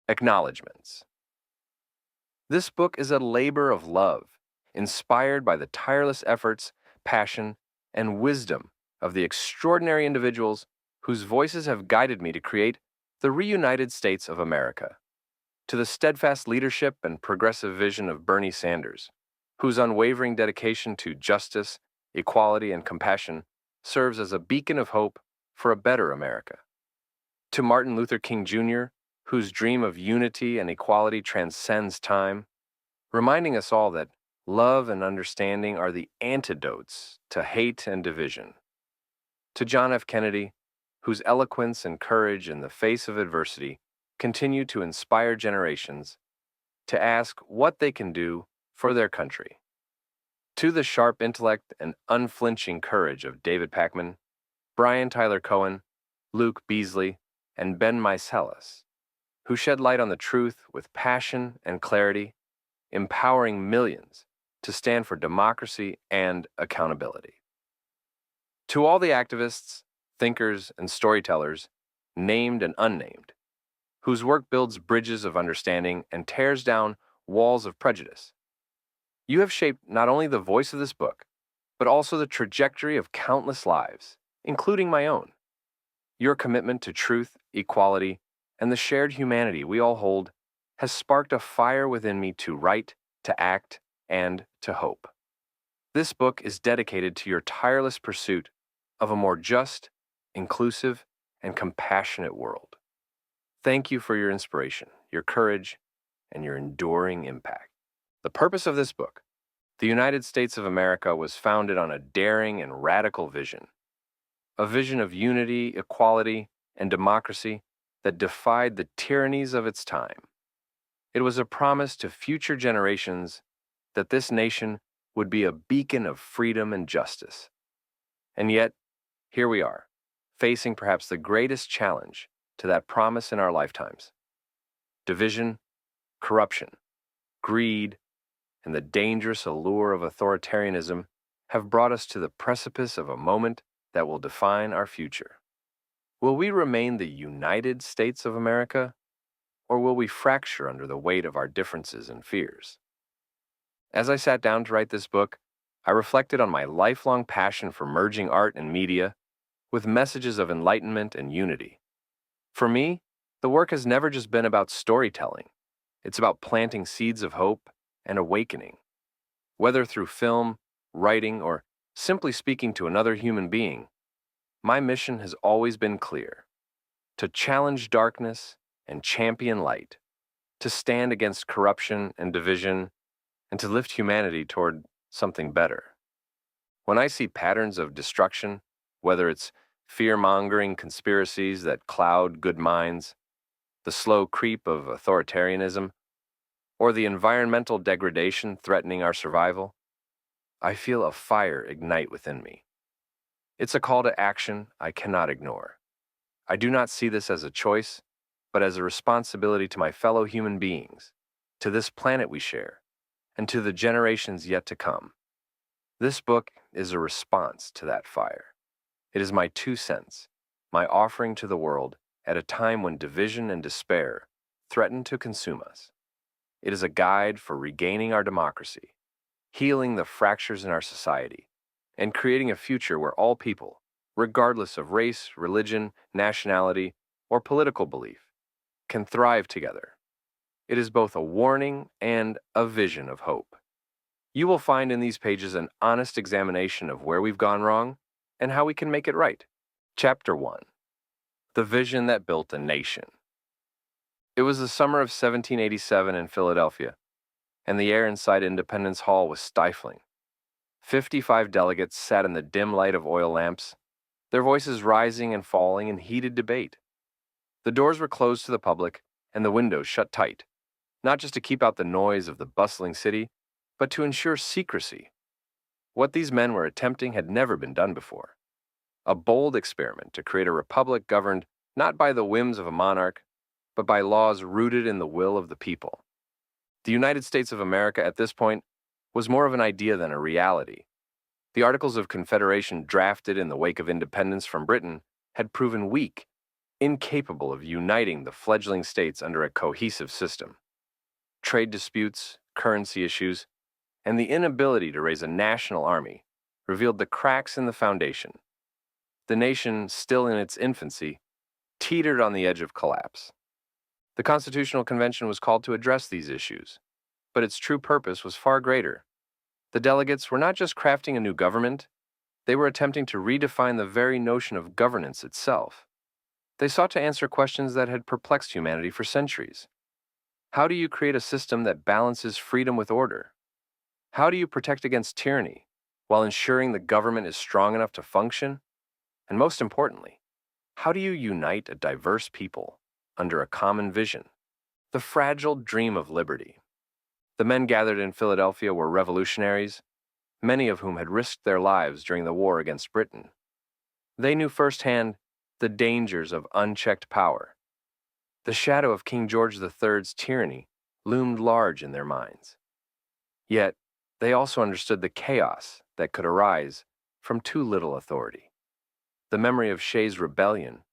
Acknowledgements. This book is a labor of love, inspired by the tireless efforts, passion, and wisdom of the extraordinary individuals whose voices have guided me to create the reunited states of America. To the steadfast leadership and progressive vision of Bernie Sanders, whose unwavering dedication to justice, equality, and compassion serves as a beacon of hope for a better America. To Martin Luther King Jr., whose dream of unity and equality transcends time, reminding us all that love and understanding are the antidotes to hate and division. To John F. Kennedy, whose eloquence and courage in the face of adversity continue to inspire generations to ask what they can do for their country. To the sharp intellect and unflinching courage of David Pakman, Brian Tyler Cohen, Luke Beasley, and Ben Meiselas, who shed light on the truth with passion and clarity, empowering millions to stand for democracy and accountability. To all the activists, thinkers, and storytellers, named and unnamed, whose work builds bridges of understanding and tears down walls of prejudice, you have shaped not only the voice of this book, but also the trajectory of countless lives, including my own. Your commitment to truth, equality, and the shared humanity we all hold has sparked a fire within me to write, to act, and to hope. This book is dedicated to your tireless pursuit of a more just, inclusive, and compassionate world. Thank you for your inspiration, your courage, and your enduring impact. The purpose of this book, the United States of America, was founded on a daring and radical vision, a vision of unity, equality, and democracy that defied the tyrannies of its time. It was a promise to future generations that this nation would be a beacon of freedom and justice. And yet, here we are, facing perhaps the greatest challenge to that promise in our lifetimes. Division, corruption, greed, and the dangerous allure of authoritarianism have brought us to the precipice of a moment that will define our future. Will we remain the United States of America, or will we fracture under the weight of our differences and fears? As I sat down to write this book, I reflected on my lifelong passion for merging art and media with messages of enlightenment and unity. For me, the work has never just been about storytelling. It's about planting seeds of hope and awakening. Whether through film, writing, or simply speaking to another human being, my mission has always been clear: to challenge darkness and champion light, to stand against corruption and division, and to lift humanity toward something better. When I see patterns of destruction, whether it's fear-mongering conspiracies that cloud good minds, the slow creep of authoritarianism, or the environmental degradation threatening our survival, I feel a fire ignite within me. It's a call to action I cannot ignore. I do not see this as a choice, but as a responsibility to my fellow human beings, to this planet we share, and to the generations yet to come. This book is a response to that fire. It is my 2 cents, my offering to the world at a time when division and despair threaten to consume us. It is a guide for regaining our democracy, healing the fractures in our society, and creating a future where all people, regardless of race, religion, nationality, or political belief, can thrive together. It is both a warning and a vision of hope. You will find in these pages an honest examination of where we've gone wrong and how we can make it right. Chapter 1. The Vision That Built a Nation. It was the summer of 1787 in Philadelphia, and the air inside Independence Hall was stifling. 55 delegates sat in the dim light of oil lamps, their voices rising and falling in heated debate. The doors were closed to the public and the windows shut tight, not just to keep out the noise of the bustling city, but to ensure secrecy. What these men were attempting had never been done before. A bold experiment to create a republic governed not by the whims of a monarch, but by laws rooted in the will of the people. The United States of America at this point was more of an idea than a reality. The Articles of Confederation drafted in the wake of independence from Britain had proven weak, incapable of uniting the fledgling states under a cohesive system. Trade disputes, currency issues, and the inability to raise a national army revealed the cracks in the foundation. The nation, still in its infancy, teetered on the edge of collapse. The Constitutional Convention was called to address these issues, but its true purpose was far greater. The delegates were not just crafting a new government, they were attempting to redefine the very notion of governance itself. They sought to answer questions that had perplexed humanity for centuries. How do you create a system that balances freedom with order? How do you protect against tyranny while ensuring the government is strong enough to function? And most importantly, how do you unite a diverse people under a common vision? The fragile dream of liberty. The men gathered in Philadelphia were revolutionaries, many of whom had risked their lives during the war against Britain. They knew firsthand the dangers of unchecked power. The shadow of King George III's tyranny loomed large in their minds. Yet, they also understood the chaos that could arise from too little authority. The memory of Shays' Rebellion,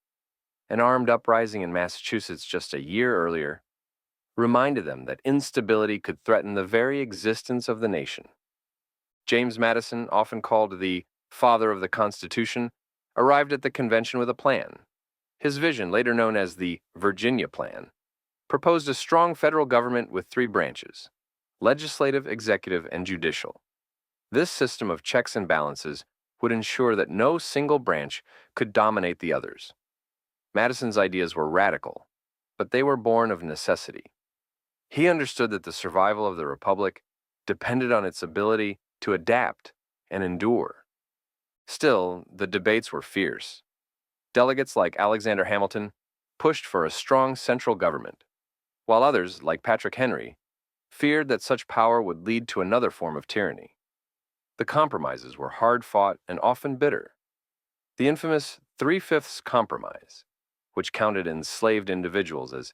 an armed uprising in Massachusetts just a year earlier, reminded them that instability could threaten the very existence of the nation. James Madison, often called the father of the Constitution, arrived at the convention with a plan. His vision, later known as the Virginia Plan, proposed a strong federal government with three branches: legislative, executive, and judicial. This system of checks and balances would ensure that no single branch could dominate the others. Madison's ideas were radical, but they were born of necessity. He understood that the survival of the Republic depended on its ability to adapt and endure. Still, the debates were fierce. Delegates like Alexander Hamilton pushed for a strong central government, while others, like Patrick Henry, feared that such power would lead to another form of tyranny. The compromises were hard-fought and often bitter. The infamous Three-Fifths Compromise, which counted enslaved individuals as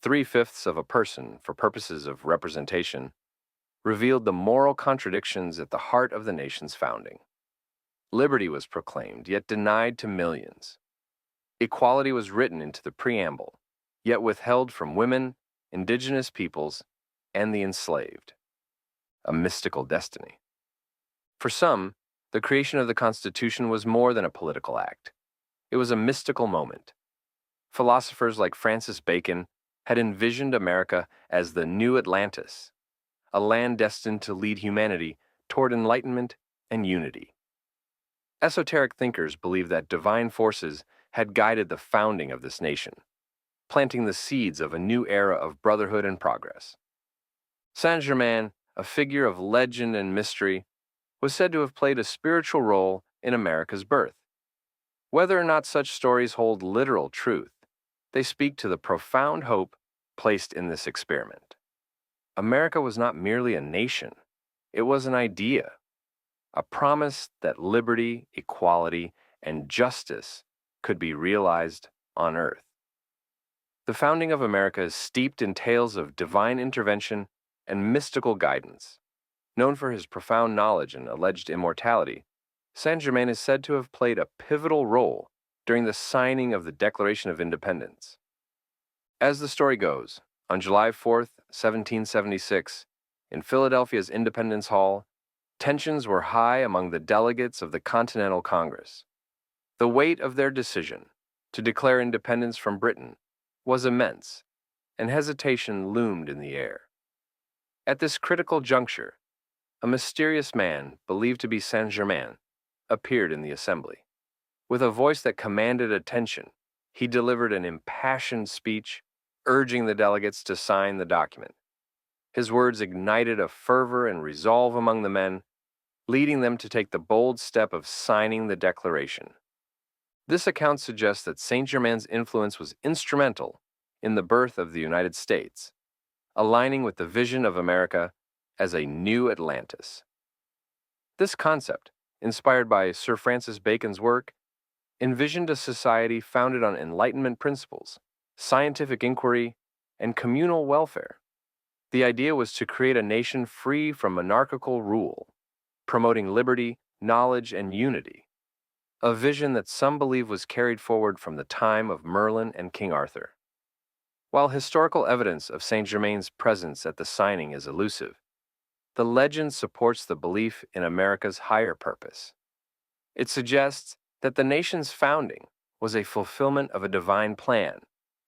three-fifths of a person for purposes of representation, revealed the moral contradictions at the heart of the nation's founding. Liberty was proclaimed, yet denied to millions. Equality was written into the preamble, yet withheld from women, indigenous peoples, and the enslaved. A mystical destiny. For some, the creation of the Constitution was more than a political act. It was a mystical moment. Philosophers like Francis Bacon had envisioned America as the new Atlantis, a land destined to lead humanity toward enlightenment and unity. Esoteric thinkers believed that divine forces had guided the founding of this nation, planting the seeds of a new era of brotherhood and progress. Saint-Germain, a figure of legend and mystery, was said to have played a spiritual role in America's birth. Whether or not such stories hold literal truth, they speak to the profound hope placed in this experiment. America was not merely a nation, it was an idea, a promise that liberty, equality, and justice could be realized on earth. The founding of America is steeped in tales of divine intervention and mystical guidance. Known for his profound knowledge and alleged immortality, Saint-Germain is said to have played a pivotal role during the signing of the Declaration of Independence. As the story goes, on July 4th, 1776, in Philadelphia's Independence Hall, tensions were high among the delegates of the Continental Congress. The weight of their decision to declare independence from Britain was immense, and hesitation loomed in the air. At this critical juncture, a mysterious man, believed to be Saint-Germain, appeared in the assembly. With a voice that commanded attention, he delivered an impassioned speech, urging the delegates to sign the document. His words ignited a fervor and resolve among the men, leading them to take the bold step of signing the Declaration. This account suggests that Saint-Germain's influence was instrumental in the birth of the United States, aligning with the vision of America as a new Atlantis. This concept, inspired by Sir Francis Bacon's work, envisioned a society founded on Enlightenment principles, scientific inquiry, and communal welfare. The idea was to create a nation free from monarchical rule, promoting liberty, knowledge, and unity. a vision that some believe was carried forward from the time of Merlin and King Arthur. While historical evidence of Saint Germain's presence at the signing is elusive, the legend supports the belief in America's higher purpose. It suggests that the nation's founding was a fulfillment of a divine plan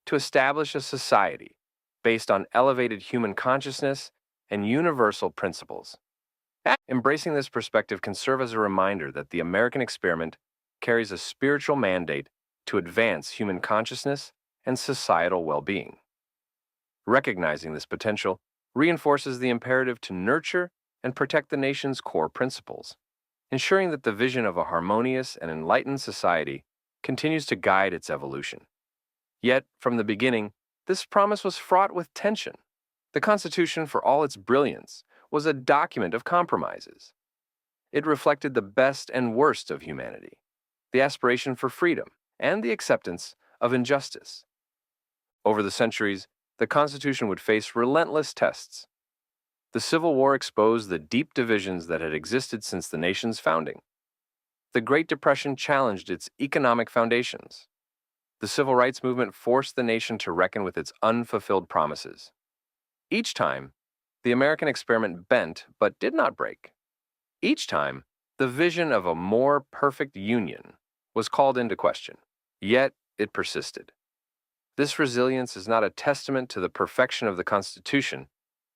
to establish a society based on elevated human consciousness and universal principles. Embracing this perspective can serve as a reminder that the American experiment carries a spiritual mandate to advance human consciousness and societal well-being. Recognizing this potential reinforces the imperative to nurture and protect the nation's core principles, ensuring that the vision of a harmonious and enlightened society continues to guide its evolution. Yet, from the beginning, this promise was fraught with tension. The Constitution, for all its brilliance, was a document of compromises. It reflected the best and worst of humanity, the aspiration for freedom, and the acceptance of injustice. Over the centuries, the Constitution would face relentless tests. The Civil War exposed the deep divisions that had existed since the nation's founding. The Great Depression challenged its economic foundations. The Civil Rights Movement forced the nation to reckon with its unfulfilled promises. Each time, the American experiment bent but did not break. Each time, the vision of a more perfect union was called into question, yet it persisted. This resilience is not a testament to the perfection of the Constitution,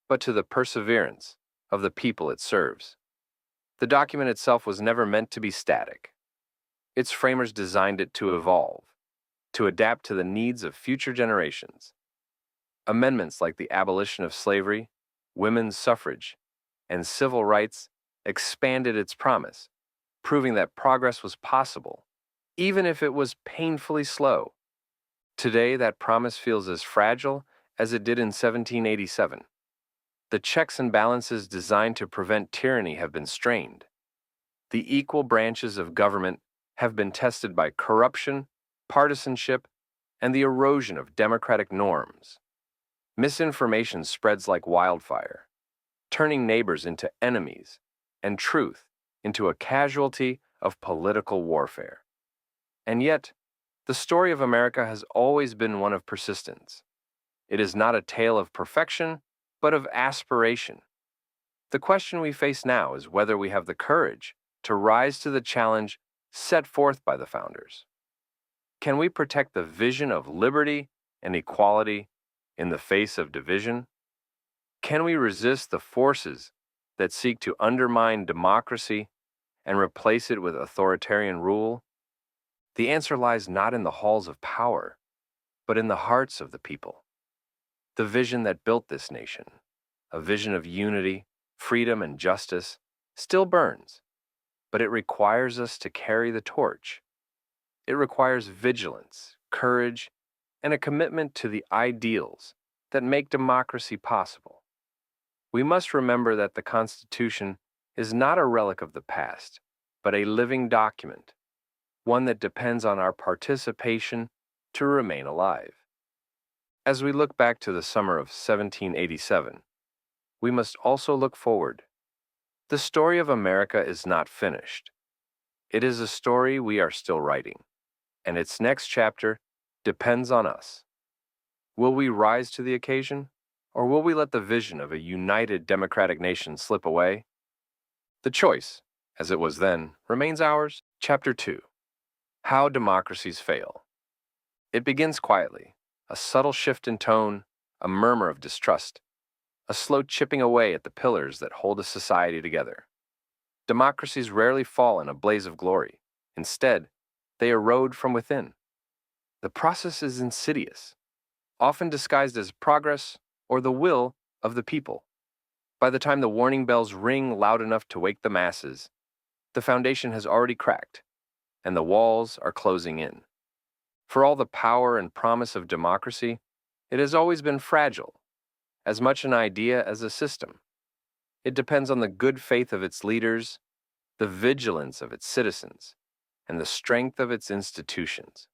but to the perseverance of the people it serves. The document itself was never meant to be static. Its framers designed it to evolve, to adapt to the needs of future generations. Amendments like the abolition of slavery, women's suffrage, and civil rights expanded its promise, proving that progress was possible, even if it was painfully slow. Today, that promise feels as fragile as it did in 1787. The checks and balances designed to prevent tyranny have been strained. The equal branches of government have been tested by corruption, partisanship, and the erosion of democratic norms. Misinformation spreads like wildfire, turning neighbors into enemies and truth into a casualty of political warfare. And yet, the story of America has always been one of persistence. It is not a tale of perfection, but of aspiration. The question we face now is whether we have the courage to rise to the challenge set forth by the founders. Can we protect the vision of liberty and equality in the face of division? Can we resist the forces that seek to undermine democracy and replace it with authoritarian rule? The answer lies not in the halls of power, but in the hearts of the people. The vision that built this nation, a vision of unity, freedom, and justice, still burns, but it requires us to carry the torch. It requires vigilance, courage, and a commitment to the ideals that make democracy possible. We must remember that the Constitution is not a relic of the past, but a living document, one that depends on our participation to remain alive. As we look back to the summer of 1787, we must also look forward. The story of America is not finished. It is a story we are still writing, and its next chapter depends on us. Will we rise to the occasion, or will we let the vision of a united democratic nation slip away? The choice, as it was then, remains ours. Chapter 2. How Democracies Fail. It begins quietly, a subtle shift in tone, a murmur of distrust, a slow chipping away at the pillars that hold a society together. Democracies rarely fall in a blaze of glory. Instead, they erode from within. The process is insidious, often disguised as progress or the will of the people. By the time the warning bells ring loud enough to wake the masses, the foundation has already cracked, and the walls are closing in. For all the power and promise of democracy, it has always been fragile, as much an idea as a system. It depends on the good faith of its leaders, the vigilance of its citizens, and the strength of its institutions.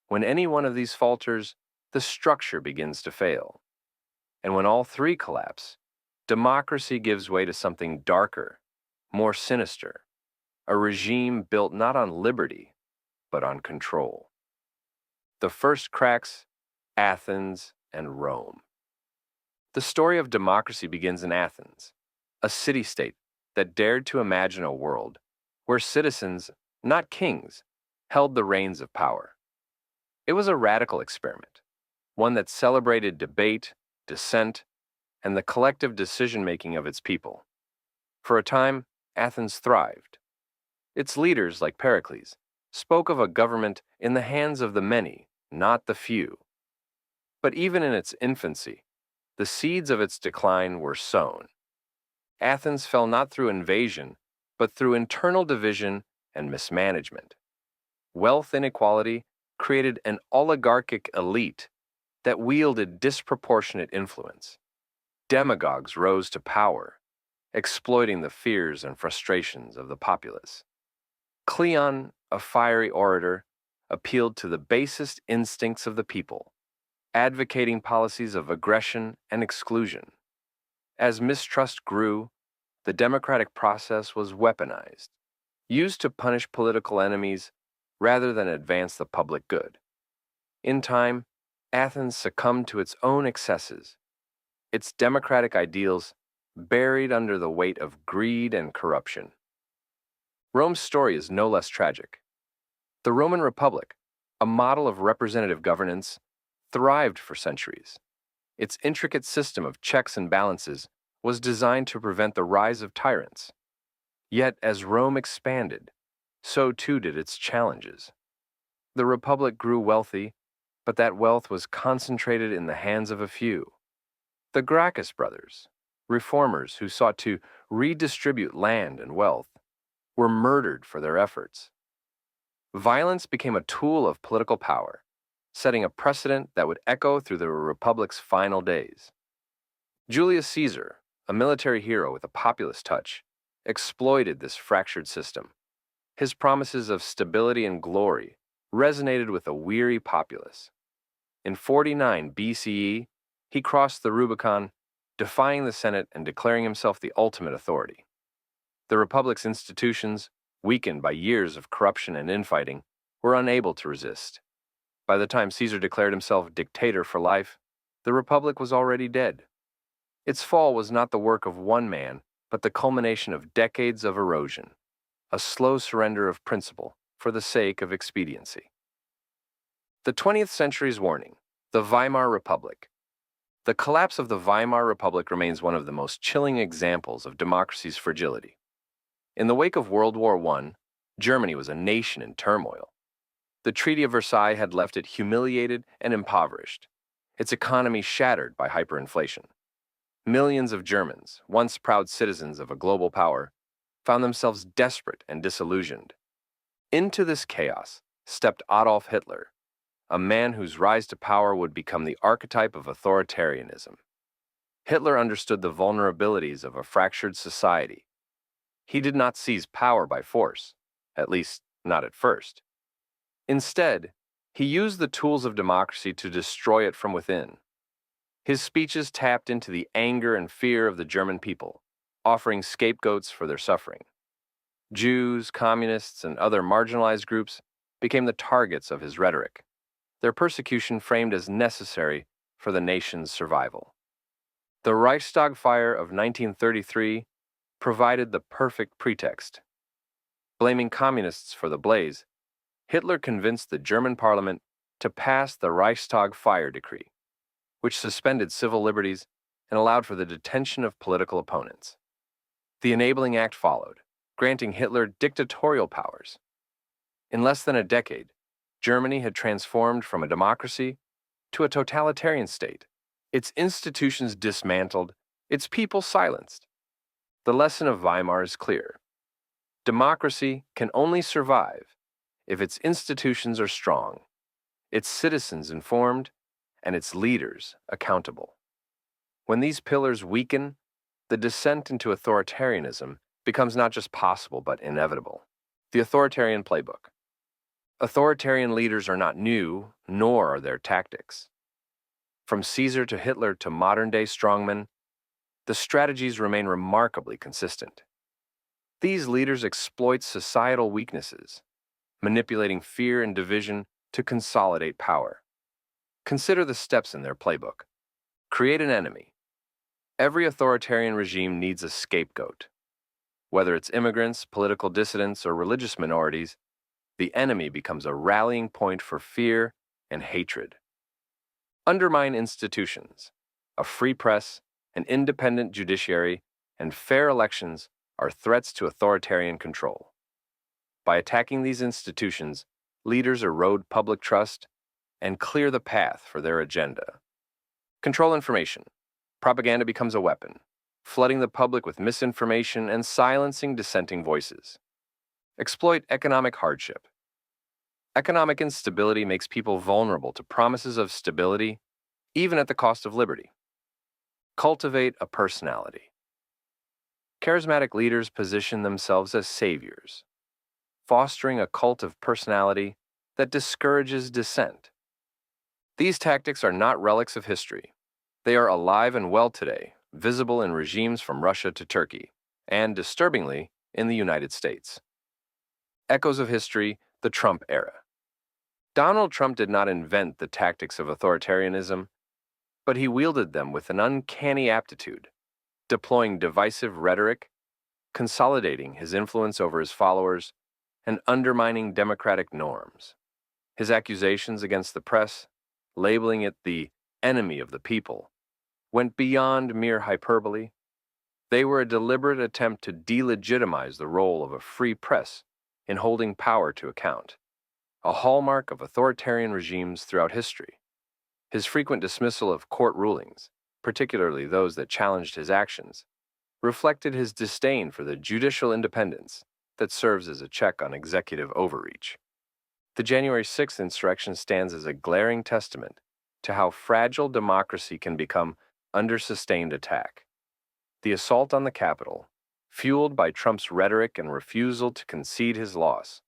When any one of these falters, the structure begins to fail. And when all three collapse, democracy gives way to something darker, more sinister, a regime built not on liberty, but on control. The first cracks, Athens and Rome. The story of democracy begins in Athens, a city-state that dared to imagine a world where citizens, not kings, held the reins of power. It was a radical experiment, one that celebrated debate, dissent, and the collective decision-making of its people. For a time, Athens thrived. Its leaders, like Pericles, spoke of a government in the hands of the many, not the few. But even in its infancy, the seeds of its decline were sown. Athens fell not through invasion, but through internal division and mismanagement. Wealth inequality created an oligarchic elite that wielded disproportionate influence. Demagogues rose to power, exploiting the fears and frustrations of the populace. Cleon, a fiery orator, appealed to the basest instincts of the people, advocating policies of aggression and exclusion. As mistrust grew, the democratic process was weaponized, used to punish political enemies rather than advance the public good. In time, Athens succumbed to its own excesses, its democratic ideals buried under the weight of greed and corruption. Rome's story is no less tragic. The Roman Republic, a model of representative governance, thrived for centuries. Its intricate system of checks and balances was designed to prevent the rise of tyrants. Yet, as Rome expanded, so too did its challenges. The Republic grew wealthy, but that wealth was concentrated in the hands of a few. The Gracchus brothers, reformers who sought to redistribute land and wealth, were murdered for their efforts. Violence became a tool of political power, setting a precedent that would echo through the Republic's final days. Julius Caesar, a military hero with a populist touch, exploited this fractured system. His promises of stability and glory resonated with a weary populace. In 49 BCE, he crossed the Rubicon, defying the Senate and declaring himself the ultimate authority. The Republic's institutions, weakened by years of corruption and infighting, were unable to resist. By the time Caesar declared himself dictator for life, the Republic was already dead. Its fall was not the work of one man, but the culmination of decades of erosion, a slow surrender of principle for the sake of expediency. The 20th century's warning, the Weimar Republic. The collapse of the Weimar Republic remains one of the most chilling examples of democracy's fragility. In the wake of World War I, Germany was a nation in turmoil. The Treaty of Versailles had left it humiliated and impoverished, its economy shattered by hyperinflation. Millions of Germans, once proud citizens of a global power, found themselves desperate and disillusioned. Into this chaos stepped Adolf Hitler, a man whose rise to power would become the archetype of authoritarianism. Hitler understood the vulnerabilities of a fractured society. He did not seize power by force, at least not at first. Instead, he used the tools of democracy to destroy it from within. His speeches tapped into the anger and fear of the German people, offering scapegoats for their suffering. Jews, communists, and other marginalized groups became the targets of his rhetoric, their persecution framed as necessary for the nation's survival. The Reichstag fire of 1933 provided the perfect pretext. Blaming communists for the blaze, Hitler convinced the German parliament to pass the Reichstag fire decree, which suspended civil liberties and allowed for the detention of political opponents. The Enabling Act followed, granting Hitler dictatorial powers. In less than a decade, Germany had transformed from a democracy to a totalitarian state, its institutions dismantled, its people silenced. The lesson of Weimar is clear. Democracy can only survive if its institutions are strong, its citizens informed, and its leaders accountable. When these pillars weaken, the descent into authoritarianism becomes not just possible but inevitable. The authoritarian playbook. Authoritarian leaders are not new, nor are their tactics. From Caesar to Hitler to modern-day strongmen, the strategies remain remarkably consistent. These leaders exploit societal weaknesses, manipulating fear and division to consolidate power. Consider the steps in their playbook. Create an enemy. Every authoritarian regime needs a scapegoat. Whether it's immigrants, political dissidents, or religious minorities, the enemy becomes a rallying point for fear and hatred. Undermine institutions. A free press, an independent judiciary, and fair elections are threats to authoritarian control. By attacking these institutions, leaders erode public trust and clear the path for their agenda. Control information. Propaganda becomes a weapon, flooding the public with misinformation and silencing dissenting voices. Exploit economic hardship. Economic instability makes people vulnerable to promises of stability, even at the cost of liberty. Cultivate a personality. Charismatic leaders position themselves as saviors, fostering a cult of personality that discourages dissent. These tactics are not relics of history. They are alive and well today, visible in regimes from Russia to Turkey, and, disturbingly, in the United States. Echoes of history, the Trump era. Donald Trump did not invent the tactics of authoritarianism, but he wielded them with an uncanny aptitude, deploying divisive rhetoric, consolidating his influence over his followers, and undermining democratic norms. His accusations against the press, labeling it the enemy of the people, went beyond mere hyperbole. They were a deliberate attempt to delegitimize the role of a free press in holding power to account, a hallmark of authoritarian regimes throughout history. His frequent dismissal of court rulings, particularly those that challenged his actions, reflected his disdain for the judicial independence that serves as a check on executive overreach. The January 6th insurrection stands as a glaring testament to how fragile democracy can become under sustained attack. The assault on the Capitol, fueled by Trump's rhetoric and refusal to concede his loss,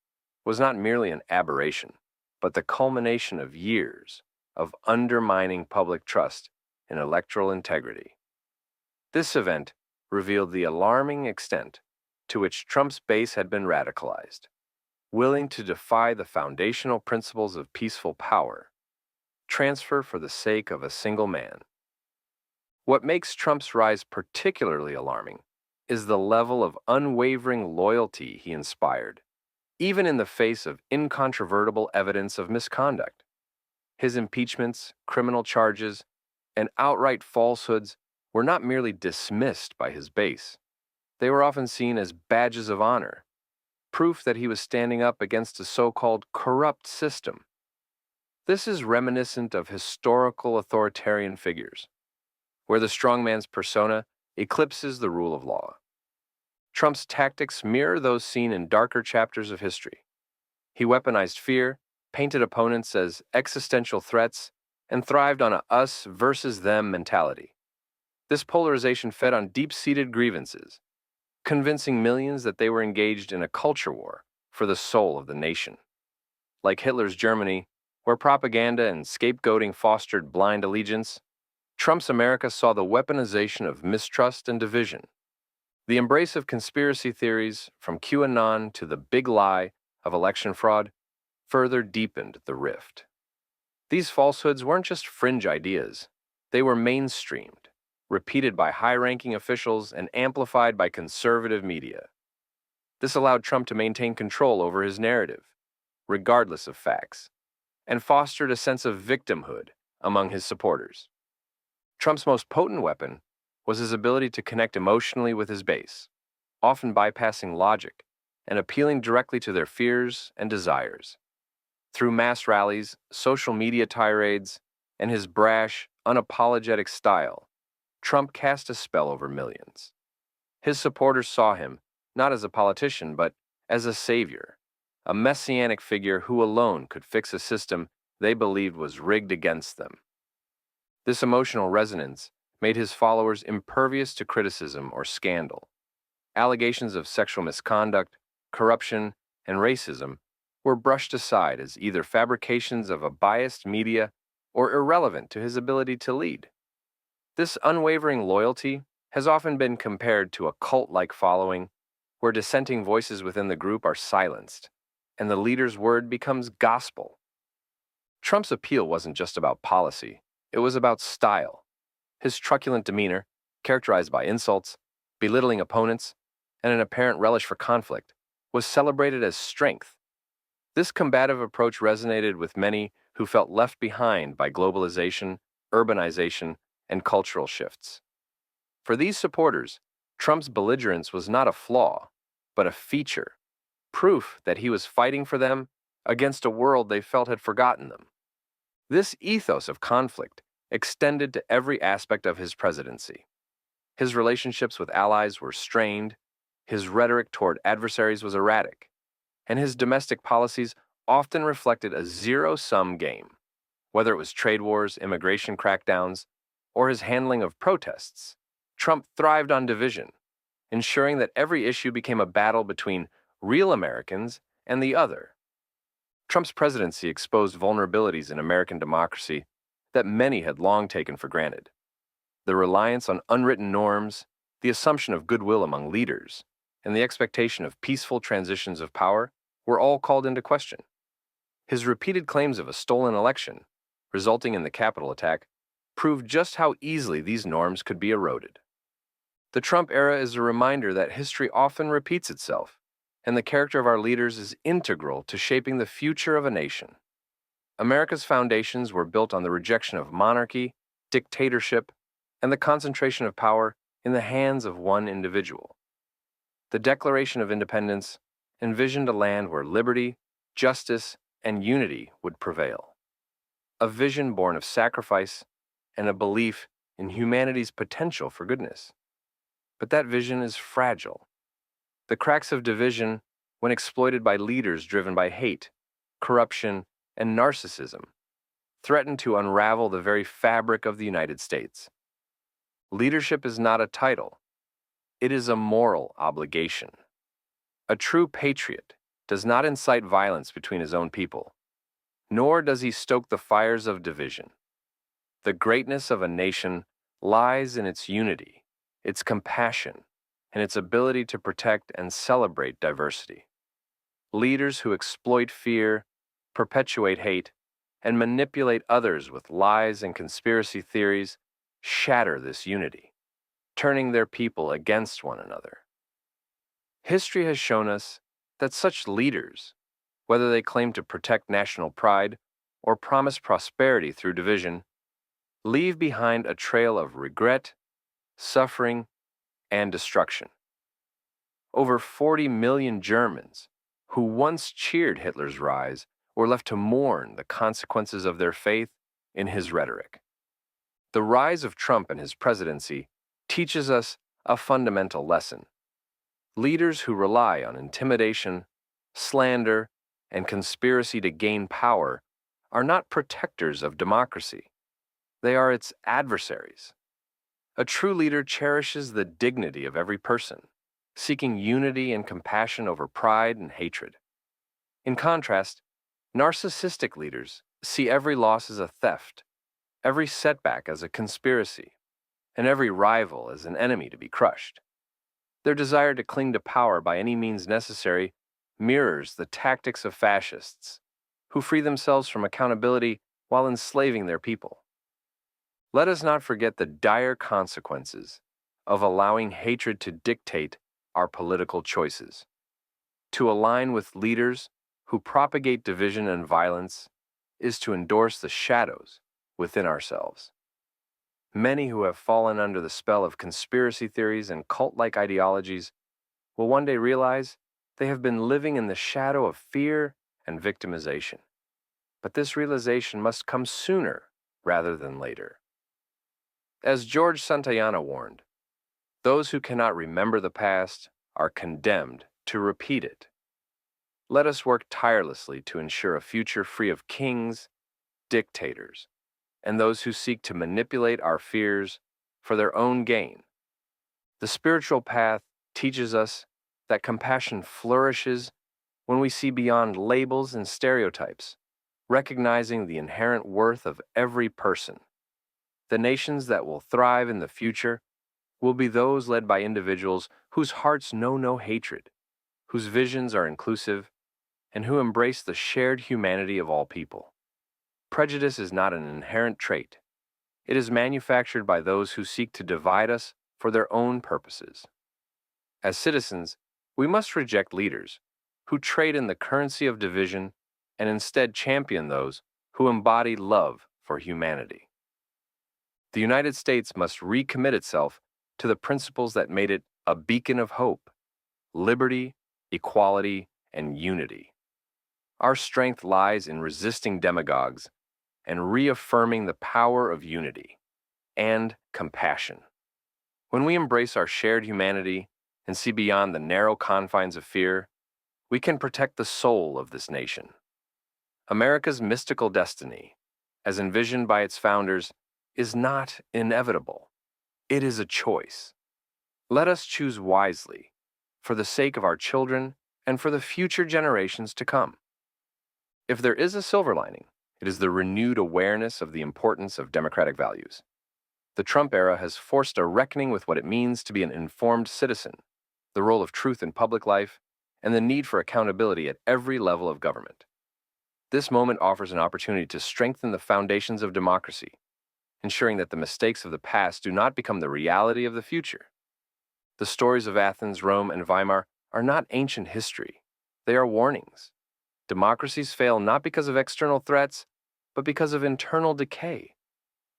was not merely an aberration, but the culmination of years of undermining public trust in electoral integrity. This event revealed the alarming extent to which Trump's base had been radicalized, willing to defy the foundational principles of peaceful power, transfer for the sake of a single man. What makes Trump's rise particularly alarming is the level of unwavering loyalty he inspired, even in the face of incontrovertible evidence of misconduct. His impeachments, criminal charges, and outright falsehoods were not merely dismissed by his base. They were often seen as badges of honor, proof that he was standing up against a so-called corrupt system. This is reminiscent of historical authoritarian figures, where the strongman's persona eclipses the rule of law. Trump's tactics mirror those seen in darker chapters of history. He weaponized fear, painted opponents as existential threats, and thrived on a us versus them mentality. This polarization fed on deep-seated grievances, convincing millions that they were engaged in a culture war for the soul of the nation. Like Hitler's Germany, where propaganda and scapegoating fostered blind allegiance, Trump's America saw the weaponization of mistrust and division. The embrace of conspiracy theories, from QAnon to the big lie of election fraud, further deepened the rift. These falsehoods weren't just fringe ideas. They were mainstreamed, repeated by high-ranking officials and amplified by conservative media. This allowed Trump to maintain control over his narrative, regardless of facts, and fostered a sense of victimhood among his supporters. Trump's most potent weapon was his ability to connect emotionally with his base, often bypassing logic and appealing directly to their fears and desires. Through mass rallies, social media tirades, and his brash, unapologetic style, Trump cast a spell over millions. His supporters saw him not as a politician, but as a savior, a messianic figure who alone could fix a system they believed was rigged against them. This emotional resonance made his followers impervious to criticism or scandal. Allegations of sexual misconduct, corruption, and racism were brushed aside as either fabrications of a biased media or irrelevant to his ability to lead. This unwavering loyalty has often been compared to a cult-like following where dissenting voices within the group are silenced, and the leader's word becomes gospel. Trump's appeal wasn't just about policy, it was about style. His truculent demeanor, characterized by insults, belittling opponents, and an apparent relish for conflict, was celebrated as strength. This combative approach resonated with many who felt left behind by globalization, urbanization, and cultural shifts. For these supporters, Trump's belligerence was not a flaw, but a feature, proof that he was fighting for them against a world they felt had forgotten them. This ethos of conflict extended to every aspect of his presidency. His relationships with allies were strained, his rhetoric toward adversaries was erratic, and his domestic policies often reflected a zero-sum game, whether it was trade wars, immigration crackdowns, or his handling of protests. Trump thrived on division, ensuring that every issue became a battle between real Americans and the other. Trump's presidency exposed vulnerabilities in American democracy that many had long taken for granted. The reliance on unwritten norms, the assumption of goodwill among leaders, and the expectation of peaceful transitions of power were all called into question. His repeated claims of a stolen election, resulting in the Capitol attack, proved just how easily these norms could be eroded. The Trump era is a reminder that history often repeats itself, and the character of our leaders is integral to shaping the future of a nation. America's foundations were built on the rejection of monarchy, dictatorship, and the concentration of power in the hands of one individual. The Declaration of Independence envisioned a land where liberty, justice, and unity would prevail. A vision born of sacrifice and a belief in humanity's potential for goodness. But that vision is fragile. The cracks of division, when exploited by leaders driven by hate, corruption, and narcissism, threaten to unravel the very fabric of the United States. Leadership is not a title. It is a moral obligation. A true patriot does not incite violence between his own people, nor does he stoke the fires of division. The greatness of a nation lies in its unity, its compassion, and its ability to protect and celebrate diversity. Leaders who exploit fear, perpetuate hate, and manipulate others with lies and conspiracy theories shatter this unity, turning their people against one another. History has shown us that such leaders, whether they claim to protect national pride or promise prosperity through division, leave behind a trail of regret, suffering, and destruction. Over 40 million Germans who once cheered Hitler's rise were left to mourn the consequences of their faith in his rhetoric. The rise of Trump and his presidency teaches us a fundamental lesson. Leaders who rely on intimidation, slander, and conspiracy to gain power are not protectors of democracy. They are its adversaries. A true leader cherishes the dignity of every person, seeking unity and compassion over pride and hatred. In contrast, narcissistic leaders see every loss as a theft, every setback as a conspiracy, and every rival as an enemy to be crushed. Their desire to cling to power by any means necessary mirrors the tactics of fascists, who free themselves from accountability while enslaving their people. Let us not forget the dire consequences of allowing hatred to dictate our political choices. To align with leaders who propagate division and violence is to endorse the shadows within ourselves. Many who have fallen under the spell of conspiracy theories and cult-like ideologies will one day realize they have been living in the shadow of fear and victimization. But this realization must come sooner rather than later. As George Santayana warned, those who cannot remember the past are condemned to repeat it. Let us work tirelessly to ensure a future free of kings, dictators, and those who seek to manipulate our fears for their own gain. The spiritual path teaches us that compassion flourishes when we see beyond labels and stereotypes, recognizing the inherent worth of every person. The nations that will thrive in the future will be those led by individuals whose hearts know no hatred, whose visions are inclusive, and who embrace the shared humanity of all people. Prejudice is not an inherent trait. It is manufactured by those who seek to divide us for their own purposes. As citizens, we must reject leaders who trade in the currency of division and instead champion those who embody love for humanity. The United States must recommit itself to the principles that made it a beacon of hope: liberty, equality, and unity. Our strength lies in resisting demagogues and reaffirming the power of unity and compassion. When we embrace our shared humanity and see beyond the narrow confines of fear, we can protect the soul of this nation. America's mystical destiny, as envisioned by its founders, is not inevitable. It is a choice. Let us choose wisely, for the sake of our children and for the future generations to come. If there is a silver lining, it is the renewed awareness of the importance of democratic values. The Trump era has forced a reckoning with what it means to be an informed citizen, the role of truth in public life, and the need for accountability at every level of government. This moment offers an opportunity to strengthen the foundations of democracy, ensuring that the mistakes of the past do not become the reality of the future. The stories of Athens, Rome, and Weimar are not ancient history. They are warnings. Democracies fail not because of external threats, but because of internal decay.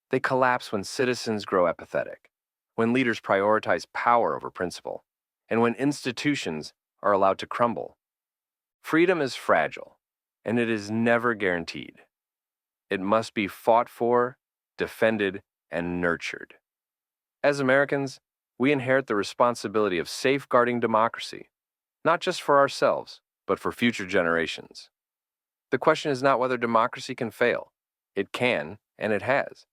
They collapse when citizens grow apathetic, when leaders prioritize power over principle, and when institutions are allowed to crumble. Freedom is fragile, and it is never guaranteed. It must be fought for, defended, and nurtured. As Americans, we inherit the responsibility of safeguarding democracy, not just for ourselves, but for future generations. The question is not whether democracy can fail. It can, and it has.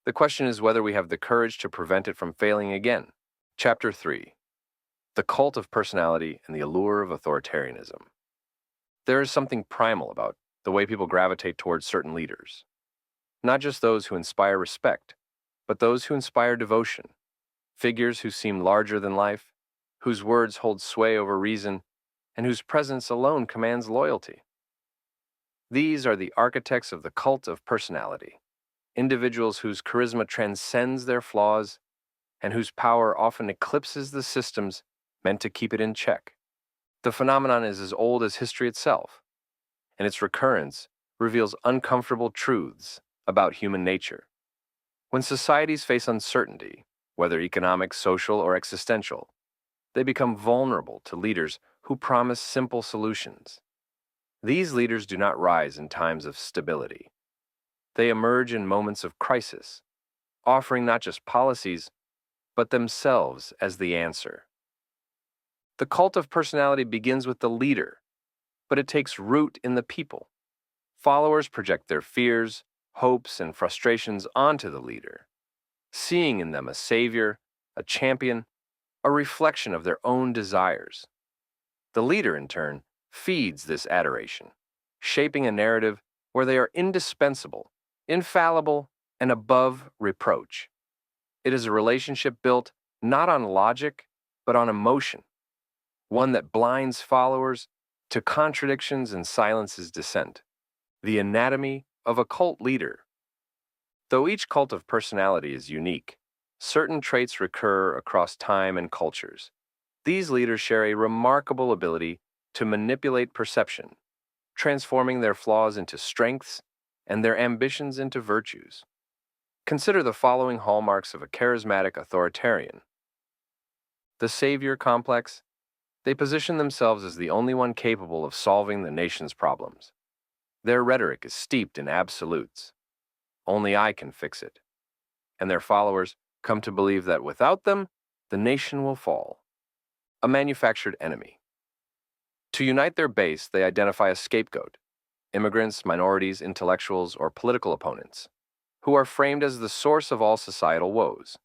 The question is whether we have the courage to prevent it from failing again. Chapter 3: The Cult of Personality and the Allure of Authoritarianism. There is something primal about the way people gravitate towards certain leaders. Not just those who inspire respect, but those who inspire devotion. Figures who seem larger than life, whose words hold sway over reason, and whose presence alone commands loyalty. These are the architects of the cult of personality, individuals whose charisma transcends their flaws and whose power often eclipses the systems meant to keep it in check. The phenomenon is as old as history itself, and its recurrence reveals uncomfortable truths about human nature. When societies face uncertainty, whether economic, social, or existential, they become vulnerable to leaders who promise simple solutions. These leaders do not rise in times of stability. They emerge in moments of crisis, offering not just policies, but themselves as the answer. The cult of personality begins with the leader, but it takes root in the people. Followers project their fears, hopes, and frustrations onto the leader, seeing in them a savior, a champion, a reflection of their own desires. The leader, in turn, feeds this adoration, shaping a narrative where they are indispensable, infallible, and above reproach. It is a relationship built not on logic, but on emotion, one that blinds followers to contradictions and silences dissent. The anatomy of a cult leader. Though each cult of personality is unique, certain traits recur across time and cultures. These leaders share a remarkable ability to manipulate perception, transforming their flaws into strengths and their ambitions into virtues. Consider the following hallmarks of a charismatic authoritarian. The savior complex. They position themselves as the only one capable of solving the nation's problems. Their rhetoric is steeped in absolutes. Only I can fix it. And their followers come to believe that without them, the nation will fall. A manufactured enemy. To unite their base, they identify a scapegoat: immigrants, minorities, intellectuals, or political opponents, who are framed as the source of all societal woes.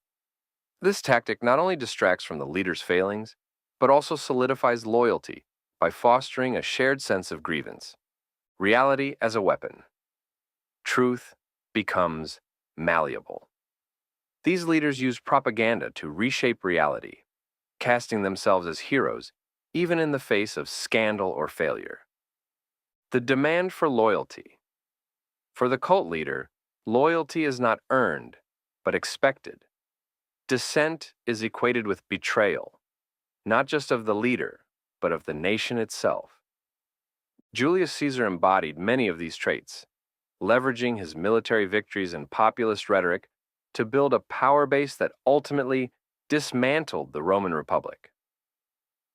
This tactic not only distracts from the leader's failings, but also solidifies loyalty by fostering a shared sense of grievance. Reality as a weapon. Truth becomes malleable. These leaders used propaganda to reshape reality, casting themselves as heroes, even in the face of scandal or failure. The demand for loyalty. For the cult leader, loyalty is not earned, but expected. Dissent is equated with betrayal, not just of the leader, but of the nation itself. Julius Caesar embodied many of these traits, leveraging his military victories and populist rhetoric to build a power base that ultimately dismantled the Roman Republic.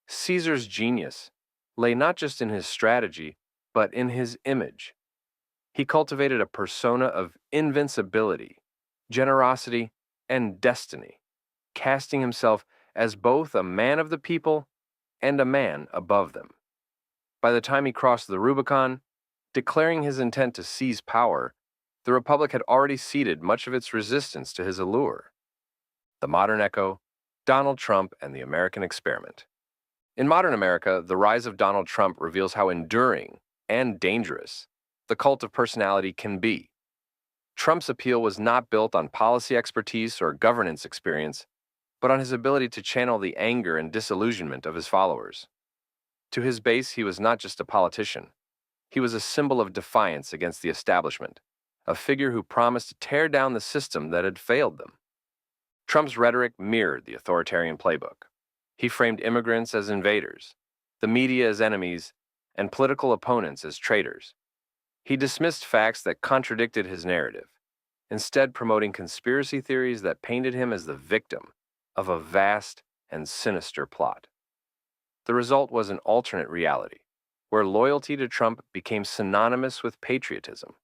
Caesar's genius lay not just in his strategy, but in his image. He cultivated a persona of invincibility, generosity, and destiny, casting himself as both a man of the people and a man above them. By the time he crossed the Rubicon, declaring his intent to seize power, the Republic had already ceded much of its resistance to his allure. The modern echo, Donald Trump and the American experiment. In modern America, the rise of Donald Trump reveals how enduring and dangerous the cult of personality can be. Trump's appeal was not built on policy expertise or governance experience, but on his ability to channel the anger and disillusionment of his followers. To his base, he was not just a politician. He was a symbol of defiance against the establishment, a figure who promised to tear down the system that had failed them. Trump's rhetoric mirrored the authoritarian playbook. He framed immigrants as invaders, the media as enemies, and political opponents as traitors. He dismissed facts that contradicted his narrative, instead promoting conspiracy theories that painted him as the victim of a vast and sinister plot. The result was an alternate reality, where loyalty to Trump became synonymous with patriotism,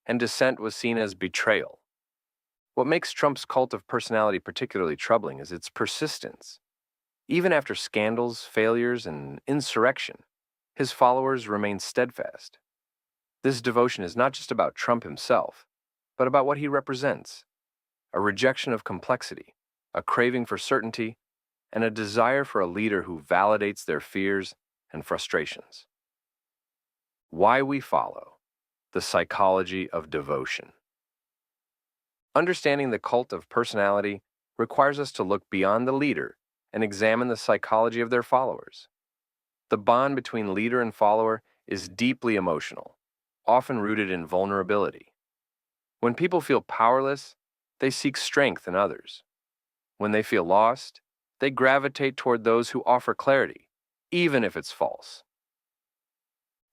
and dissent was seen as betrayal. What makes Trump's cult of personality particularly troubling is its persistence. Even after scandals, failures, and insurrection, his followers remain steadfast. This devotion is not just about Trump himself, but about what he represents: a rejection of complexity, a craving for certainty, and a desire for a leader who validates their fears and frustrations. Why we follow: the psychology of devotion. Understanding the cult of personality requires us to look beyond the leader and examine the psychology of their followers. The bond between leader and follower is deeply emotional, often rooted in vulnerability. When people feel powerless, they seek strength in others. When they feel lost, they gravitate toward those who offer clarity, even if it's false.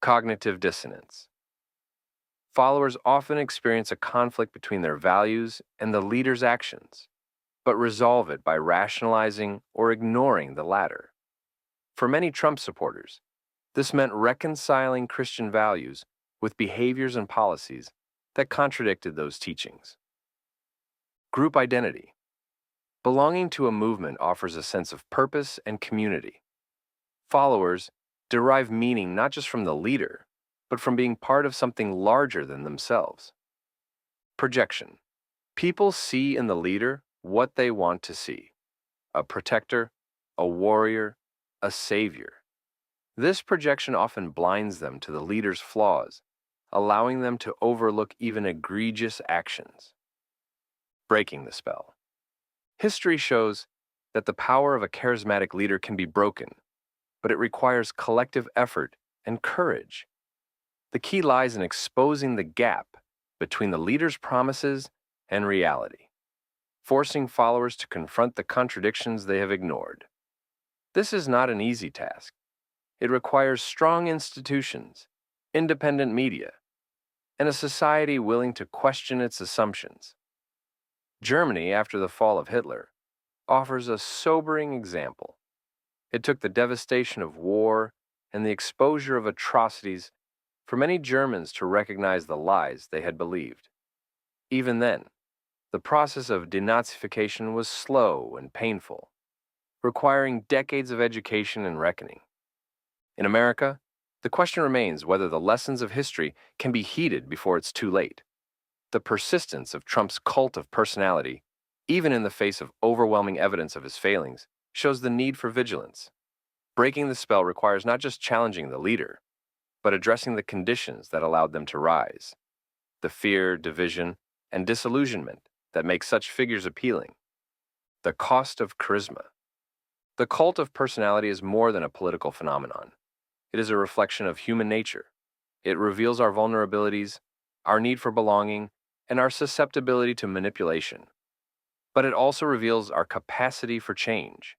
Cognitive dissonance. Followers often experience a conflict between their values and the leader's actions, but resolve it by rationalizing or ignoring the latter. For many Trump supporters, this meant reconciling Christian values with behaviors and policies that contradicted those teachings. Group identity. Belonging to a movement offers a sense of purpose and community. Followers derive meaning not just from the leader, but from being part of something larger than themselves. Projection. People see in the leader what they want to see: a protector, a warrior, a savior. This projection often blinds them to the leader's flaws, allowing them to overlook even egregious actions. Breaking the spell. History shows that the power of a charismatic leader can be broken, but it requires collective effort and courage. The key lies in exposing the gap between the leader's promises and reality, forcing followers to confront the contradictions they have ignored. This is not an easy task. It requires strong institutions, independent media, and a society willing to question its assumptions. Germany, after the fall of Hitler, offers a sobering example. It took the devastation of war and the exposure of atrocities for many Germans to recognize the lies they had believed. Even then, the process of denazification was slow and painful, requiring decades of education and reckoning. In America, the question remains whether the lessons of history can be heeded before it's too late. The persistence of Trump's cult of personality, even in the face of overwhelming evidence of his failings, shows the need for vigilance. Breaking the spell requires not just challenging the leader, but addressing the conditions that allowed them to rise: the fear, division, and disillusionment that make such figures appealing. The cost of charisma. The cult of personality is more than a political phenomenon. It is a reflection of human nature. It reveals our vulnerabilities, our need for belonging, and our susceptibility to manipulation. But it also reveals our capacity for change.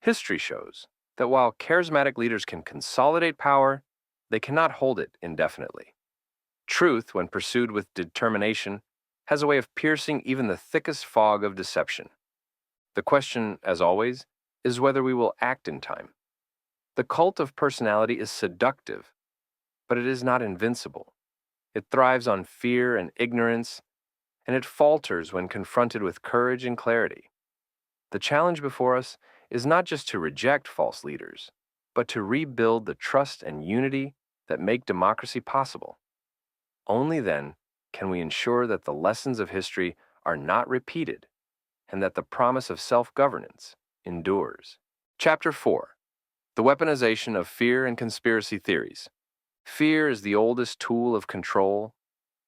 History shows that while charismatic leaders can consolidate power, they cannot hold it indefinitely. Truth, when pursued with determination, has a way of piercing even the thickest fog of deception. The question, as always, is whether we will act in time. The cult of personality is seductive, but it is not invincible. It thrives on fear and ignorance, and it falters when confronted with courage and clarity. The challenge before us is not just to reject false leaders, but to rebuild the trust and unity that make democracy possible. Only then can we ensure that the lessons of history are not repeated and that the promise of self-governance endures. Chapter 4. The Weaponization of Fear and Conspiracy Theories. Fear is the oldest tool of control.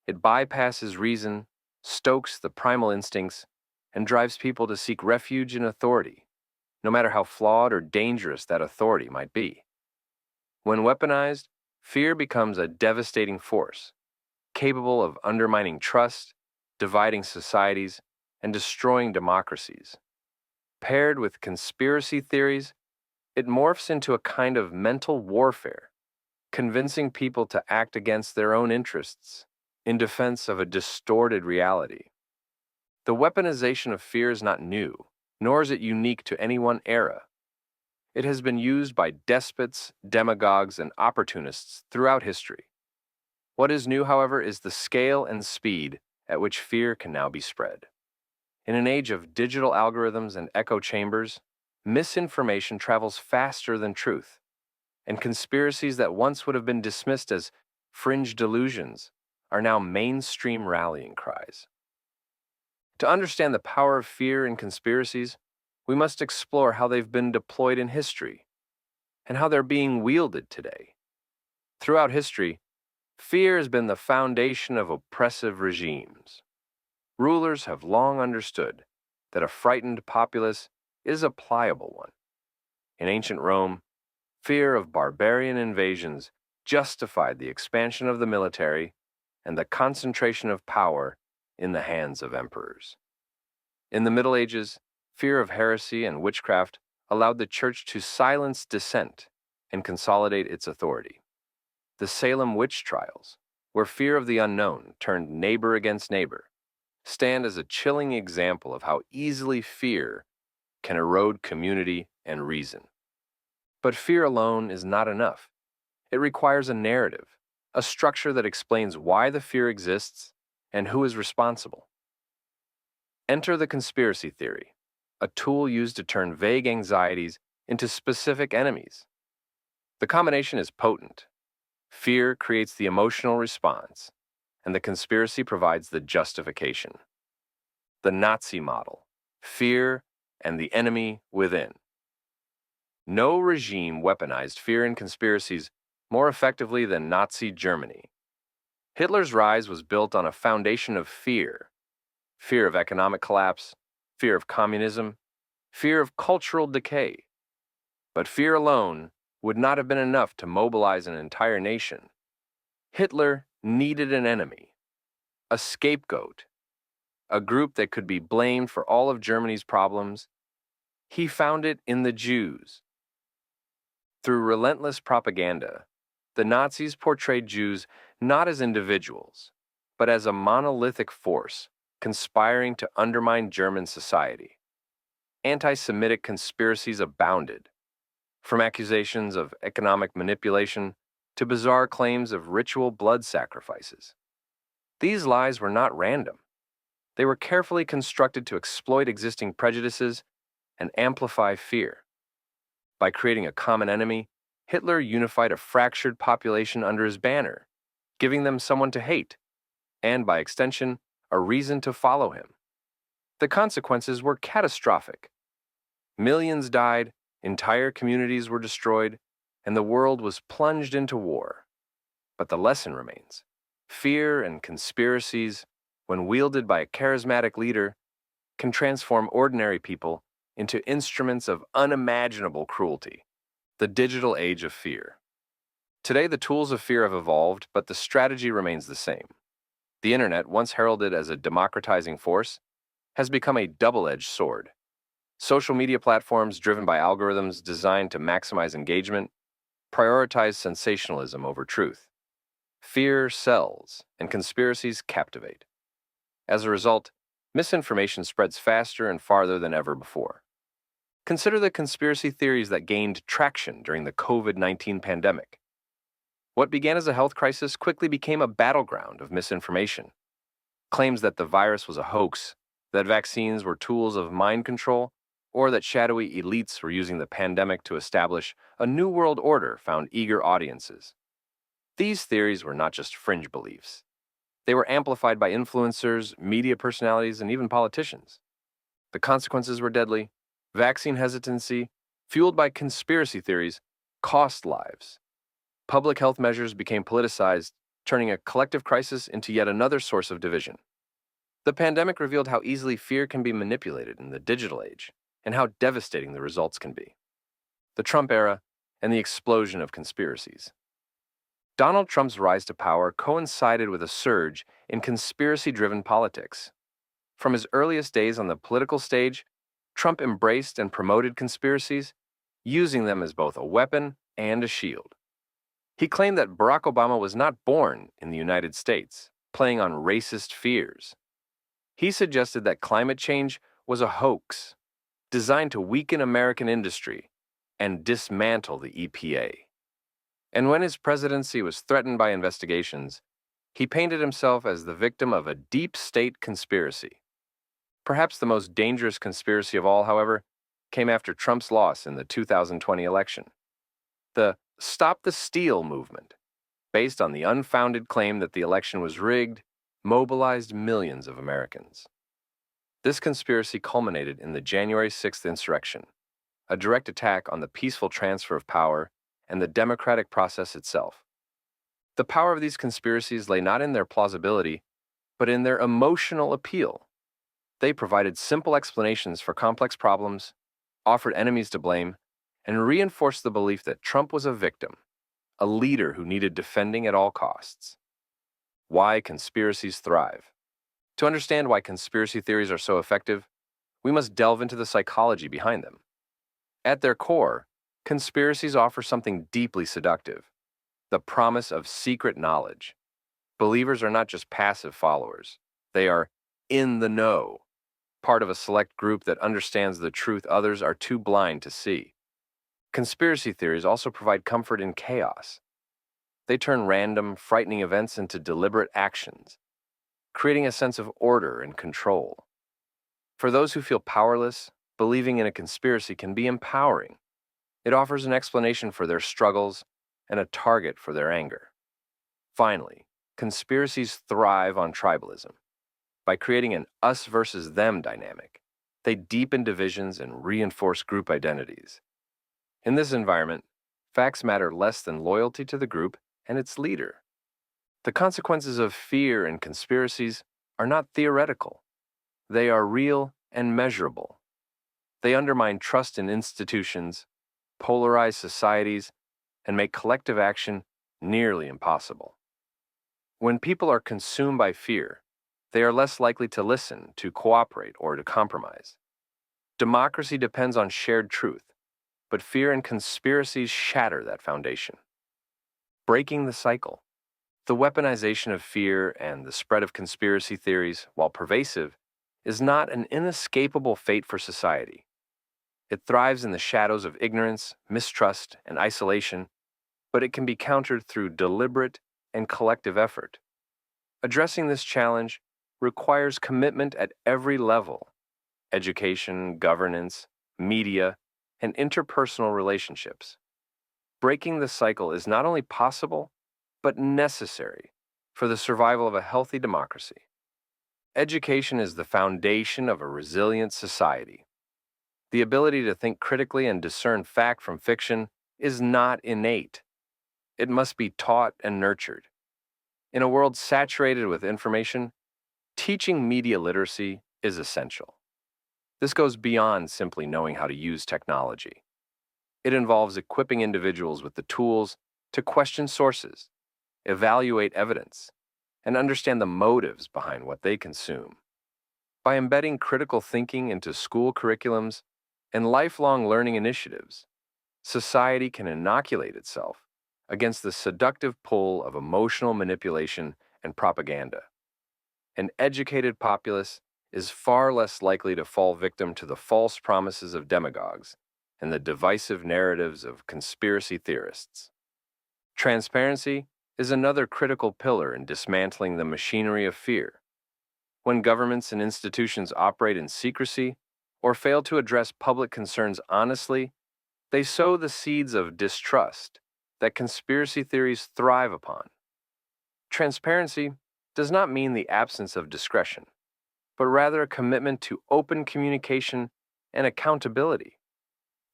It bypasses reason, stokes the primal instincts, and drives people to seek refuge in authority, no matter how flawed or dangerous that authority might be. When weaponized, fear becomes a devastating force, capable of undermining trust, dividing societies, and destroying democracies. Paired with conspiracy theories, it morphs into a kind of mental warfare, convincing people to act against their own interests in defense of a distorted reality. The weaponization of fear is not new, nor is it unique to any one era. It has been used by despots, demagogues, and opportunists throughout history. What is new, however, is the scale and speed at which fear can now be spread. In an age of digital algorithms and echo chambers, misinformation travels faster than truth, and conspiracies that once would have been dismissed as fringe delusions are now mainstream rallying cries. To understand the power of fear and conspiracies, we must explore how they've been deployed in history and how they're being wielded today. Throughout history, fear has been the foundation of oppressive regimes. Rulers have long understood that a frightened populace is a pliable one. In ancient Rome, fear of barbarian invasions justified the expansion of the military and the concentration of power in the hands of emperors. In the Middle Ages, fear of heresy and witchcraft allowed the church to silence dissent and consolidate its authority. The Salem witch trials, where fear of the unknown turned neighbor against neighbor, stand as a chilling example of how easily fear can erode community and reason. But fear alone is not enough. It requires a narrative, a structure that explains why the fear exists and who is responsible. Enter the conspiracy theory, a tool used to turn vague anxieties into specific enemies. The combination is potent. Fear creates the emotional response, and the conspiracy provides the justification. The Nazi model, fear and the enemy within. No regime weaponized fear and conspiracies more effectively than Nazi Germany. Hitler's rise was built on a foundation of fear. Fear of economic collapse, fear of communism, fear of cultural decay. But fear alone would not have been enough to mobilize an entire nation. Hitler needed an enemy, a scapegoat, a group that could be blamed for all of Germany's problems. He found it in the Jews. Through relentless propaganda, the Nazis portrayed Jews not as individuals, but as a monolithic force conspiring to undermine German society. Anti-Semitic conspiracies abounded, from accusations of economic manipulation to bizarre claims of ritual blood sacrifices. These lies were not random. They were carefully constructed to exploit existing prejudices and amplify fear. By creating a common enemy, Hitler unified a fractured population under his banner, giving them someone to hate, and by extension, a reason to follow him. The consequences were catastrophic. Millions died, entire communities were destroyed, and the world was plunged into war. But the lesson remains. Fear and conspiracies, when wielded by a charismatic leader, can transform ordinary people into instruments of unimaginable cruelty. The digital age of fear. Today, the tools of fear have evolved, but the strategy remains the same. The internet, once heralded as a democratizing force, has become a double-edged sword. Social media platforms driven by algorithms designed to maximize engagement prioritize sensationalism over truth. Fear sells, and conspiracies captivate. As a result, misinformation spreads faster and farther than ever before. Consider the conspiracy theories that gained traction during the COVID-19 pandemic. What began as a health crisis quickly became a battleground of misinformation. Claims that the virus was a hoax, that vaccines were tools of mind control, or that shadowy elites were using the pandemic to establish a new world order found eager audiences. These theories were not just fringe beliefs. They were amplified by influencers, media personalities, and even politicians. The consequences were deadly. Vaccine hesitancy, fueled by conspiracy theories, cost lives. Public health measures became politicized, turning a collective crisis into yet another source of division. The pandemic revealed how easily fear can be manipulated in the digital age, and how devastating the results can be. The Trump era and the explosion of conspiracies. Donald Trump's rise to power coincided with a surge in conspiracy-driven politics. From his earliest days on the political stage, Trump embraced and promoted conspiracies, using them as both a weapon and a shield. He claimed that Barack Obama was not born in the United States, playing on racist fears. He suggested that climate change was a hoax, designed to weaken American industry and dismantle the EPA. And when his presidency was threatened by investigations, he painted himself as the victim of a deep state conspiracy. Perhaps the most dangerous conspiracy of all, however, came after Trump's loss in the 2020 election. The Stop the Steal movement, based on the unfounded claim that the election was rigged, mobilized millions of Americans. This conspiracy culminated in the January 6th insurrection, a direct attack on the peaceful transfer of power and the democratic process itself. The power of these conspiracies lay not in their plausibility, but in their emotional appeal. They provided simple explanations for complex problems, offered enemies to blame, and reinforced the belief that Trump was a victim, a leader who needed defending at all costs. Why conspiracies thrive. To understand why conspiracy theories are so effective, we must delve into the psychology behind them. At their core, conspiracies offer something deeply seductive, the promise of secret knowledge. Believers are not just passive followers. They are in the know, part of a select group that understands the truth others are too blind to see. Conspiracy theories also provide comfort in chaos. They turn random, frightening events into deliberate actions, creating a sense of order and control. For those who feel powerless, believing in a conspiracy can be empowering. It offers an explanation for their struggles and a target for their anger. Finally, conspiracies thrive on tribalism. By creating an us versus them dynamic, they deepen divisions and reinforce group identities. In this environment, facts matter less than loyalty to the group and its leader. The consequences of fear and conspiracies are not theoretical. They are real and measurable. They undermine trust in institutions, polarize societies, and make collective action nearly impossible. When people are consumed by fear, they are less likely to listen, to cooperate, or to compromise. Democracy depends on shared truth, but fear and conspiracies shatter that foundation. Breaking the cycle. The weaponization of fear and the spread of conspiracy theories, while pervasive, is not an inescapable fate for society. It thrives in the shadows of ignorance, mistrust, and isolation, but it can be countered through deliberate and collective effort. Addressing this challenge requires commitment at every level: education, governance, media, and interpersonal relationships. Breaking the cycle is not only possible, but necessary for the survival of a healthy democracy. Education is the foundation of a resilient society. The ability to think critically and discern fact from fiction is not innate. It must be taught and nurtured. In a world saturated with information, Teaching media literacy is essential. This goes beyond simply knowing how to use technology. It involves equipping individuals with the tools to question sources, evaluate evidence, and understand the motives behind what they consume. By embedding critical thinking into school curriculums and lifelong learning initiatives, society can inoculate itself against the seductive pull of emotional manipulation and propaganda. An educated populace is far less likely to fall victim to the false promises of demagogues and the divisive narratives of conspiracy theorists. Transparency is another critical pillar in dismantling the machinery of fear. When governments and institutions operate in secrecy or fail to address public concerns honestly, they sow the seeds of distrust that conspiracy theories thrive upon. Transparency does not mean the absence of discretion, but rather a commitment to open communication and accountability.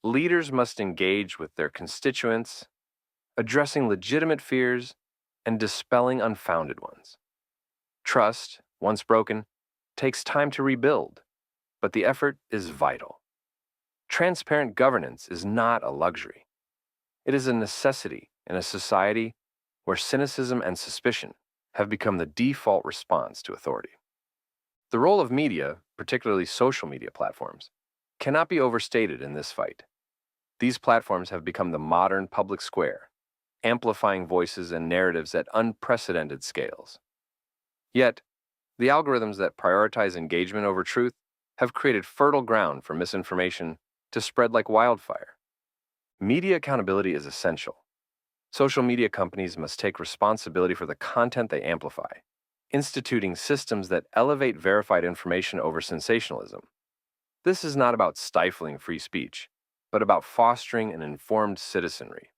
Leaders must engage with their constituents, addressing legitimate fears and dispelling unfounded ones. Trust, once broken, takes time to rebuild, but the effort is vital. Transparent governance is not a luxury. It is a necessity in a society where cynicism and suspicion have become the default response to authority. The role of media, particularly social media platforms, cannot be overstated in this fight. These platforms have become the modern public square, amplifying voices and narratives at unprecedented scales. Yet, the algorithms that prioritize engagement over truth have created fertile ground for misinformation to spread like wildfire. Media accountability is essential. Social media companies must take responsibility for the content they amplify, instituting systems that elevate verified information over sensationalism. This is not about stifling free speech, but about fostering an informed citizenry.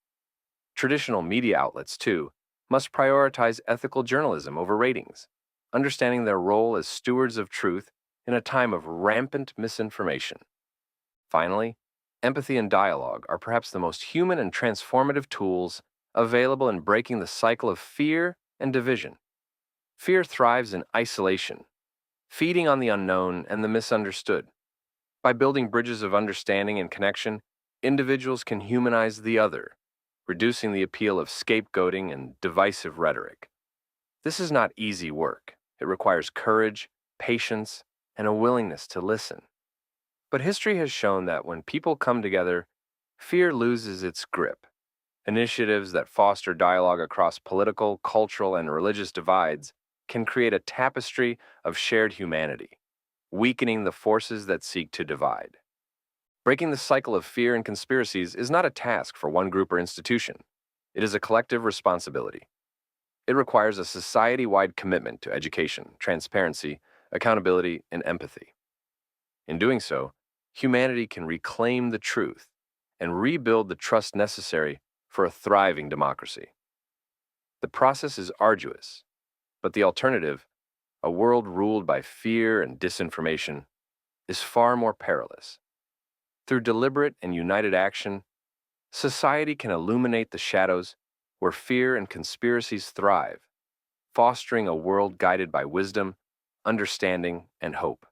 Traditional media outlets, too, must prioritize ethical journalism over ratings, understanding their role as stewards of truth in a time of rampant misinformation. Finally, empathy and dialogue are perhaps the most human and transformative tools available in breaking the cycle of fear and division. Fear thrives in isolation, feeding on the unknown and the misunderstood. By building bridges of understanding and connection, individuals can humanize the other, reducing the appeal of scapegoating and divisive rhetoric. This is not easy work. It requires courage, patience, and a willingness to listen. But history has shown that when people come together, fear loses its grip. Initiatives that foster dialogue across political, cultural, and religious divides can create a tapestry of shared humanity, weakening the forces that seek to divide. Breaking the cycle of fear and conspiracies is not a task for one group or institution. It is a collective responsibility. It requires a society-wide commitment to education, transparency, accountability, and empathy. In doing so, humanity can reclaim the truth and rebuild the trust necessary for a thriving democracy. The process is arduous, but the alternative, a world ruled by fear and disinformation, is far more perilous. Through deliberate and united action, society can illuminate the shadows where fear and conspiracies thrive, fostering a world guided by wisdom, understanding, and hope.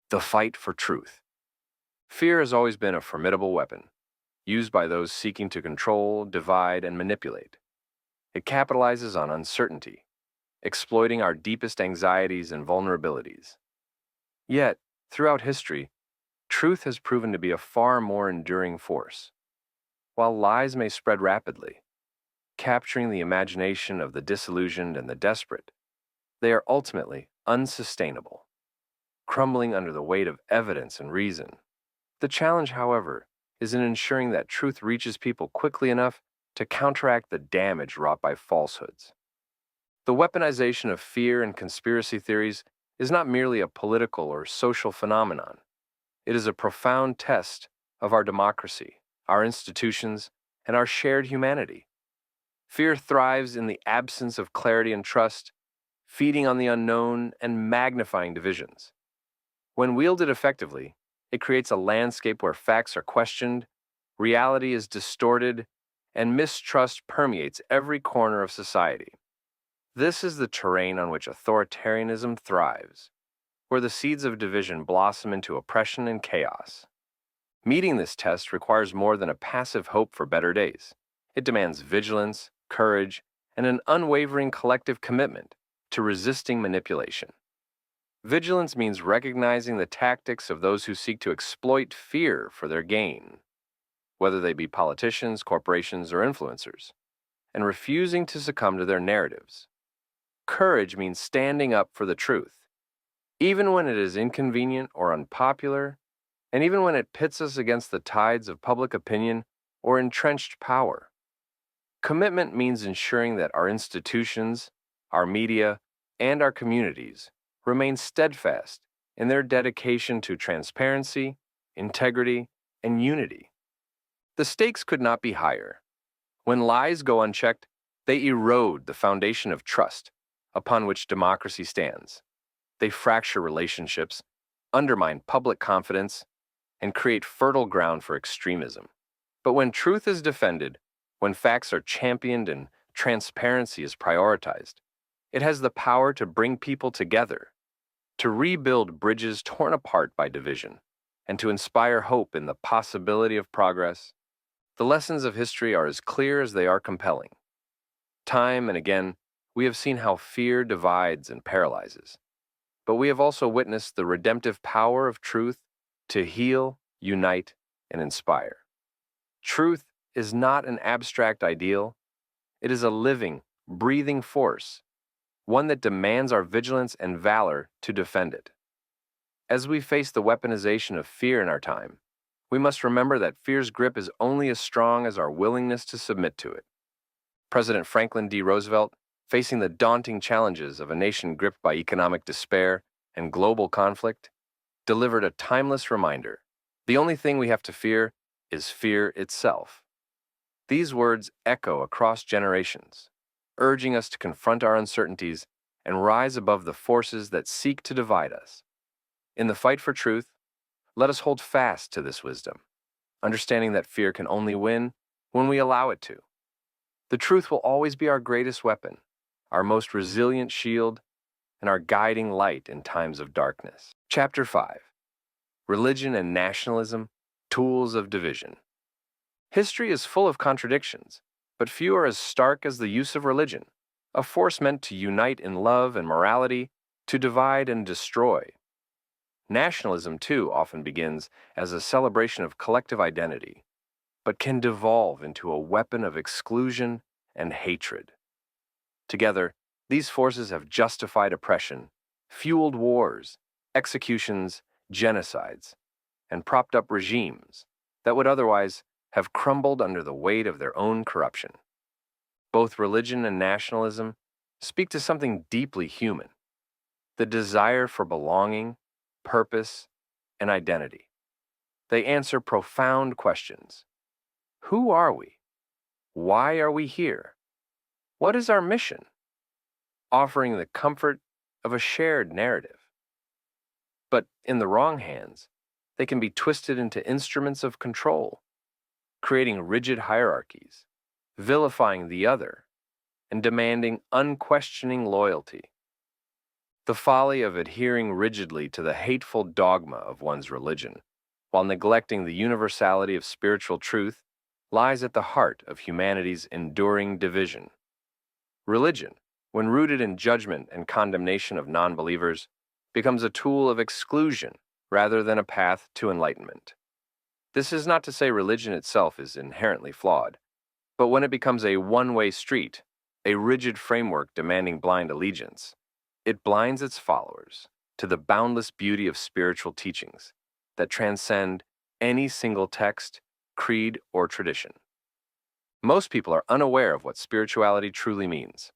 The fight for truth. Fear has always been a formidable weapon, used by those seeking to control, divide, and manipulate. It capitalizes on uncertainty, exploiting our deepest anxieties and vulnerabilities. Yet, throughout history, truth has proven to be a far more enduring force. While lies may spread rapidly, capturing the imagination of the disillusioned and the desperate, they are ultimately unsustainable, crumbling under the weight of evidence and reason. The challenge, however, is in ensuring that truth reaches people quickly enough to counteract the damage wrought by falsehoods. The weaponization of fear and conspiracy theories is not merely a political or social phenomenon. It is a profound test of our democracy, our institutions, and our shared humanity. Fear thrives in the absence of clarity and trust, feeding on the unknown and magnifying divisions. When wielded effectively, it creates a landscape where facts are questioned, reality is distorted, and mistrust permeates every corner of society. This is the terrain on which authoritarianism thrives, where the seeds of division blossom into oppression and chaos. Meeting this test requires more than a passive hope for better days. It demands vigilance, courage, and an unwavering collective commitment to resisting manipulation. Vigilance means recognizing the tactics of those who seek to exploit fear for their gain, whether they be politicians, corporations, or influencers, and refusing to succumb to their narratives. Courage means standing up for the truth, even when it is inconvenient or unpopular, and even when it pits us against the tides of public opinion or entrenched power. Commitment means ensuring that our institutions, our media, and our communities remain steadfast in their dedication to transparency, integrity, and unity. The stakes could not be higher. When lies go unchecked, they erode the foundation of trust upon which democracy stands. They fracture relationships, undermine public confidence, and create fertile ground for extremism. But when truth is defended, when facts are championed and transparency is prioritized, it has the power to bring people together, to rebuild bridges torn apart by division, and to inspire hope in the possibility of progress. The lessons of history are as clear as they are compelling. Time and again, we have seen how fear divides and paralyzes, but we have also witnessed the redemptive power of truth to heal, unite, and inspire. Truth is not an abstract ideal. It is a living, breathing force, one that demands our vigilance and valor to defend it. As we face the weaponization of fear in our time, we must remember that fear's grip is only as strong as our willingness to submit to it. President Franklin D. Roosevelt, facing the daunting challenges of a nation gripped by economic despair and global conflict, delivered a timeless reminder: the only thing we have to fear is fear itself. These words echo across generations, urging us to confront our uncertainties and rise above the forces that seek to divide us. In the fight for truth, let us hold fast to this wisdom, understanding that fear can only win when we allow it to. The truth will always be our greatest weapon, our most resilient shield, and our guiding light in times of darkness. Chapter 5: Religion and Nationalism, Tools of Division. History is full of contradictions, but few are as stark as the use of religion, a force meant to unite in love and morality, to divide and destroy. Nationalism, too, often begins as a celebration of collective identity, but can devolve into a weapon of exclusion and hatred. Together, these forces have justified oppression, fueled wars, executions, genocides, and propped up regimes that would otherwise have crumbled under the weight of their own corruption. Both religion and nationalism speak to something deeply human: the desire for belonging, purpose, and identity. They answer profound questions. Who are we? Why are we here? What is our mission? Offering the comfort of a shared narrative. But in the wrong hands, they can be twisted into instruments of control, creating rigid hierarchies, vilifying the other, and demanding unquestioning loyalty. The folly of adhering rigidly to the hateful dogma of one's religion, while neglecting the universality of spiritual truth, lies at the heart of humanity's enduring division. Religion, when rooted in judgment and condemnation of non-believers, becomes a tool of exclusion rather than a path to enlightenment. This is not to say religion itself is inherently flawed, but when it becomes a one-way street, a rigid framework demanding blind allegiance, it blinds its followers to the boundless beauty of spiritual teachings that transcend any single text, creed, or tradition. Most people are unaware of what spirituality truly means.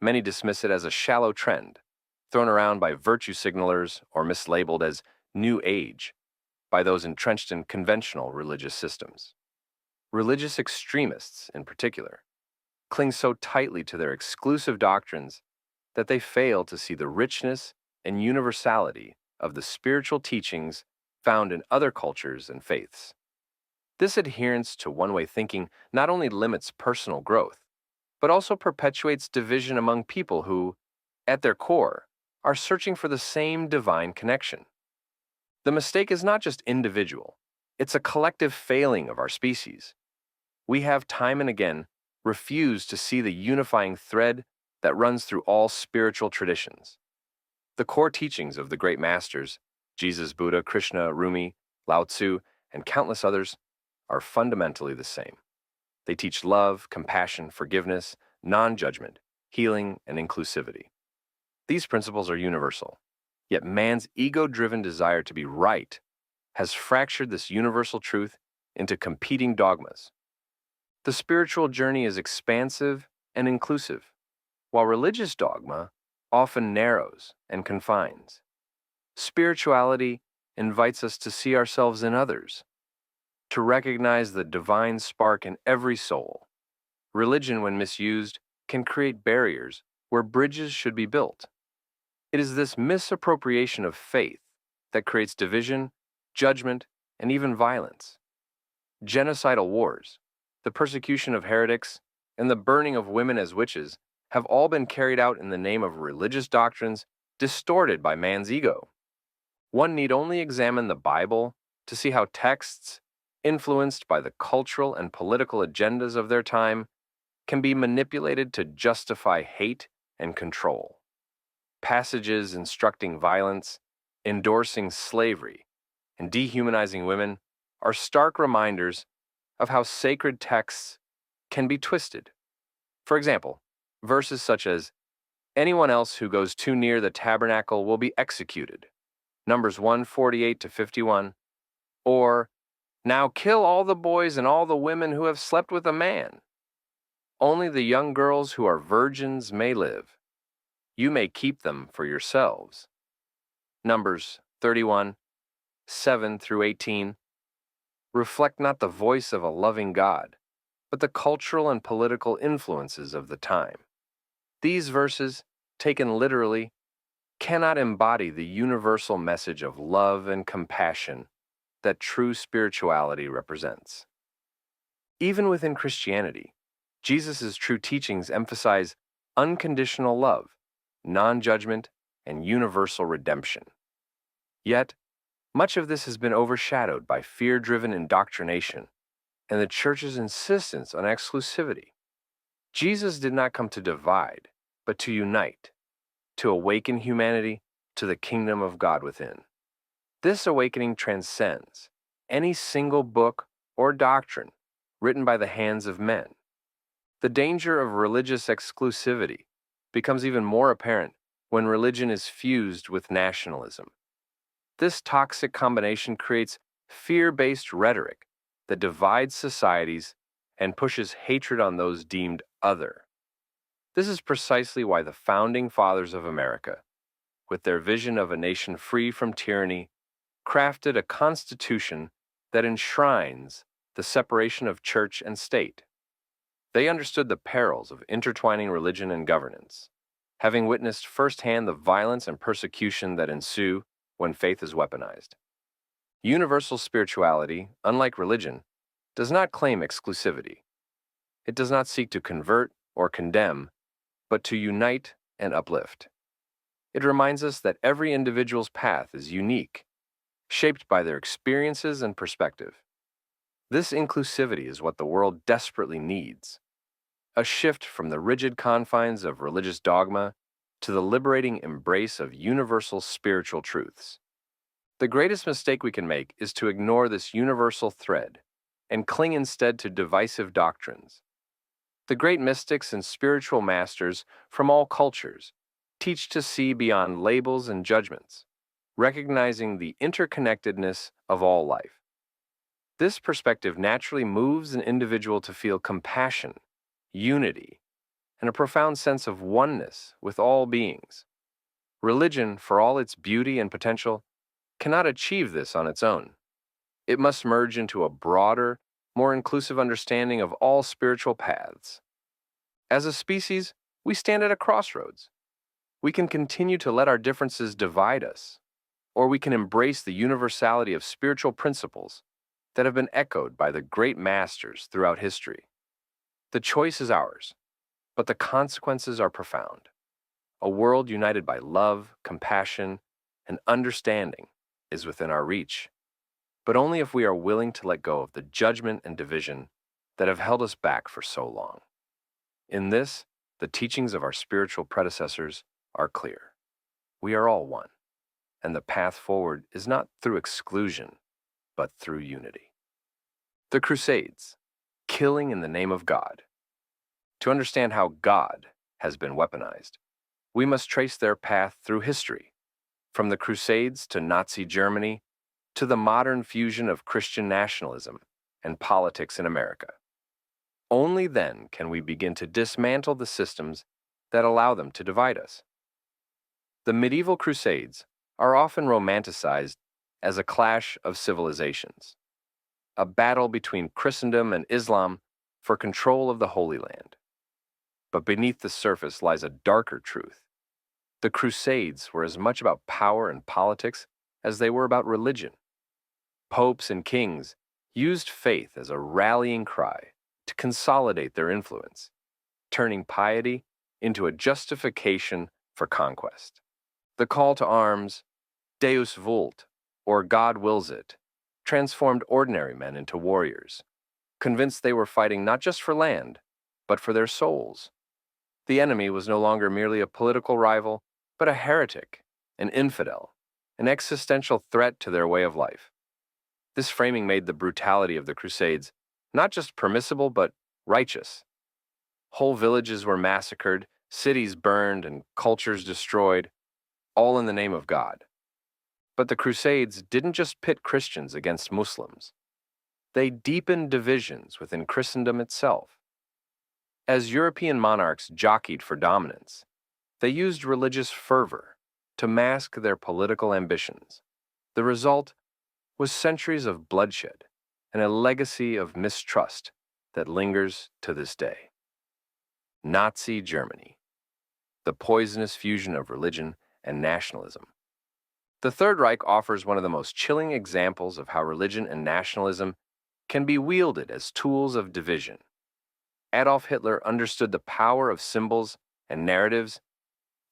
Many dismiss it as a shallow trend, thrown around by virtue signalers or mislabeled as New Age by those entrenched in conventional religious systems. Religious extremists, in particular, cling so tightly to their exclusive doctrines that they fail to see the richness and universality of the spiritual teachings found in other cultures and faiths. This adherence to one-way thinking not only limits personal growth, but also perpetuates division among people who, at their core, are searching for the same divine connection. The mistake is not just individual, it's a collective failing of our species. We have time and again refused to see the unifying thread that runs through all spiritual traditions. The core teachings of the great masters, Jesus, Buddha, Krishna, Rumi, Lao Tzu, and countless others, are fundamentally the same. They teach love, compassion, forgiveness, non-judgment, healing, and inclusivity. These principles are universal, yet man's ego-driven desire to be right has fractured this universal truth into competing dogmas. The spiritual journey is expansive and inclusive, while religious dogma often narrows and confines. Spirituality invites us to see ourselves in others, to recognize the divine spark in every soul. Religion, when misused, can create barriers where bridges should be built. It is this misappropriation of faith that creates division, judgment, and even violence. Genocidal wars, the persecution of heretics, and the burning of women as witches have all been carried out in the name of religious doctrines distorted by man's ego. One need only examine the Bible to see how texts, influenced by the cultural and political agendas of their time, can be manipulated to justify hate and control. Passages instructing violence, endorsing slavery, and dehumanizing women are stark reminders of how sacred texts can be twisted. For example, verses such as, "Anyone else who goes too near the tabernacle will be executed," Numbers 1:48-51, or, "Now kill all the boys and all the women who have slept with a man. Only the young girls who are virgins may live. You may keep them for yourselves." Numbers 31:7-18 reflect not the voice of a loving God, but the cultural and political influences of the time. These verses, taken literally, cannot embody the universal message of love and compassion that true spirituality represents. Even within Christianity, Jesus' true teachings emphasize unconditional love, non-judgment, and universal redemption. Yet, much of this has been overshadowed by fear-driven indoctrination and the Church's insistence on exclusivity. Jesus did not come to divide, but to unite, to awaken humanity to the kingdom of God within. This awakening transcends any single book or doctrine written by the hands of men. The danger of religious exclusivity becomes even more apparent when religion is fused with nationalism. This toxic combination creates fear-based rhetoric that divides societies and pushes hatred on those deemed other. This is precisely why the founding fathers of America, with their vision of a nation free from tyranny, crafted a constitution that enshrines the separation of church and state. They understood the perils of intertwining religion and governance, having witnessed firsthand the violence and persecution that ensue when faith is weaponized. Universal spirituality, unlike religion, does not claim exclusivity. It does not seek to convert or condemn, but to unite and uplift. It reminds us that every individual's path is unique, shaped by their experiences and perspective. This inclusivity is what the world desperately needs. A shift from the rigid confines of religious dogma to the liberating embrace of universal spiritual truths. The greatest mistake we can make is to ignore this universal thread and cling instead to divisive doctrines. The great mystics and spiritual masters from all cultures teach to see beyond labels and judgments, recognizing the interconnectedness of all life. This perspective naturally moves an individual to feel compassion, unity, and a profound sense of oneness with all beings. Religion, for all its beauty and potential, cannot achieve this on its own. It must merge into a broader, more inclusive understanding of all spiritual paths. As a species, we stand at a crossroads. We can continue to let our differences divide us, or we can embrace the universality of spiritual principles that have been echoed by the great masters throughout history. The choice is ours. but the consequences are profound. A world united by love, compassion, and understanding is within our reach, but only if we are willing to let go of the judgment and division that have held us back for so long. In this, the teachings of our spiritual predecessors are clear. We are all one, and the path forward is not through exclusion, but through unity. The Crusades, killing in the name of God. To understand how God has been weaponized, we must trace their path through history, from the Crusades to Nazi Germany to the modern fusion of Christian nationalism and politics in America. Only then can we begin to dismantle the systems that allow them to divide us. The medieval Crusades are often romanticized as a clash of civilizations, a battle between Christendom and Islam for control of the Holy Land. But beneath the surface lies a darker truth. The Crusades were as much about power and politics as they were about religion. Popes and kings used faith as a rallying cry to consolidate their influence, turning piety into a justification for conquest. The call to arms, Deus vult, or God wills it, transformed ordinary men into warriors, convinced they were fighting not just for land, but for their souls. The enemy was no longer merely a political rival, but a heretic, an infidel, an existential threat to their way of life. This framing made the brutality of the Crusades not just permissible, but righteous. Whole villages were massacred, cities burned, and cultures destroyed, all in the name of God. But the Crusades didn't just pit Christians against Muslims. They deepened divisions within Christendom itself. As European monarchs jockeyed for dominance, they used religious fervor to mask their political ambitions. The result was centuries of bloodshed and a legacy of mistrust that lingers to this day. Nazi Germany, the poisonous fusion of religion and nationalism. The Third Reich offers one of the most chilling examples of how religion and nationalism can be wielded as tools of division. Adolf Hitler understood the power of symbols and narratives,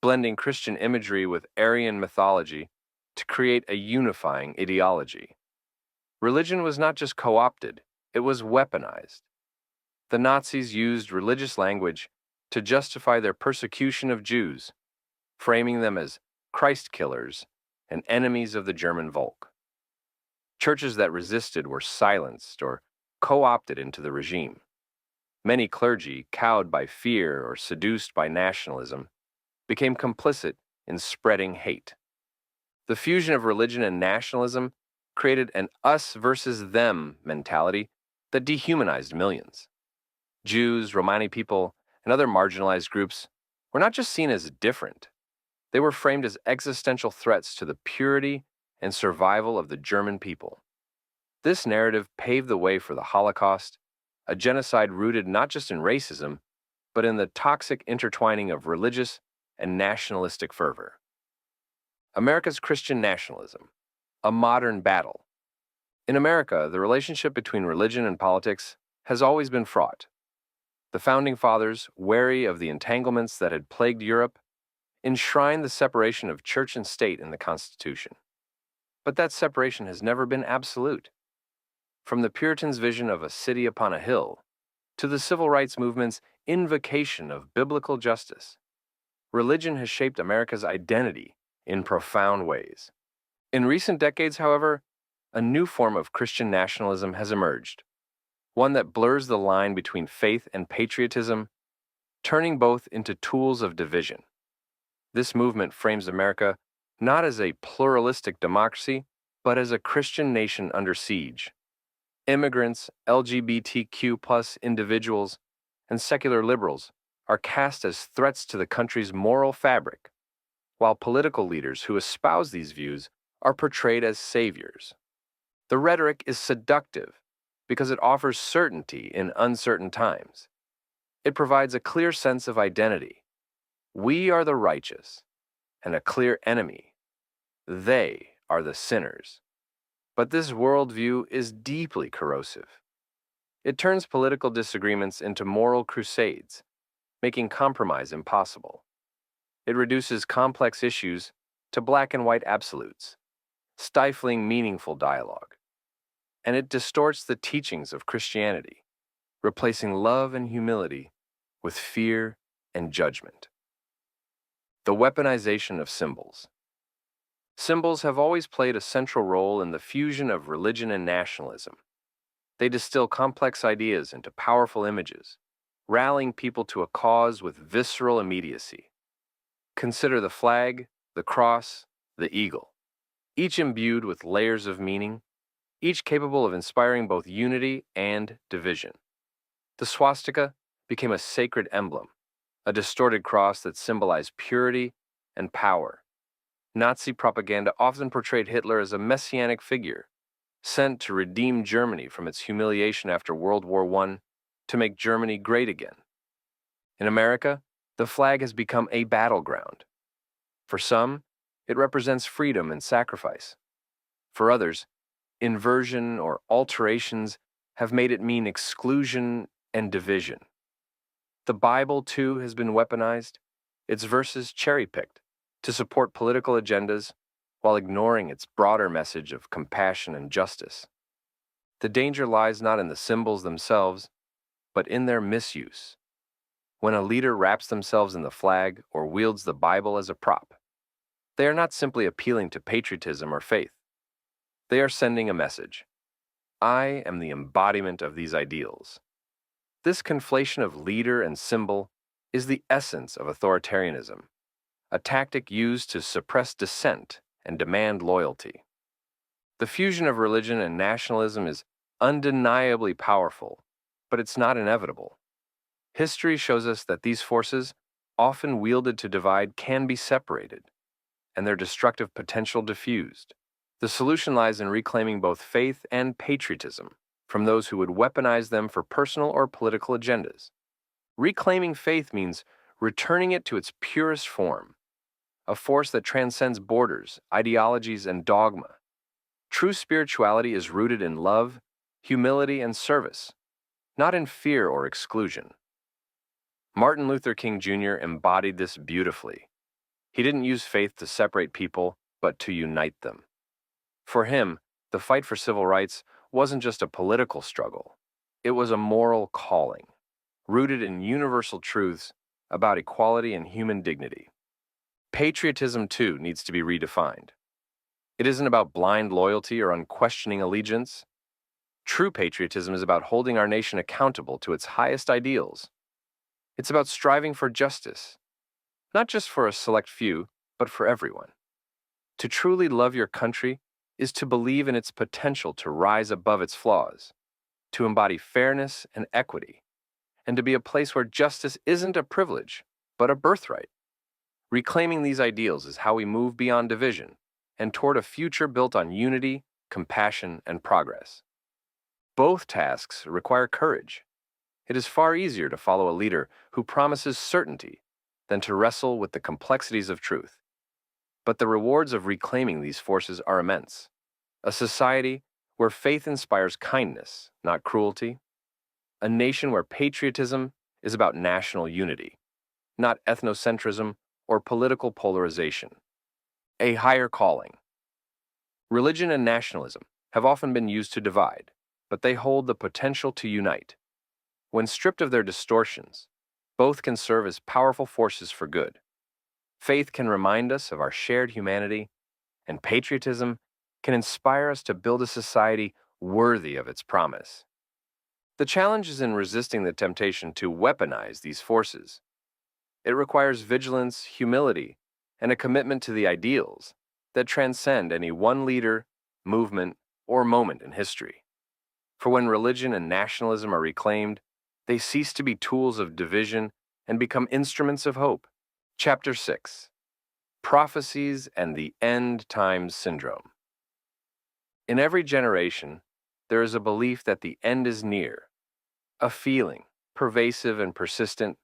blending Christian imagery with Aryan mythology to create a unifying ideology. Religion was not just co-opted, it was weaponized. The Nazis used religious language to justify their persecution of Jews, framing them as Christ killers and enemies of the German Volk. Churches that resisted were silenced or co-opted into the regime. Many clergy, cowed by fear or seduced by nationalism, became complicit in spreading hate. The fusion of religion and nationalism created an us versus them mentality that dehumanized millions. Jews, Romani people, and other marginalized groups were not just seen as different, they were framed as existential threats to the purity and survival of the German people. This narrative paved the way for the Holocaust, a genocide rooted not just in racism, but in the toxic intertwining of religious and nationalistic fervor. America's Christian nationalism, a modern battle. In America, the relationship between religion and politics has always been fraught. The Founding Fathers, wary of the entanglements that had plagued Europe, enshrined the separation of church and state in the Constitution. But that separation has never been absolute. From the Puritans' vision of a city upon a hill to the civil rights movement's invocation of biblical justice, religion has shaped America's identity in profound ways. In recent decades, however, a new form of Christian nationalism has emerged, one that blurs the line between faith and patriotism, turning both into tools of division. This movement frames America not as a pluralistic democracy, but as a Christian nation under siege. Immigrants, LGBTQ+ individuals, and secular liberals are cast as threats to the country's moral fabric, while political leaders who espouse these views are portrayed as saviors. The rhetoric is seductive because it offers certainty in uncertain times. It provides a clear sense of identity. We are the righteous, and a clear enemy. They are the sinners. But this worldview is deeply corrosive. It turns political disagreements into moral crusades, making compromise impossible. It reduces complex issues to black and white absolutes, stifling meaningful dialogue. And it distorts the teachings of Christianity, replacing love and humility with fear and judgment. The weaponization of symbols. Symbols have always played a central role in the fusion of religion and nationalism. They distill complex ideas into powerful images, rallying people to a cause with visceral immediacy. Consider the flag, the cross, the eagle, each imbued with layers of meaning, each capable of inspiring both unity and division. The swastika became a sacred emblem, a distorted cross that symbolized purity and power. Nazi propaganda often portrayed Hitler as a messianic figure, sent to redeem Germany from its humiliation after World War I to make Germany great again. In America, the flag has become a battleground. For some, it represents freedom and sacrifice. For others, inversion or alterations have made it mean exclusion and division. The Bible, too, has been weaponized, its verses cherry-picked to support political agendas while ignoring its broader message of compassion and justice. The danger lies not in the symbols themselves, but in their misuse. When a leader wraps themselves in the flag or wields the Bible as a prop, they are not simply appealing to patriotism or faith. They are sending a message. I am the embodiment of these ideals. This conflation of leader and symbol is the essence of authoritarianism, a tactic used to suppress dissent and demand loyalty. The fusion of religion and nationalism is undeniably powerful, but it's not inevitable. History shows us that these forces, often wielded to divide, can be separated, and their destructive potential diffused. The solution lies in reclaiming both faith and patriotism from those who would weaponize them for personal or political agendas. Reclaiming faith means returning it to its purest form, a force that transcends borders, ideologies, and dogma. True spirituality is rooted in love, humility, and service, not in fear or exclusion. Martin Luther King Jr. embodied this beautifully. He didn't use faith to separate people, but to unite them. For him, the fight for civil rights wasn't just a political struggle. It was a moral calling, rooted in universal truths about equality and human dignity. Patriotism, too, needs to be redefined. It isn't about blind loyalty or unquestioning allegiance. True patriotism is about holding our nation accountable to its highest ideals. It's about striving for justice, not just for a select few, but for everyone. To truly love your country is to believe in its potential to rise above its flaws, to embody fairness and equity, and to be a place where justice isn't a privilege, but a birthright. Reclaiming these ideals is how we move beyond division and toward a future built on unity, compassion, and progress. Both tasks require courage. It is far easier to follow a leader who promises certainty than to wrestle with the complexities of truth. But the rewards of reclaiming these forces are immense. A society where faith inspires kindness, not cruelty. A nation where patriotism is about national unity, not ethnocentrism or political polarization. A higher calling. Religion and nationalism have often been used to divide, but they hold the potential to unite. When stripped of their distortions, both can serve as powerful forces for good. Faith can remind us of our shared humanity, and patriotism can inspire us to build a society worthy of its promise. The challenge is in resisting the temptation to weaponize these forces. It requires vigilance, humility, and a commitment to the ideals that transcend any one leader, movement, or moment in history. For when religion and nationalism are reclaimed, they cease to be tools of division and become instruments of hope. Chapter 6: Prophecies and the End Times Syndrome. In every generation, there is a belief that the end is near, a feeling, pervasive and persistent,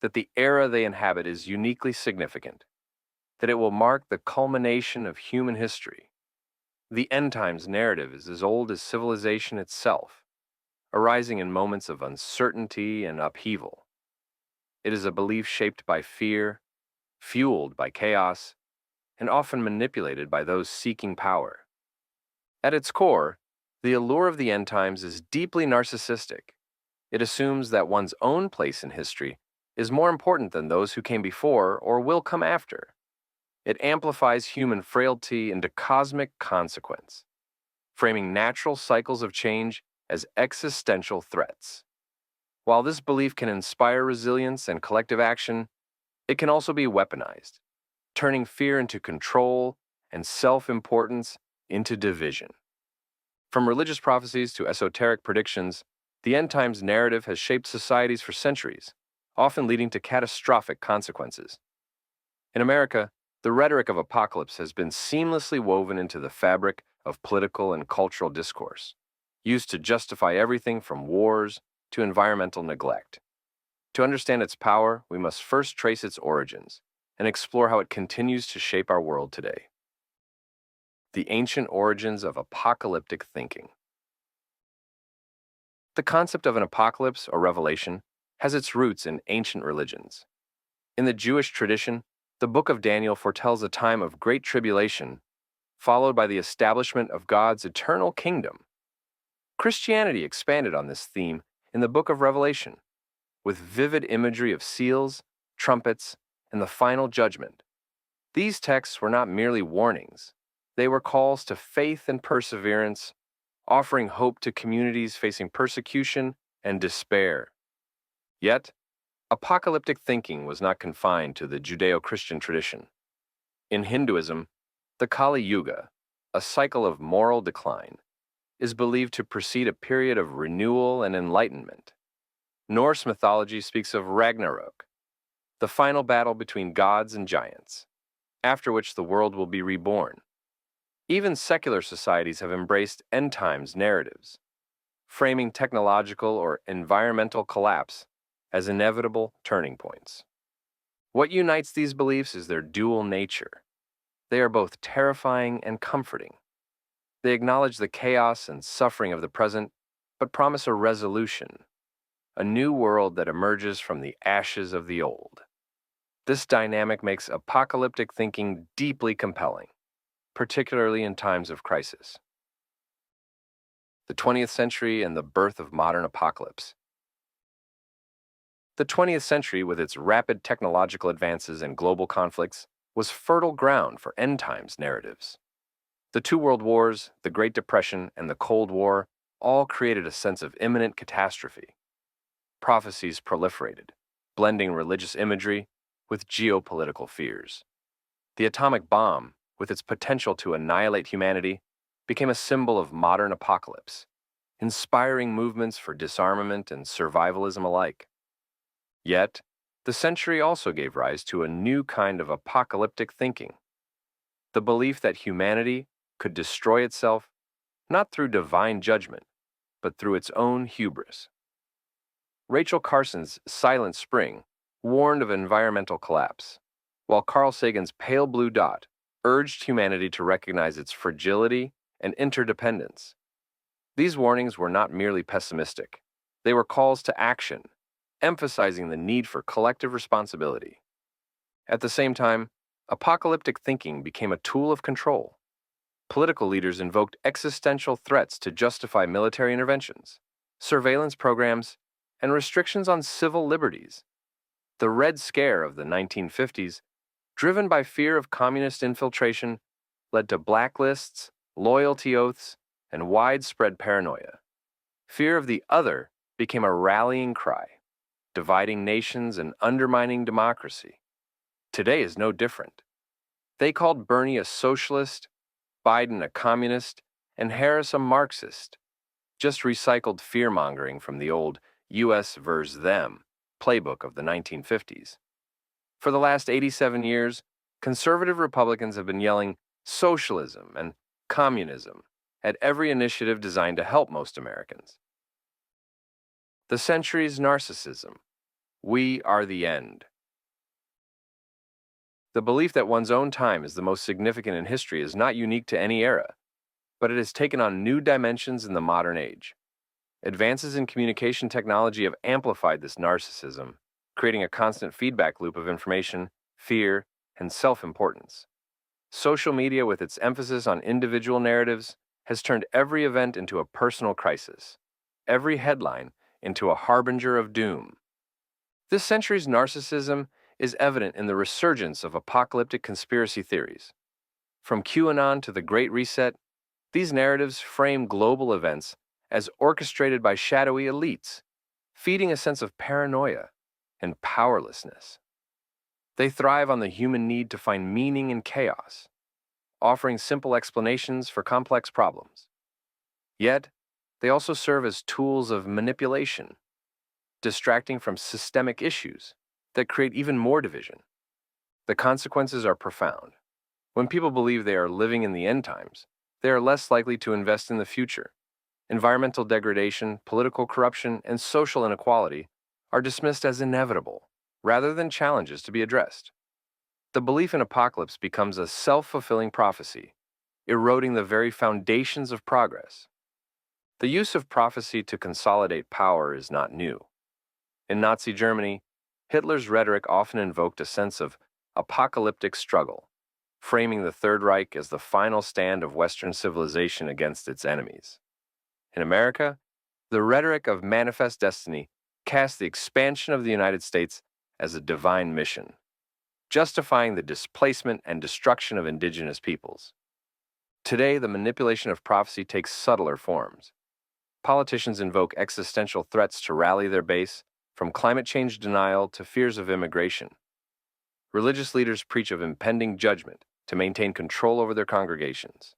that the era they inhabit is uniquely significant, that it will mark the culmination of human history. The end times narrative is as old as civilization itself, arising in moments of uncertainty and upheaval. It is a belief shaped by fear, fueled by chaos, and often manipulated by those seeking power. At its core, the allure of the end times is deeply narcissistic. It assumes that one's own place in history is more important than those who came before or will come after. It amplifies human frailty into cosmic consequence, framing natural cycles of change as existential threats. While this belief can inspire resilience and collective action, it can also be weaponized, turning fear into control and self-importance into division. From religious prophecies to esoteric predictions, the end times narrative has shaped societies for centuries, often leading to catastrophic consequences. In America, the rhetoric of apocalypse has been seamlessly woven into the fabric of political and cultural discourse, used to justify everything from wars to environmental neglect. To understand its power, we must first trace its origins and explore how it continues to shape our world today. The ancient origins of apocalyptic thinking. The concept of an apocalypse or revelation has its roots in ancient religions. In the Jewish tradition, the book of Daniel foretells a time of great tribulation, followed by the establishment of God's eternal kingdom. Christianity expanded on this theme in the book of Revelation, with vivid imagery of seals, trumpets, and the final judgment. These texts were not merely warnings, they were calls to faith and perseverance, offering hope to communities facing persecution and despair. Yet, apocalyptic thinking was not confined to the Judeo-Christian tradition. In Hinduism, the Kali Yuga, a cycle of moral decline, is believed to precede a period of renewal and enlightenment. Norse mythology speaks of Ragnarok, the final battle between gods and giants, after which the world will be reborn. Even secular societies have embraced end times narratives, framing technological or environmental collapse as inevitable turning points. What unites these beliefs is their dual nature. They are both terrifying and comforting. They acknowledge the chaos and suffering of the present, but promise a resolution, a new world that emerges from the ashes of the old. This dynamic makes apocalyptic thinking deeply compelling, particularly in times of crisis. The 20th century and the birth of modern apocalypse. The 20th century, with its rapid technological advances and global conflicts, was fertile ground for end times narratives. The two world wars, the Great Depression, and the Cold War all created a sense of imminent catastrophe. Prophecies proliferated, blending religious imagery with geopolitical fears. The atomic bomb, with its potential to annihilate humanity, became a symbol of modern apocalypse, inspiring movements for disarmament and survivalism alike. Yet, the century also gave rise to a new kind of apocalyptic thinking, the belief that humanity could destroy itself not through divine judgment, but through its own hubris. Rachel Carson's Silent Spring warned of environmental collapse, while Carl Sagan's Pale Blue Dot urged humanity to recognize its fragility and interdependence. These warnings were not merely pessimistic. They were calls to action, emphasizing the need for collective responsibility. At the same time, apocalyptic thinking became a tool of control. Political leaders invoked existential threats to justify military interventions, surveillance programs, and restrictions on civil liberties. The Red Scare of the 1950s, driven by fear of communist infiltration, led to blacklists, loyalty oaths, and widespread paranoia. Fear of the other became a rallying cry, dividing nations and undermining democracy. Today is no different. They called Bernie a socialist, Biden a communist, and Harris a Marxist, just recycled fear-mongering from the old US versus them playbook of the 1950s. For the last 87 years, conservative Republicans have been yelling socialism and communism at every initiative designed to help most Americans. The century's narcissism. We are the end. The belief that one's own time is the most significant in history is not unique to any era, but it has taken on new dimensions in the modern age. Advances in communication technology have amplified this narcissism, creating a constant feedback loop of information, fear, and self-importance. Social media, with its emphasis on individual narratives, has turned every event into a personal crisis, every headline into a harbinger of doom. This century's narcissism is evident in the resurgence of apocalyptic conspiracy theories. From QAnon to the Great Reset, these narratives frame global events as orchestrated by shadowy elites, feeding a sense of paranoia and powerlessness. They thrive on the human need to find meaning in chaos, offering simple explanations for complex problems. Yet, they also serve as tools of manipulation, distracting from systemic issues that create even more division. The consequences are profound. When people believe they are living in the end times, they are less likely to invest in the future. Environmental degradation, political corruption, and social inequality are dismissed as inevitable, rather than challenges to be addressed. The belief in apocalypse becomes a self-fulfilling prophecy, eroding the very foundations of progress. The use of prophecy to consolidate power is not new. In Nazi Germany, Hitler's rhetoric often invoked a sense of apocalyptic struggle, framing the Third Reich as the final stand of Western civilization against its enemies. In America, the rhetoric of manifest destiny cast the expansion of the United States as a divine mission, justifying the displacement and destruction of indigenous peoples. Today, the manipulation of prophecy takes subtler forms. Politicians invoke existential threats to rally their base, from climate change denial to fears of immigration. Religious leaders preach of impending judgment to maintain control over their congregations.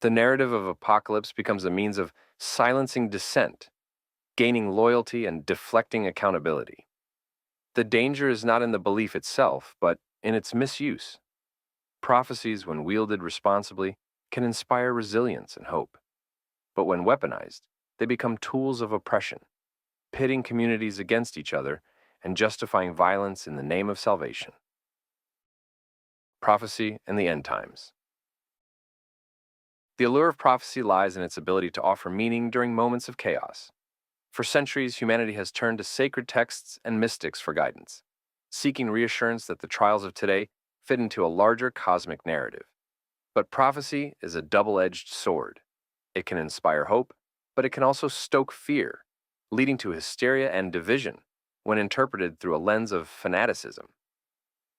The narrative of apocalypse becomes a means of silencing dissent, gaining loyalty, and deflecting accountability. The danger is not in the belief itself, but in its misuse. Prophecies, when wielded responsibly, can inspire resilience and hope. But when weaponized, they become tools of oppression, pitting communities against each other and justifying violence in the name of salvation. Prophecy and the End Times. The allure of prophecy lies in its ability to offer meaning during moments of chaos. For centuries, humanity has turned to sacred texts and mystics for guidance, seeking reassurance that the trials of today fit into a larger cosmic narrative. But prophecy is a double-edged sword. It can inspire hope, but it can also stoke fear, leading to hysteria and division when interpreted through a lens of fanaticism.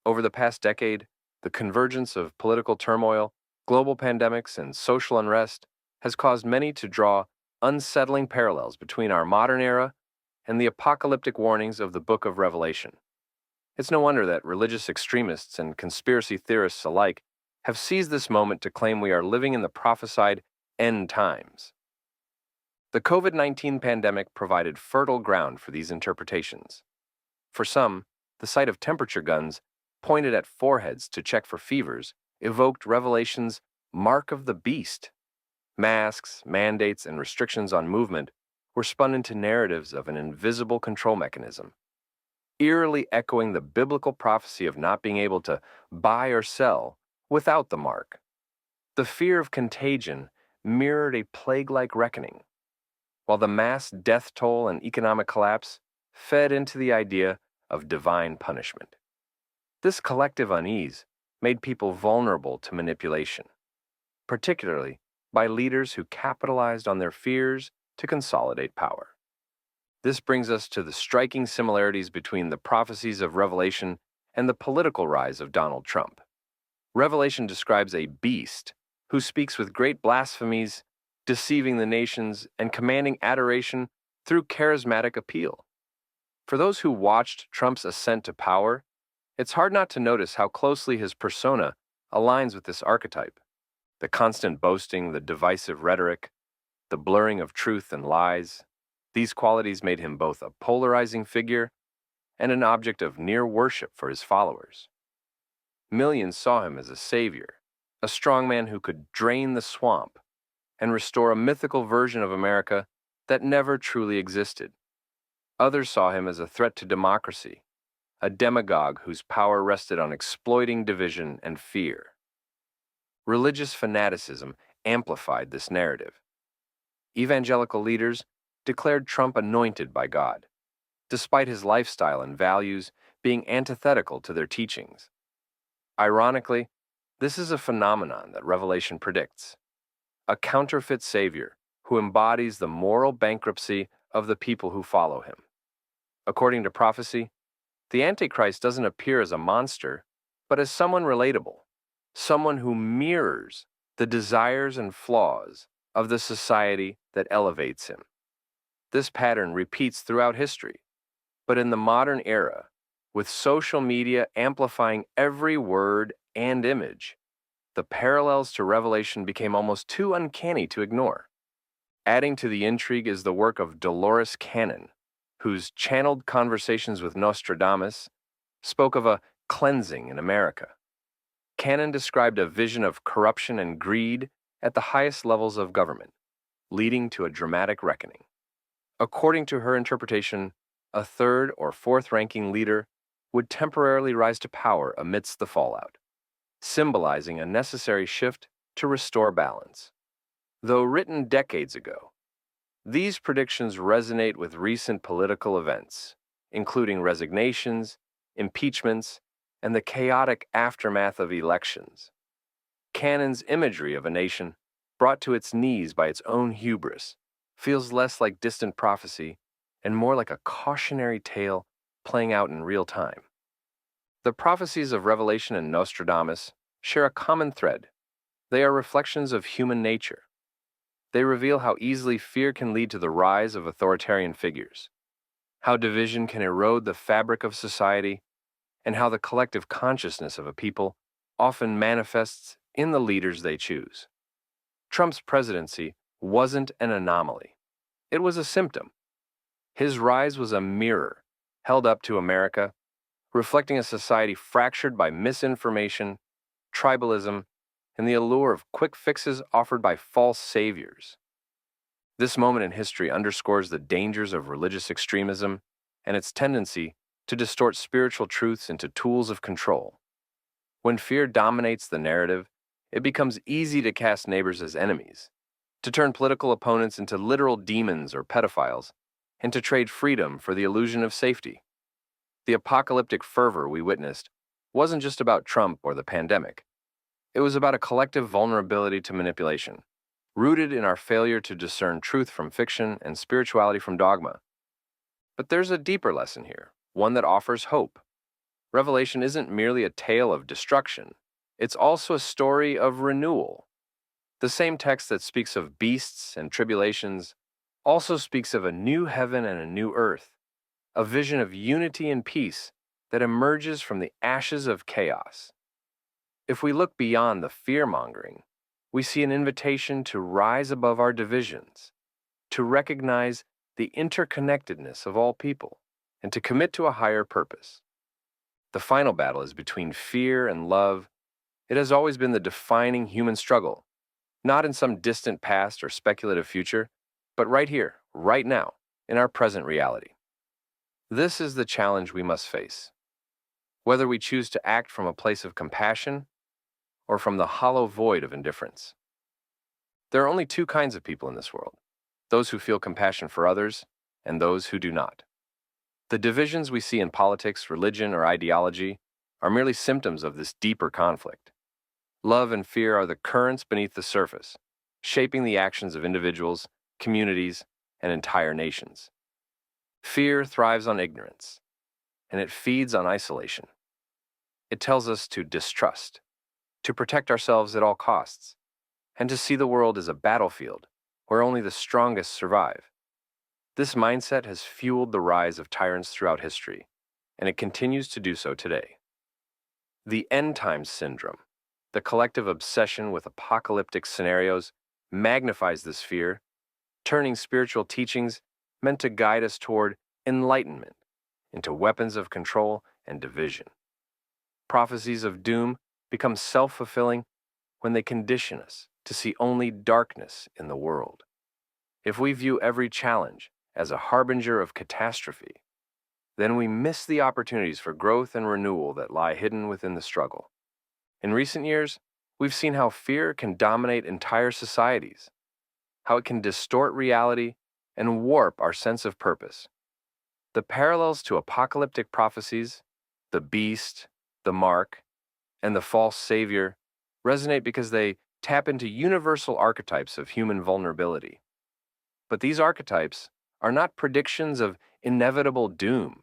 Over the past decade, the convergence of political turmoil, global pandemics, and social unrest has caused many to draw unsettling parallels between our modern era and the apocalyptic warnings of the Book of Revelation. It's no wonder that religious extremists and conspiracy theorists alike have seized this moment to claim we are living in the prophesied end times. The COVID-19 pandemic provided fertile ground for these interpretations. For some, the sight of temperature guns pointed at foreheads to check for fevers evoked Revelation's mark of the beast. Masks, mandates, and restrictions on movement were spun into narratives of an invisible control mechanism, eerily echoing the biblical prophecy of not being able to buy or sell without the mark. The fear of contagion mirrored a plague-like reckoning, while the mass death toll and economic collapse fed into the idea of divine punishment. This collective unease made people vulnerable to manipulation, particularly by leaders who capitalized on their fears to consolidate power. This brings us to the striking similarities between the prophecies of Revelation and the political rise of Donald Trump. Revelation describes a beast who speaks with great blasphemies, deceiving the nations and commanding adoration through charismatic appeal. For those who watched Trump's ascent to power, it's hard not to notice how closely his persona aligns with this archetype. The constant boasting, the divisive rhetoric, the blurring of truth and lies, these qualities made him both a polarizing figure and an object of near worship for his followers. Millions saw him as a savior, a strongman who could drain the swamp and restore a mythical version of America that never truly existed. Others saw him as a threat to democracy, a demagogue whose power rested on exploiting division and fear. Religious fanaticism amplified this narrative. Evangelical leaders declared Trump anointed by God, despite his lifestyle and values being antithetical to their teachings. Ironically, this is a phenomenon that Revelation predicts: a counterfeit savior who embodies the moral bankruptcy of the people who follow him. According to prophecy, the Antichrist doesn't appear as a monster, but as someone relatable, someone who mirrors the desires and flaws of the society that elevates him. This pattern repeats throughout history, but in the modern era, with social media amplifying every word and image, the parallels to Revelation became almost too uncanny to ignore. Adding to the intrigue is the work of Dolores Cannon, whose channeled conversations with Nostradamus spoke of a cleansing in America. Cannon described a vision of corruption and greed at the highest levels of government, leading to a dramatic reckoning. According to her interpretation, a third or fourth ranking leader would temporarily rise to power amidst the fallout, symbolizing a necessary shift to restore balance. Though written decades ago, these predictions resonate with recent political events, including resignations, impeachments, and the chaotic aftermath of elections. Cannon's imagery of a nation brought to its knees by its own hubris feels less like distant prophecy and more like a cautionary tale playing out in real time. The prophecies of Revelation and Nostradamus share a common thread. They are reflections of human nature. They reveal how easily fear can lead to the rise of authoritarian figures, how division can erode the fabric of society, and how the collective consciousness of a people often manifests in the leaders they choose. Trump's presidency wasn't an anomaly. It was a symptom. His rise was a mirror held up to America, reflecting a society fractured by misinformation, tribalism, and the allure of quick fixes offered by false saviors. This moment in history underscores the dangers of religious extremism and its tendency to distort spiritual truths into tools of control. When fear dominates the narrative, it becomes easy to cast neighbors as enemies, to turn political opponents into literal demons or pedophiles, and to trade freedom for the illusion of safety. The apocalyptic fervor we witnessed wasn't just about Trump or the pandemic. It was about a collective vulnerability to manipulation, rooted in our failure to discern truth from fiction and spirituality from dogma. But there's a deeper lesson here, one that offers hope. Revelation isn't merely a tale of destruction, it's also a story of renewal. The same text that speaks of beasts and tribulations also speaks of a new heaven and a new earth, a vision of unity and peace that emerges from the ashes of chaos. If we look beyond the fear-mongering, we see an invitation to rise above our divisions, to recognize the interconnectedness of all people, and to commit to a higher purpose. The final battle is between fear and love. It has always been the defining human struggle, not in some distant past or speculative future, but right here, right now, in our present reality. This is the challenge we must face. Whether we choose to act from a place of compassion or from the hollow void of indifference. There are only two kinds of people in this world: those who feel compassion for others and those who do not. The divisions we see in politics, religion, or ideology are merely symptoms of this deeper conflict. Love and fear are the currents beneath the surface, shaping the actions of individuals, communities, and entire nations. Fear thrives on ignorance, and it feeds on isolation. It tells us to distrust, to protect ourselves at all costs, and to see the world as a battlefield where only the strongest survive. This mindset has fueled the rise of tyrants throughout history, and it continues to do so today. The end times syndrome, the collective obsession with apocalyptic scenarios, magnifies this fear, turning spiritual teachings meant to guide us toward enlightenment into weapons of control and division. Prophecies of doom become self-fulfilling when they condition us to see only darkness in the world. If we view every challenge as a harbinger of catastrophe, then we miss the opportunities for growth and renewal that lie hidden within the struggle. In recent years, we've seen how fear can dominate entire societies, how it can distort reality and warp our sense of purpose. The parallels to apocalyptic prophecies, the beast, the mark, and the false savior resonate because they tap into universal archetypes of human vulnerability. But these archetypes are not predictions of inevitable doom.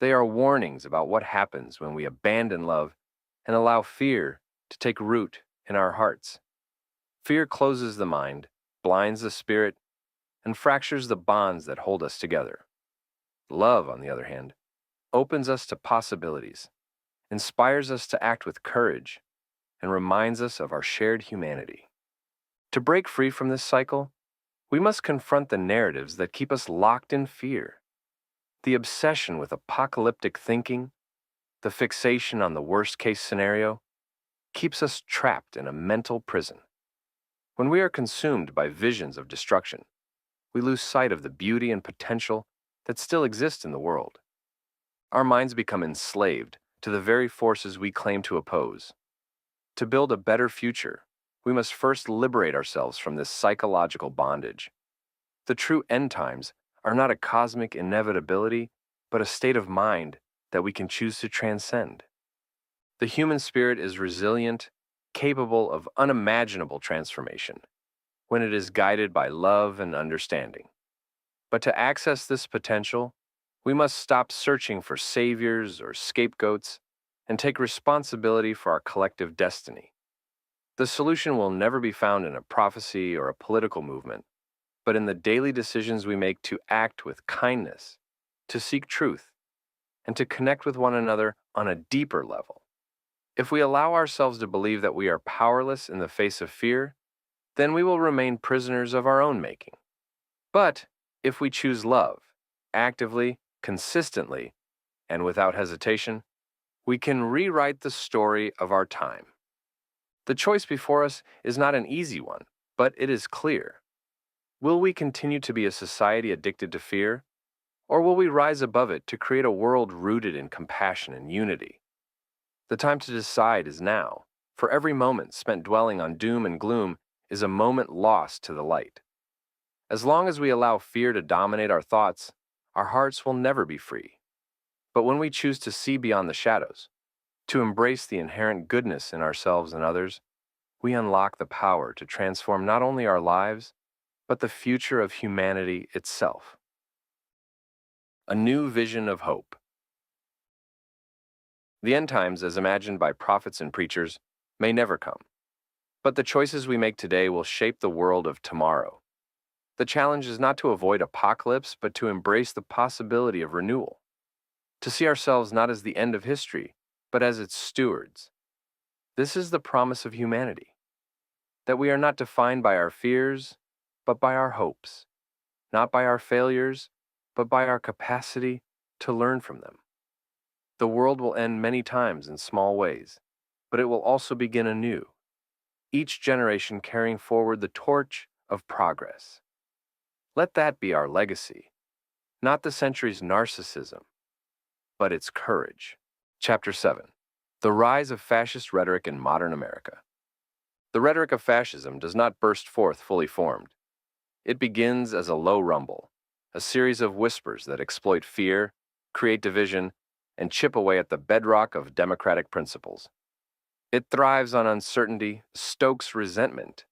They are warnings about what happens when we abandon love and allow fear to take root in our hearts. Fear closes the mind, blinds the spirit, and fractures the bonds that hold us together. Love, on the other hand, opens us to possibilities, inspires us to act with courage, and reminds us of our shared humanity. To break free from this cycle, we must confront the narratives that keep us locked in fear. The obsession with apocalyptic thinking, the fixation on the worst-case scenario, keeps us trapped in a mental prison. When we are consumed by visions of destruction, we lose sight of the beauty and potential that still exist in the world. Our minds become enslaved to the very forces we claim to oppose. To build a better future, we must first liberate ourselves from this psychological bondage. The true end times are not a cosmic inevitability, but a state of mind that we can choose to transcend. The human spirit is resilient, capable of unimaginable transformation when it is guided by love and understanding. But to access this potential, we must stop searching for saviors or scapegoats and take responsibility for our collective destiny. The solution will never be found in a prophecy or a political movement, but in the daily decisions we make to act with kindness, to seek truth, and to connect with one another on a deeper level. If we allow ourselves to believe that we are powerless in the face of fear, then we will remain prisoners of our own making. But if we choose love, actively, consistently, and without hesitation, we can rewrite the story of our time. The choice before us is not an easy one, but it is clear. Will we continue to be a society addicted to fear, or will we rise above it to create a world rooted in compassion and unity? The time to decide is now, for every moment spent dwelling on doom and gloom is a moment lost to the light. As long as we allow fear to dominate our thoughts, our hearts will never be free. But when we choose to see beyond the shadows, to embrace the inherent goodness in ourselves and others, we unlock the power to transform not only our lives, but the future of humanity itself. A new vision of hope. The end times, as imagined by prophets and preachers, may never come. But the choices we make today will shape the world of tomorrow. The challenge is not to avoid apocalypse, but to embrace the possibility of renewal. To see ourselves not as the end of history, but as its stewards. This is the promise of humanity, that we are not defined by our fears, but by our hopes, not by our failures, but by our capacity to learn from them. The world will end many times in small ways, but it will also begin anew, each generation carrying forward the torch of progress. Let that be our legacy, not the century's narcissism, but its courage. Chapter 7. The Rise of Fascist Rhetoric in Modern America. The rhetoric of fascism does not burst forth fully formed. It begins as a low rumble, a series of whispers that exploit fear, create division, and chip away at the bedrock of democratic principles. It thrives on uncertainty, stokes resentment,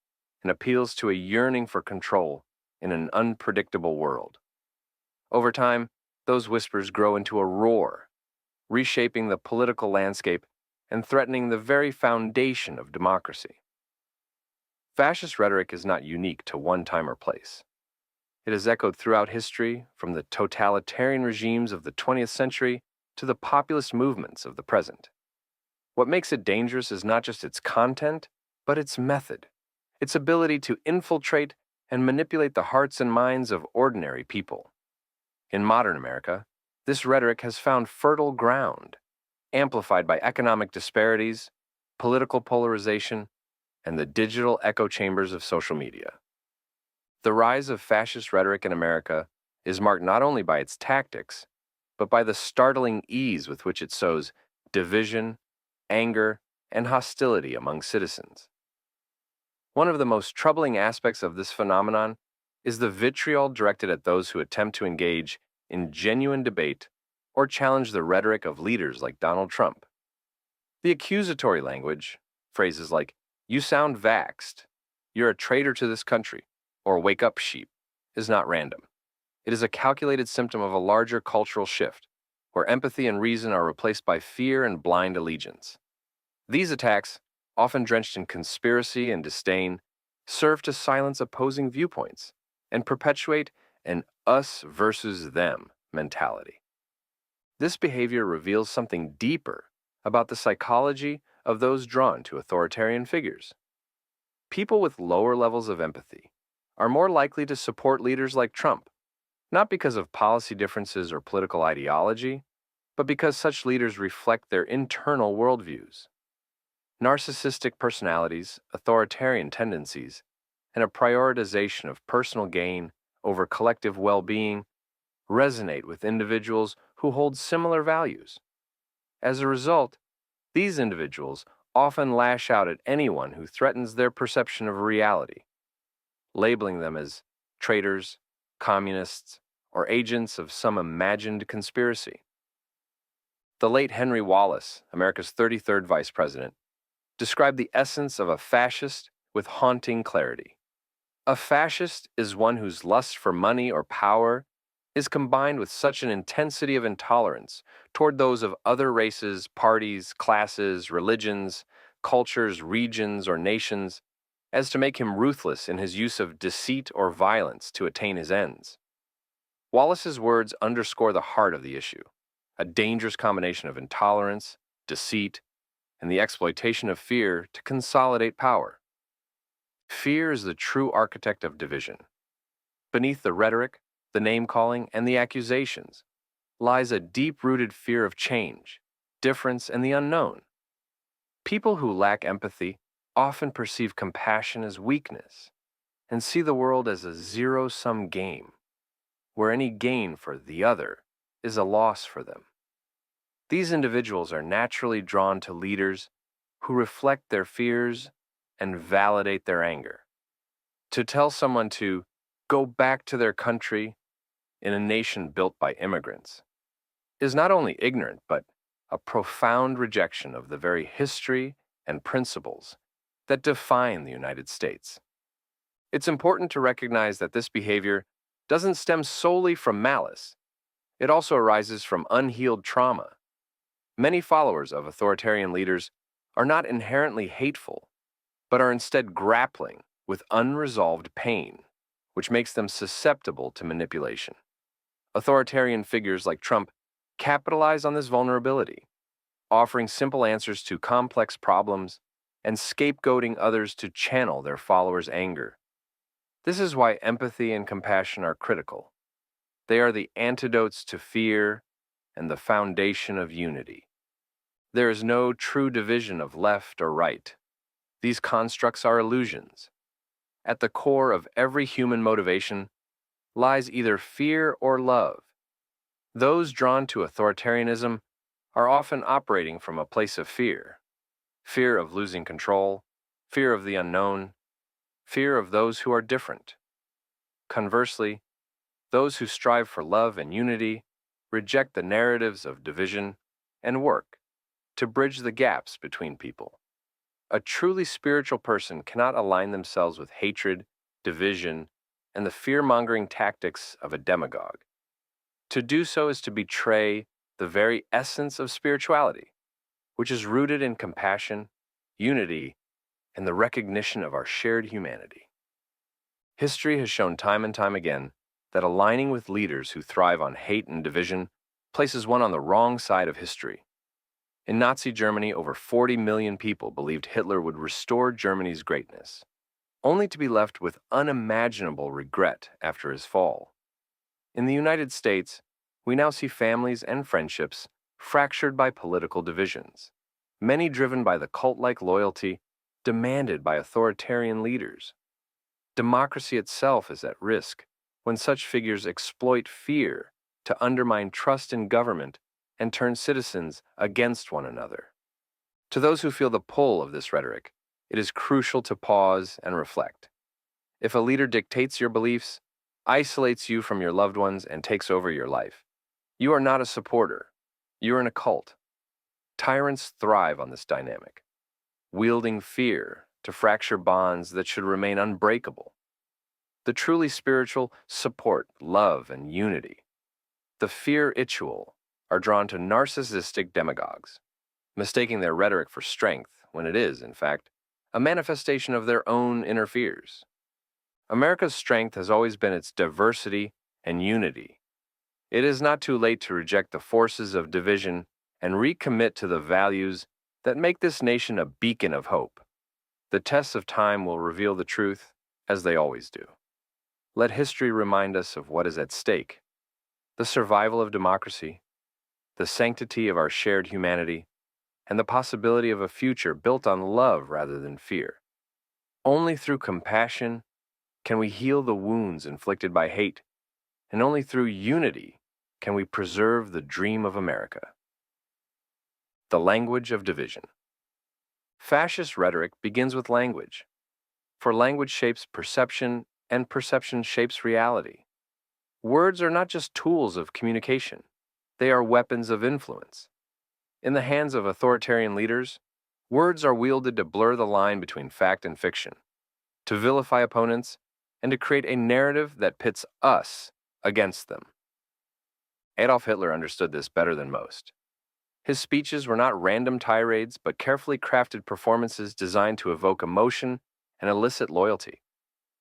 and appeals to a yearning for control in an unpredictable world. Over time, those whispers grow into a roar, reshaping the political landscape and threatening the very foundation of democracy. Fascist rhetoric is not unique to one time or place. It has echoed throughout history, from the totalitarian regimes of the 20th century to the populist movements of the present. What makes it dangerous is not just its content, but its method, its ability to infiltrate and manipulate the hearts and minds of ordinary people. In modern America, this rhetoric has found fertile ground, amplified by economic disparities, political polarization, and the digital echo chambers of social media. The rise of fascist rhetoric in America is marked not only by its tactics, but by the startling ease with which it sows division, anger, and hostility among citizens. One of the most troubling aspects of this phenomenon is the vitriol directed at those who attempt to engage in genuine debate or challenge the rhetoric of leaders like Donald Trump. The accusatory language, phrases like, "You sound vaxxed," "You're a traitor to this country," or "Wake up, sheep," is not random. It is a calculated symptom of a larger cultural shift, where empathy and reason are replaced by fear and blind allegiance. These attacks, often drenched in conspiracy and disdain, serve to silence opposing viewpoints and perpetuate an us versus them mentality. This behavior reveals something deeper about the psychology of those drawn to authoritarian figures. People with lower levels of empathy are more likely to support leaders like Trump, not because of policy differences or political ideology, but because such leaders reflect their internal worldviews. Narcissistic personalities, authoritarian tendencies, and a prioritization of personal gain over collective well-being resonate with individuals who hold similar values. As a result, these individuals often lash out at anyone who threatens their perception of reality, labeling them as traitors, communists, or agents of some imagined conspiracy. The late Henry Wallace, America's 33rd vice president, described the essence of a fascist with haunting clarity. A fascist is one whose lust for money or power is combined with such an intensity of intolerance toward those of other races, parties, classes, religions, cultures, regions, or nations as to make him ruthless in his use of deceit or violence to attain his ends. Wallace's words underscore the heart of the issue, a dangerous combination of intolerance, deceit, and the exploitation of fear to consolidate power. Fear is the true architect of division. Beneath the rhetoric, the name-calling, and the accusations lies a deep-rooted fear of change, difference, and the unknown. People who lack empathy often perceive compassion as weakness and see the world as a zero-sum game, where any gain for the other is a loss for them. These individuals are naturally drawn to leaders who reflect their fears and validate their anger. To tell someone to go back to their country in a nation built by immigrants is not only ignorant, but a profound rejection of the very history and principles that define the United States. It's important to recognize that this behavior doesn't stem solely from malice. It also arises from unhealed trauma. Many followers of authoritarian leaders are not inherently hateful, but are instead grappling with unresolved pain, which makes them susceptible to manipulation. Authoritarian figures like Trump capitalize on this vulnerability, offering simple answers to complex problems and scapegoating others to channel their followers' anger. This is why empathy and compassion are critical. They are the antidotes to fear and the foundation of unity. There is no true division of left or right. These constructs are illusions. At the core of every human motivation lies either fear or love. Those drawn to authoritarianism are often operating from a place of fear. Fear of losing control, fear of the unknown, fear of those who are different. Conversely, those who strive for love and unity reject the narratives of division and work to bridge the gaps between people. A truly spiritual person cannot align themselves with hatred, division, and the fear-mongering tactics of a demagogue. To do so is to betray the very essence of spirituality, which is rooted in compassion, unity, and the recognition of our shared humanity. History has shown time and time again that aligning with leaders who thrive on hate and division places one on the wrong side of history. In Nazi Germany, over 40 million people believed Hitler would restore Germany's greatness, only to be left with unimaginable regret after his fall. In the United States, we now see families and friendships fractured by political divisions, many driven by the cult-like loyalty demanded by authoritarian leaders. Democracy itself is at risk when such figures exploit fear to undermine trust in government and turn citizens against one another. To those who feel the pull of this rhetoric, it is crucial to pause and reflect. If a leader dictates your beliefs, isolates you from your loved ones, and takes over your life. You are not a supporter. You are in a cult. Tyrants thrive on this dynamic, wielding fear to fracture bonds that should remain unbreakable. The truly spiritual support love and unity. The fear-itual are drawn to narcissistic demagogues, mistaking their rhetoric for strength when it is, in fact, a manifestation of their own inner fears. America's strength has always been its diversity and unity. It is not too late to reject the forces of division and recommit to the values that make this nation a beacon of hope. The tests of time will reveal the truth, as they always do. Let history remind us of what is at stake: the survival of democracy, the sanctity of our shared humanity, and the possibility of a future built on love rather than fear. Only through compassion can we heal the wounds inflicted by hate, and only through unity can we preserve the dream of America. The language of division. Fascist rhetoric begins with language, for language shapes perception, and perception shapes reality. Words are not just tools of communication, they are weapons of influence. In the hands of authoritarian leaders, words are wielded to blur the line between fact and fiction, to vilify opponents, and to create a narrative that pits us against them. Adolf Hitler understood this better than most. His speeches were not random tirades, but carefully crafted performances designed to evoke emotion and elicit loyalty.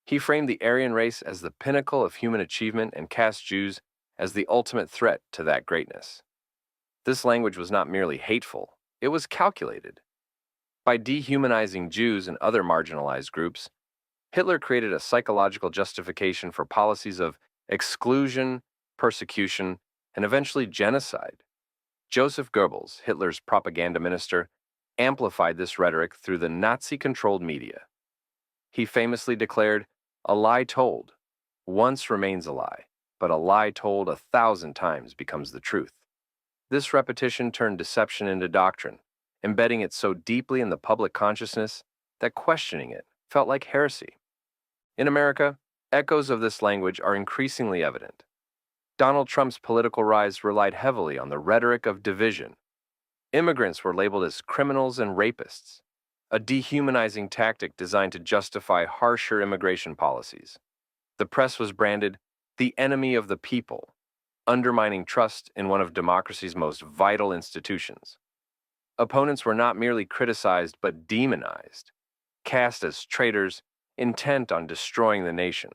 He framed the Aryan race as the pinnacle of human achievement and cast Jews as the ultimate threat to that greatness. This language was not merely hateful, it was calculated. By dehumanizing Jews and other marginalized groups, Hitler created a psychological justification for policies of exclusion, persecution, and eventually genocide. Joseph Goebbels, Hitler's propaganda minister, amplified this rhetoric through the Nazi-controlled media. He famously declared, "A lie told once remains a lie, but a lie told 1,000 times becomes the truth." This repetition turned deception into doctrine, embedding it so deeply in the public consciousness that questioning it felt like heresy. In America, echoes of this language are increasingly evident. Donald Trump's political rise relied heavily on the rhetoric of division. Immigrants were labeled as criminals and rapists, a dehumanizing tactic designed to justify harsher immigration policies. The press was branded the enemy of the people, undermining trust in one of democracy's most vital institutions. Opponents were not merely criticized but demonized, cast as traitors intent on destroying the nation.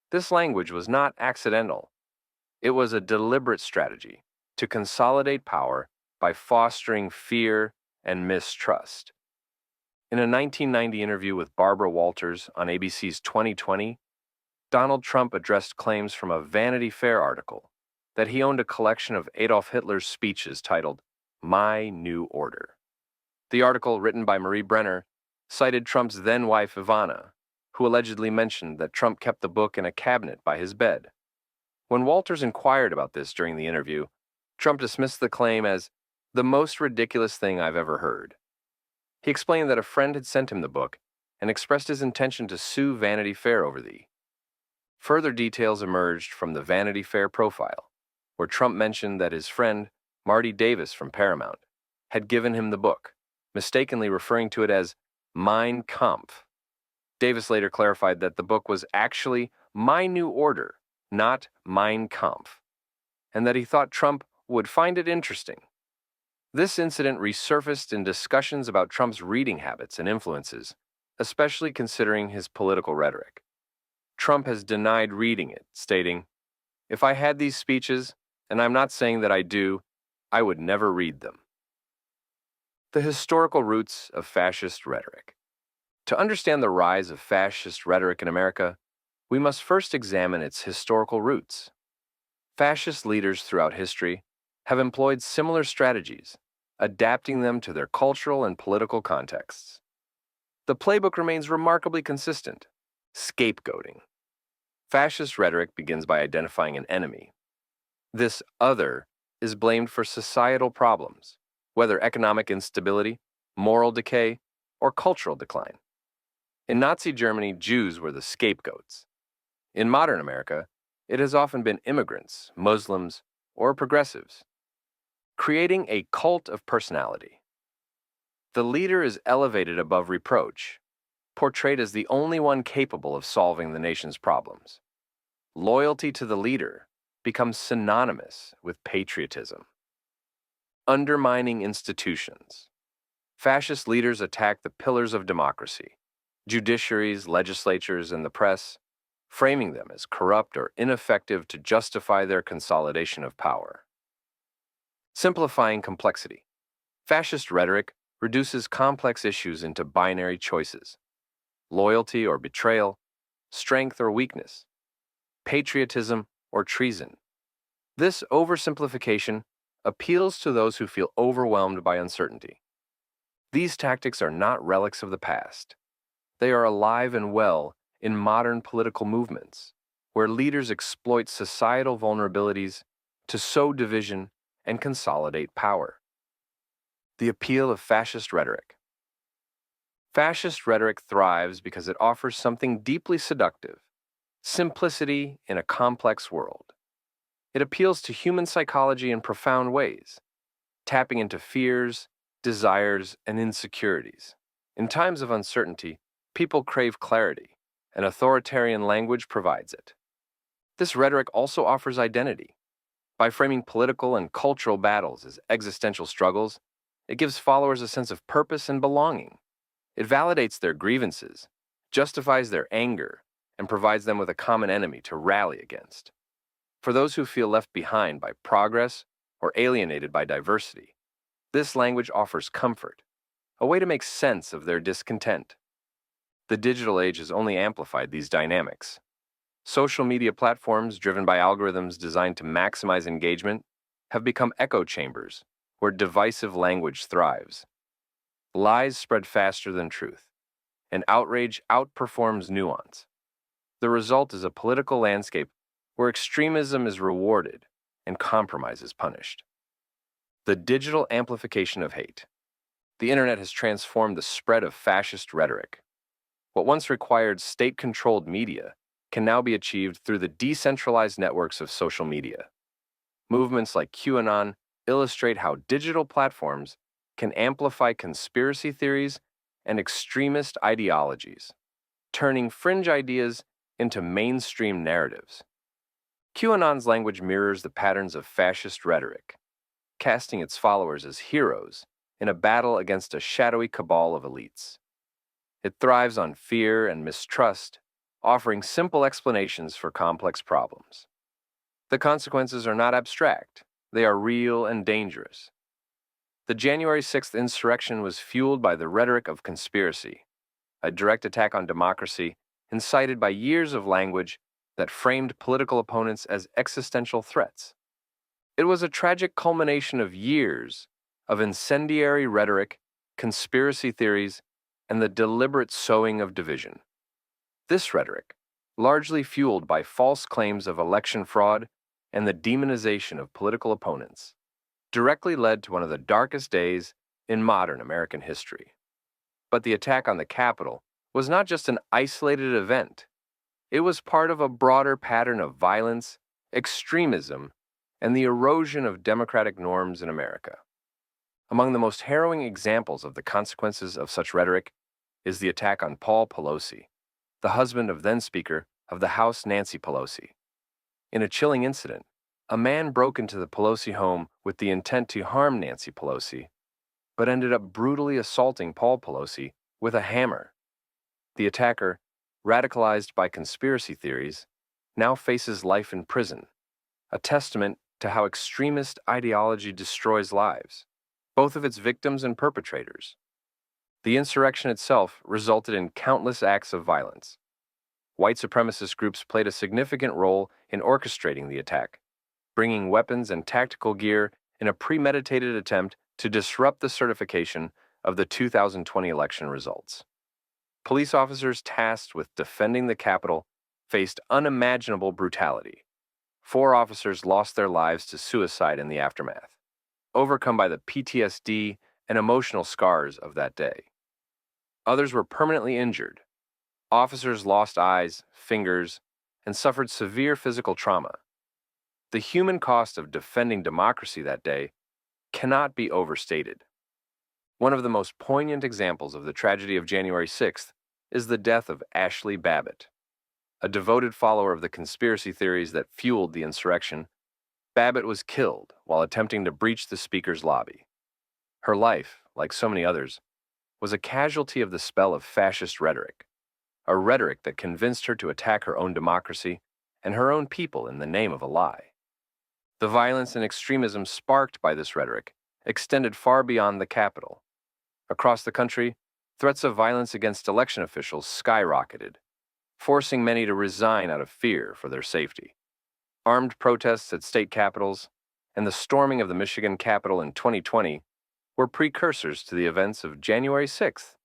This language was not accidental. It was a deliberate strategy to consolidate power by fostering fear and mistrust. In a 1990 interview with Barbara Walters on ABC's 2020, Donald Trump addressed claims from a Vanity Fair article that he owned a collection of Adolf Hitler's speeches titled My New Order. The article, written by Marie Brenner, cited Trump's then-wife Ivana, who allegedly mentioned that Trump kept the book in a cabinet by his bed. When Walters inquired about this during the interview, Trump dismissed the claim as the most ridiculous thing I've ever heard. He explained that a friend had sent him the book and expressed his intention to sue Vanity Fair over the. Further details emerged from the Vanity Fair profile, where Trump mentioned that his friend, Marty Davis from Paramount, had given him the book, mistakenly referring to it as Mein Kampf. Davis later clarified that the book was actually My New Order, not Mein Kampf, and that he thought Trump would find it interesting. This incident resurfaced in discussions about Trump's reading habits and influences, especially considering his political rhetoric. Trump has denied reading it, stating, "If I had these speeches, and I'm not saying that I do, I would never read them." The historical roots of fascist rhetoric. To understand the rise of fascist rhetoric in America, we must first examine its historical roots. Fascist leaders throughout history have employed similar strategies, adapting them to their cultural and political contexts. The playbook remains remarkably consistent: scapegoating. Fascist rhetoric begins by identifying an enemy. This other is blamed for societal problems, whether economic instability, moral decay, or cultural decline. In Nazi Germany, Jews were the scapegoats. In modern America, it has often been immigrants, Muslims, or progressives, creating a cult of personality. The leader is elevated above reproach, portrayed as the only one capable of solving the nation's problems. Loyalty to the leader becomes synonymous with patriotism. Undermining institutions. Fascist leaders attack the pillars of democracy, judiciaries, legislatures, and the press, framing them as corrupt or ineffective to justify their consolidation of power. Simplifying complexity. Fascist rhetoric reduces complex issues into binary choices: loyalty or betrayal, strength or weakness, patriotism or treason. This oversimplification appeals to those who feel overwhelmed by uncertainty. These tactics are not relics of the past. They are alive and well in modern political movements, where leaders exploit societal vulnerabilities to sow division and consolidate power. The appeal of fascist rhetoric. Fascist rhetoric thrives because it offers something deeply seductive: simplicity in a complex world. It appeals to human psychology in profound ways, tapping into fears, desires, and insecurities. In times of uncertainty, people crave clarity, and authoritarian language provides it. This rhetoric also offers identity. By framing political and cultural battles as existential struggles, it gives followers a sense of purpose and belonging. It validates their grievances, justifies their anger, and provides them with a common enemy to rally against. For those who feel left behind by progress or alienated by diversity, this language offers comfort, a way to make sense of their discontent. The digital age has only amplified these dynamics. Social media platforms, driven by algorithms designed to maximize engagement, have become echo chambers where divisive language thrives. Lies spread faster than truth, and outrage outperforms nuance. The result is a political landscape where extremism is rewarded and compromise is punished. The digital amplification of hate. The internet has transformed the spread of fascist rhetoric. What once required state-controlled media can now be achieved through the decentralized networks of social media. Movements like QAnon illustrate how digital platforms can amplify conspiracy theories and extremist ideologies, turning fringe ideas into mainstream narratives. QAnon's language mirrors the patterns of fascist rhetoric, casting its followers as heroes in a battle against a shadowy cabal of elites. It thrives on fear and mistrust, offering simple explanations for complex problems. The consequences are not abstract, they are real and dangerous. The January 6th insurrection was fueled by the rhetoric of conspiracy, a direct attack on democracy incited by years of language that framed political opponents as existential threats. It was a tragic culmination of years of incendiary rhetoric, conspiracy theories, and the deliberate sowing of division. This rhetoric, largely fueled by false claims of election fraud and the demonization of political opponents, directly led to one of the darkest days in modern American history. But the attack on the Capitol was not just an isolated event. It was part of a broader pattern of violence, extremism, and the erosion of democratic norms in America. Among the most harrowing examples of the consequences of such rhetoric is the attack on Paul Pelosi, the husband of then-Speaker of the House Nancy Pelosi. In a chilling incident, a man broke into the Pelosi home with the intent to harm Nancy Pelosi, but ended up brutally assaulting Paul Pelosi with a hammer. The attacker, radicalized by conspiracy theories, now faces life in prison, a testament to how extremist ideology destroys lives, both of its victims and perpetrators. The insurrection itself resulted in countless acts of violence. White supremacist groups played a significant role in orchestrating the attack, bringing weapons and tactical gear in a premeditated attempt to disrupt the certification of the 2020 election results. Police officers tasked with defending the Capitol faced unimaginable brutality. 4 officers lost their lives to suicide in the aftermath, overcome by the PTSD and emotional scars of that day. Others were permanently injured. Officers lost eyes, fingers, and suffered severe physical trauma. The human cost of defending democracy that day cannot be overstated. One of the most poignant examples of the tragedy of January 6th is the death of Ashley Babbitt. A devoted follower of the conspiracy theories that fueled the insurrection, Babbitt was killed while attempting to breach the speaker's lobby. Her life, like so many others, was a casualty of the spell of fascist rhetoric, a rhetoric that convinced her to attack her own democracy and her own people in the name of a lie. The violence and extremism sparked by this rhetoric extended far beyond the Capitol. Across the country, threats of violence against election officials skyrocketed, forcing many to resign out of fear for their safety. Armed protests at state capitals and the storming of the Michigan Capitol in 2020 were precursors to the events of January 6th.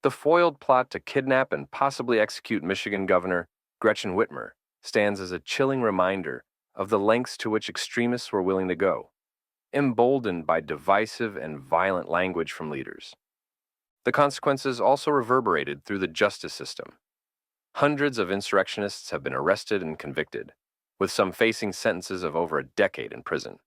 The foiled plot to kidnap and possibly execute Michigan Governor Gretchen Whitmer stands as a chilling reminder of the lengths to which extremists were willing to go, emboldened by divisive and violent language from leaders. The consequences also reverberated through the justice system. Hundreds of insurrectionists have been arrested and convicted, with some facing sentences of over a decade in prison.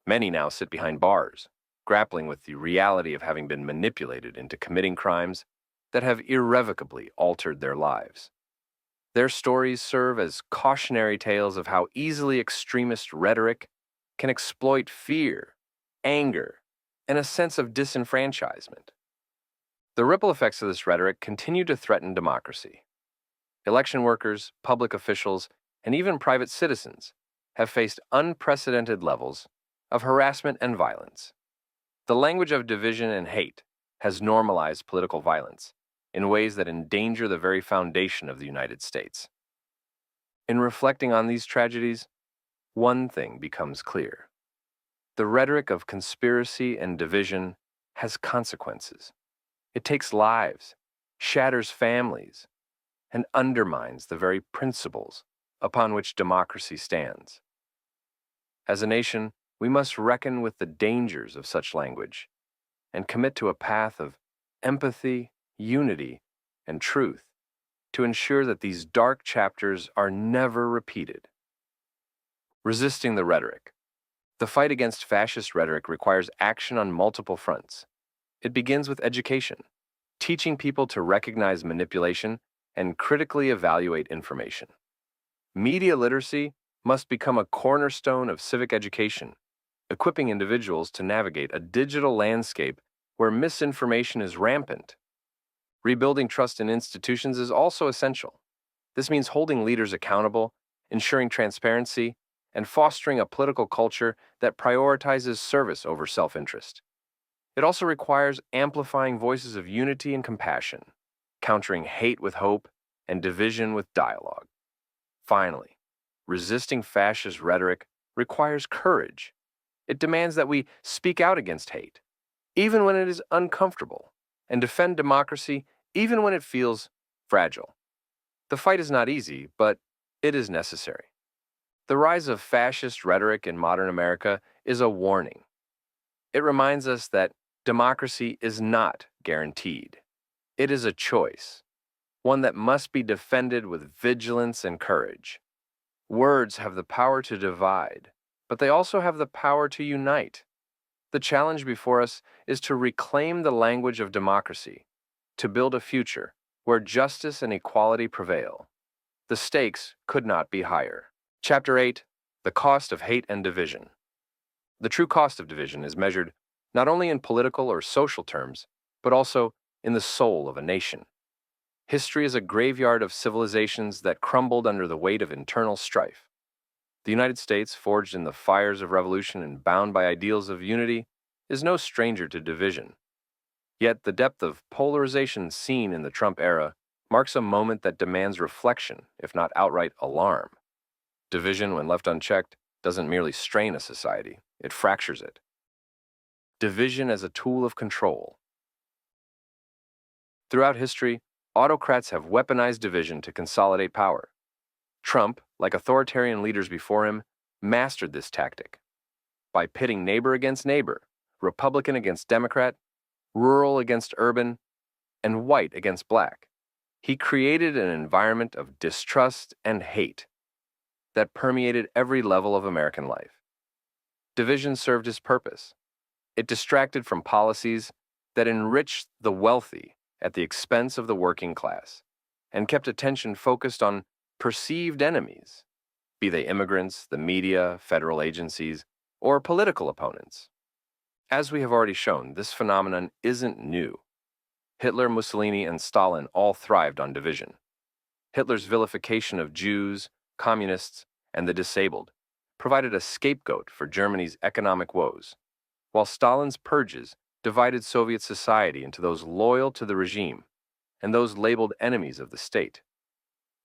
Many now sit behind bars, grappling with the reality of having been manipulated into committing crimes that have irrevocably altered their lives. Their stories serve as cautionary tales of how easily extremist rhetoric can exploit fear, anger, and a sense of disenfranchisement. The ripple effects of this rhetoric continue to threaten democracy. Election workers, public officials, and even private citizens have faced unprecedented levels of harassment and violence. The language of division and hate has normalized political violence in ways that endanger the very foundation of the United States. In reflecting on these tragedies, one thing becomes clear. The rhetoric of conspiracy and division has consequences. It takes lives, shatters families, and undermines the very principles upon which democracy stands. As a nation, we must reckon with the dangers of such language and commit to a path of empathy, unity, and truth to ensure that these dark chapters are never repeated. Resisting the rhetoric. The fight against fascist rhetoric requires action on multiple fronts. It begins with education, teaching people to recognize manipulation and critically evaluate information. Media literacy must become a cornerstone of civic education, equipping individuals to navigate a digital landscape where misinformation is rampant. Rebuilding trust in institutions is also essential. This means holding leaders accountable, ensuring transparency, and fostering a political culture that prioritizes service over self-interest. It also requires amplifying voices of unity and compassion, countering hate with hope and division with dialogue. Finally, resisting fascist rhetoric requires courage. It demands that we speak out against hate, even when it is uncomfortable, and defend democracy even when it feels fragile. The fight is not easy, but it is necessary. The rise of fascist rhetoric in modern America is a warning. It reminds us that democracy is not guaranteed. It is a choice, one that must be defended with vigilance and courage. Words have the power to divide, but they also have the power to unite. The challenge before us is to reclaim the language of democracy, to build a future where justice and equality prevail. The stakes could not be higher. Chapter 8, The Cost of Hate and Division. The true cost of division is measured not only in political or social terms, but also in the soul of a nation. History is a graveyard of civilizations that crumbled under the weight of internal strife. The United States, forged in the fires of revolution and bound by ideals of unity, is no stranger to division. Yet the depth of polarization seen in the Trump era marks a moment that demands reflection, if not outright alarm. Division, when left unchecked, doesn't merely strain a society, it fractures it. Division as a tool of control. Throughout history, autocrats have weaponized division to consolidate power. Trump, like authoritarian leaders before him, mastered this tactic. By pitting neighbor against neighbor, Republican against Democrat, rural against urban, and white against black, He created an environment of distrust and hate that permeated every level of American life. Division served his purpose. It distracted from policies that enriched the wealthy at the expense of the working class and kept attention focused on perceived enemies, be they immigrants, the media, federal agencies, or political opponents. As we have already shown, this phenomenon isn't new. Hitler, Mussolini, and Stalin all thrived on division. Hitler's vilification of Jews, communists, and the disabled provided a scapegoat for Germany's economic woes, while Stalin's purges divided Soviet society into those loyal to the regime and those labeled enemies of the state.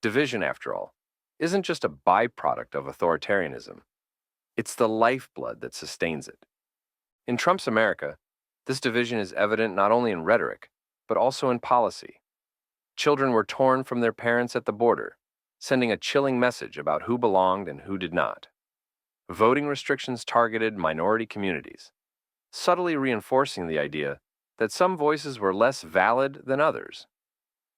Division, after all, isn't just a byproduct of authoritarianism. It's the lifeblood that sustains it. In Trump's America, this division is evident not only in rhetoric, but also in policy. Children were torn from their parents at the border, sending a chilling message about who belonged and who did not. Voting restrictions targeted minority communities, subtly reinforcing the idea that some voices were less valid than others.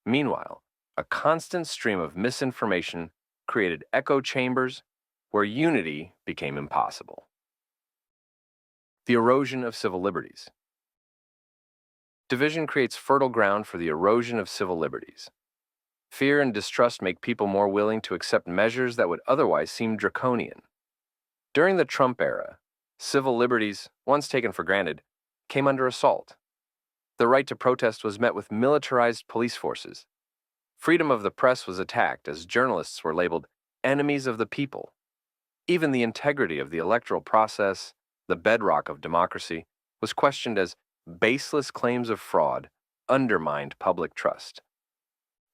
Meanwhile, a constant stream of misinformation created echo chambers where unity became impossible. The erosion of civil liberties. Division creates fertile ground for the erosion of civil liberties. Fear and distrust make people more willing to accept measures that would otherwise seem draconian. During the Trump era, civil liberties, once taken for granted, came under assault. The right to protest was met with militarized police forces. Freedom of the press was attacked as journalists were labeled enemies of the people. Even the integrity of the electoral process, the bedrock of democracy, was questioned as baseless claims of fraud undermined public trust.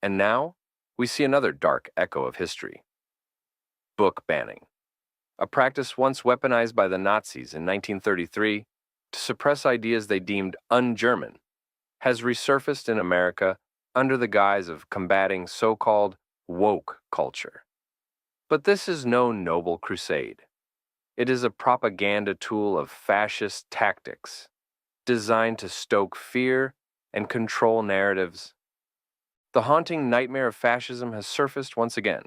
And now, we see another dark echo of history. Book banning. A practice once weaponized by the Nazis in 1933 to suppress ideas they deemed un-German, has resurfaced in America under the guise of combating so-called woke culture. But this is no noble crusade. It is a propaganda tool of fascist tactics, designed to stoke fear and control narratives. The haunting nightmare of fascism has surfaced once again,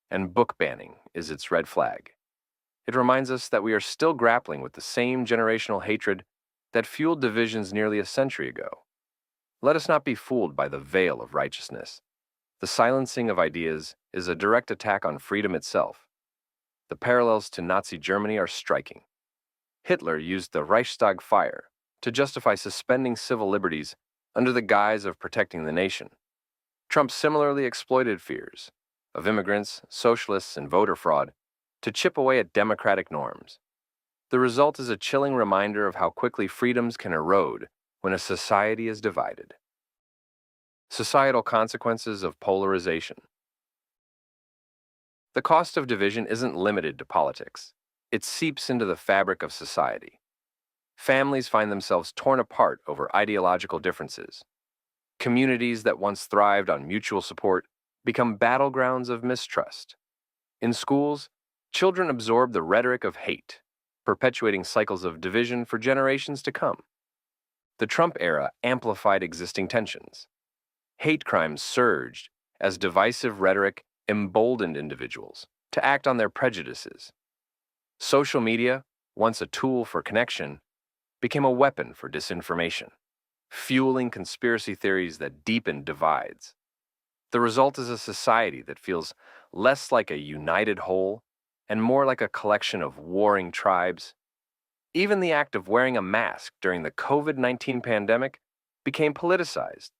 and book banning is its red flag. It reminds us that we are still grappling with the same generational hatred that fueled divisions nearly a century ago. Let us not be fooled by the veil of righteousness. The silencing of ideas is a direct attack on freedom itself. The parallels to Nazi Germany are striking. Hitler used the Reichstag fire to justify suspending civil liberties under the guise of protecting the nation. Trump similarly exploited fears of immigrants, socialists, and voter fraud to chip away at democratic norms. The result is a chilling reminder of how quickly freedoms can erode when a society is divided. Societal consequences of polarization. The cost of division isn't limited to politics. It seeps into the fabric of society. Families find themselves torn apart over ideological differences. Communities that once thrived on mutual support become battlegrounds of mistrust. In schools, children absorb the rhetoric of hate, perpetuating cycles of division for generations to come. The Trump era amplified existing tensions. Hate crimes surged as divisive rhetoric emboldened individuals to act on their prejudices. Social media, once a tool for connection, became a weapon for disinformation, fueling conspiracy theories that deepened divides. The result is a society that feels less like a united whole and more like a collection of warring tribes. Even the act of wearing a mask during the COVID-19 pandemic became politicized,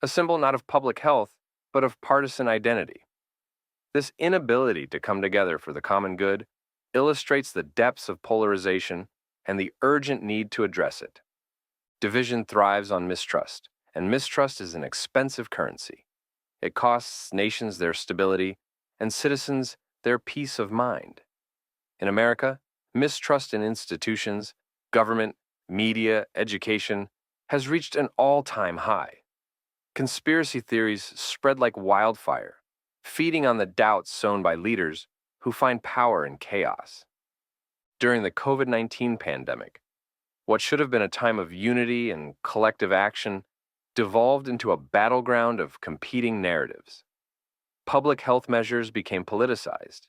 a symbol not of public health, but of partisan identity. This inability to come together for the common good illustrates the depths of polarization and the urgent need to address it. Division thrives on mistrust, and mistrust is an expensive currency. It costs nations their stability and citizens their peace of mind. In America, mistrust in institutions, government, media, education has reached an all-time high. Conspiracy theories spread like wildfire, feeding on the doubts sown by leaders who find power in chaos. During the COVID-19 pandemic, what should have been a time of unity and collective action devolved into a battleground of competing narratives. Public health measures became politicized,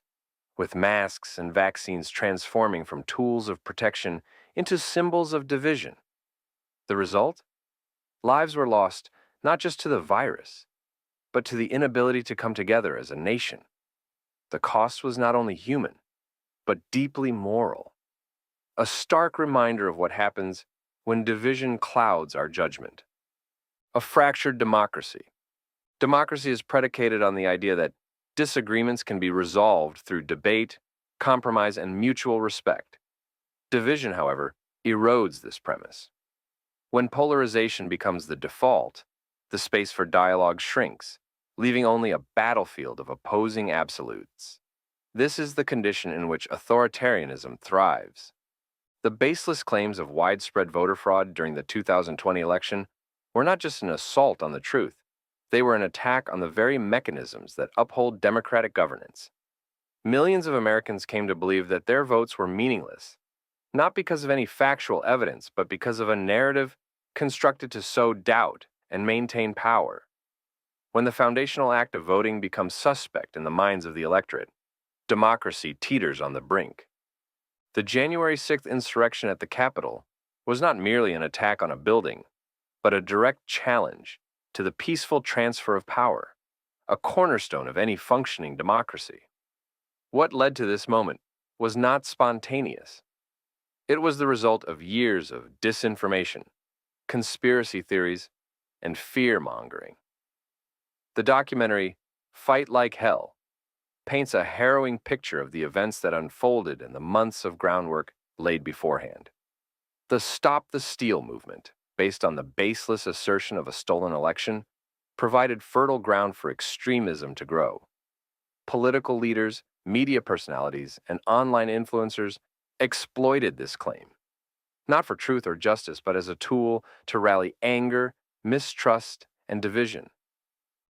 with masks and vaccines transforming from tools of protection into symbols of division. The result? Lives were lost not just to the virus, but to the inability to come together as a nation. The cost was not only human, but deeply moral. A stark reminder of what happens when division clouds our judgment. A fractured democracy. Democracy is predicated on the idea that disagreements can be resolved through debate, compromise, and mutual respect. Division, however, erodes this premise. When polarization becomes the default, the space for dialogue shrinks, leaving only a battlefield of opposing absolutes. This is the condition in which authoritarianism thrives. The baseless claims of widespread voter fraud during the 2020 election were not just an assault on the truth, they were an attack on the very mechanisms that uphold democratic governance. Millions of Americans came to believe that their votes were meaningless, not because of any factual evidence, but because of a narrative constructed to sow doubt and maintain power. When the foundational act of voting becomes suspect in the minds of the electorate, democracy teeters on the brink. The January 6th insurrection at the Capitol was not merely an attack on a building, but a direct challenge to the peaceful transfer of power, a cornerstone of any functioning democracy. What led to this moment was not spontaneous. It was the result of years of disinformation, conspiracy theories, and fear-mongering. The documentary Fight Like Hell paints a harrowing picture of the events that unfolded in the months of groundwork laid beforehand. The Stop the Steal movement, based on the baseless assertion of a stolen election, provided fertile ground for extremism to grow. Political leaders, media personalities, and online influencers exploited this claim, not for truth or justice, but as a tool to rally anger, mistrust, and division.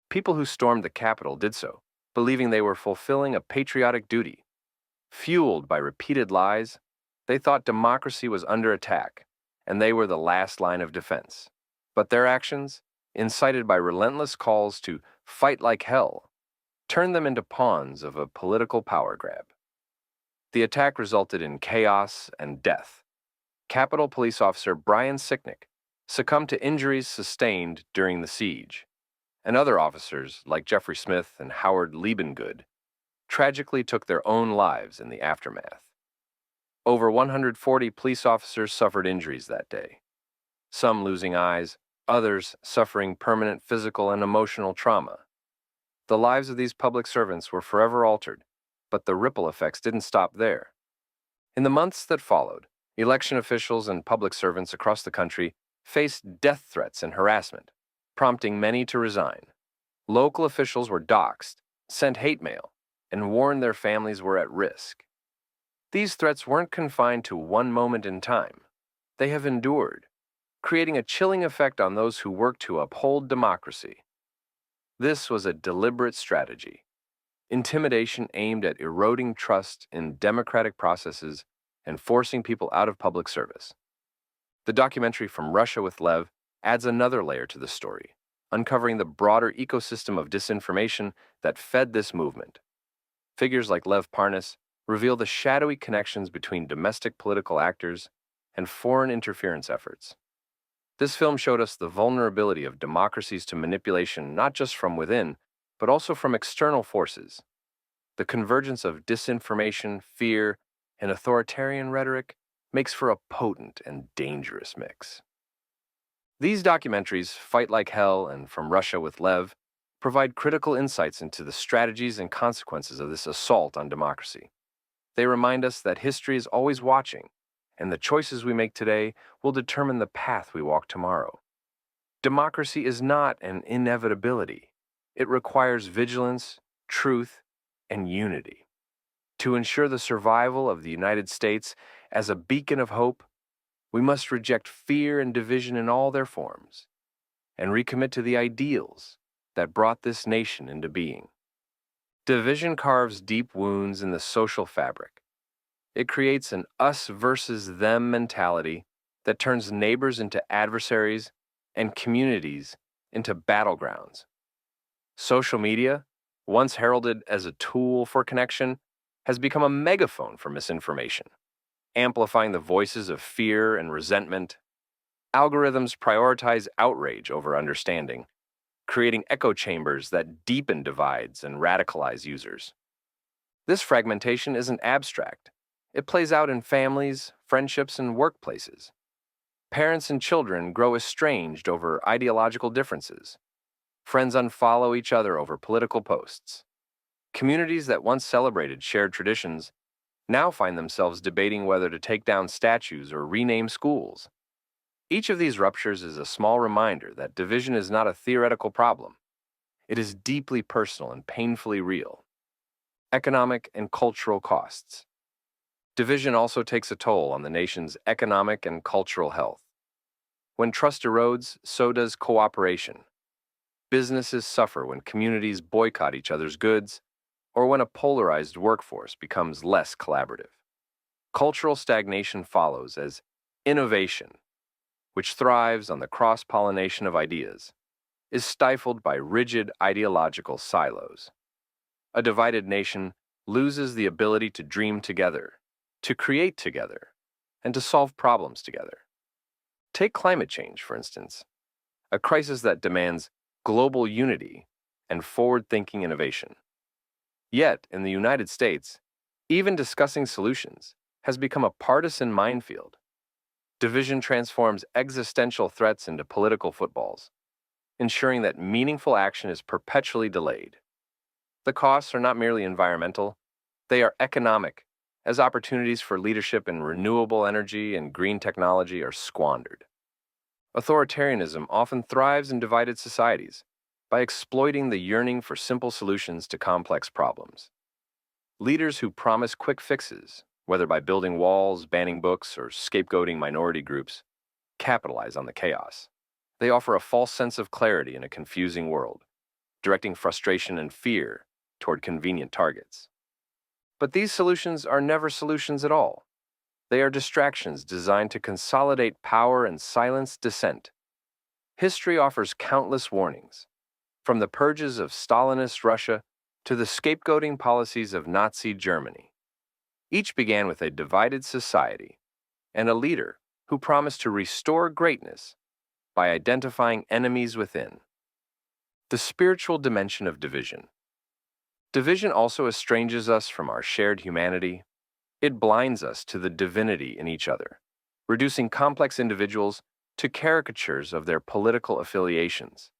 People who stormed the Capitol did so, believing they were fulfilling a patriotic duty. Fueled by repeated lies, they thought democracy was under attack, and they were the last line of defense. But their actions, incited by relentless calls to fight like hell, turned them into pawns of a political power grab. The attack resulted in chaos and death. Capitol Police Officer Brian Sicknick succumbed to injuries sustained during the siege, and other officers, like Jeffrey Smith and Howard Liebengood, tragically took their own lives in the aftermath. Over 140 police officers suffered injuries that day, some losing eyes, others suffering permanent physical and emotional trauma. The lives of these public servants were forever altered, but the ripple effects didn't stop there. In the months that followed, election officials and public servants across the country faced death threats and harassment, prompting many to resign. Local officials were doxxed, sent hate mail, and warned their families were at risk. These threats weren't confined to one moment in time. They have endured, creating a chilling effect on those who work to uphold democracy. This was a deliberate strategy, intimidation aimed at eroding trust in democratic processes and forcing people out of public service. The documentary From Russia with Lev adds another layer to the story, uncovering the broader ecosystem of disinformation that fed this movement. Figures like Lev Parnas reveal the shadowy connections between domestic political actors and foreign interference efforts. This film showed us the vulnerability of democracies to manipulation not just from within, but also from external forces. The convergence of disinformation, fear, and authoritarian rhetoric makes for a potent and dangerous mix. These documentaries, Fight Like Hell and From Russia with Lev, provide critical insights into the strategies and consequences of this assault on democracy. They remind us that history is always watching, and the choices we make today will determine the path we walk tomorrow. Democracy is not an inevitability. It requires vigilance, truth, and unity. To ensure the survival of the United States as a beacon of hope, we must reject fear and division in all their forms, and recommit to the ideals that brought this nation into being. Division carves deep wounds in the social fabric. It creates an us versus them mentality that turns neighbors into adversaries and communities into battlegrounds. Social media, once heralded as a tool for connection, has become a megaphone for misinformation, amplifying the voices of fear and resentment. Algorithms prioritize outrage over understanding, creating echo chambers that deepen divides and radicalize users. This fragmentation isn't abstract. It plays out in families, friendships, and workplaces. Parents and children grow estranged over ideological differences. Friends unfollow each other over political posts. Communities that once celebrated shared traditions now find themselves debating whether to take down statues or rename schools. Each of these ruptures is a small reminder that division is not a theoretical problem. It is deeply personal and painfully real. Economic and cultural costs. Division also takes a toll on the nation's economic and cultural health. When trust erodes, so does cooperation. Businesses suffer when communities boycott each other's goods, or when a polarized workforce becomes less collaborative. Cultural stagnation follows as innovation, which thrives on the cross-pollination of ideas, is stifled by rigid ideological silos. A divided nation loses the ability to dream together, to create together, and to solve problems together. Take climate change, for instance, a crisis that demands global unity and forward-thinking innovation. Yet, in the United States, even discussing solutions has become a partisan minefield. Division transforms existential threats into political footballs, ensuring that meaningful action is perpetually delayed. The costs are not merely environmental, they are economic, as opportunities for leadership in renewable energy and green technology are squandered. Authoritarianism often thrives in divided societies by exploiting the yearning for simple solutions to complex problems. Leaders who promise quick fixes, whether by building walls, banning books, or scapegoating minority groups, capitalize on the chaos. They offer a false sense of clarity in a confusing world, directing frustration and fear toward convenient targets. But these solutions are never solutions at all. They are distractions designed to consolidate power and silence dissent. History offers countless warnings, from the purges of Stalinist Russia to the scapegoating policies of Nazi Germany. Each began with a divided society and a leader who promised to restore greatness by identifying enemies within. The spiritual dimension of division. Division also estranges us from our shared humanity. It blinds us to the divinity in each other, reducing complex individuals to caricatures of their political affiliations.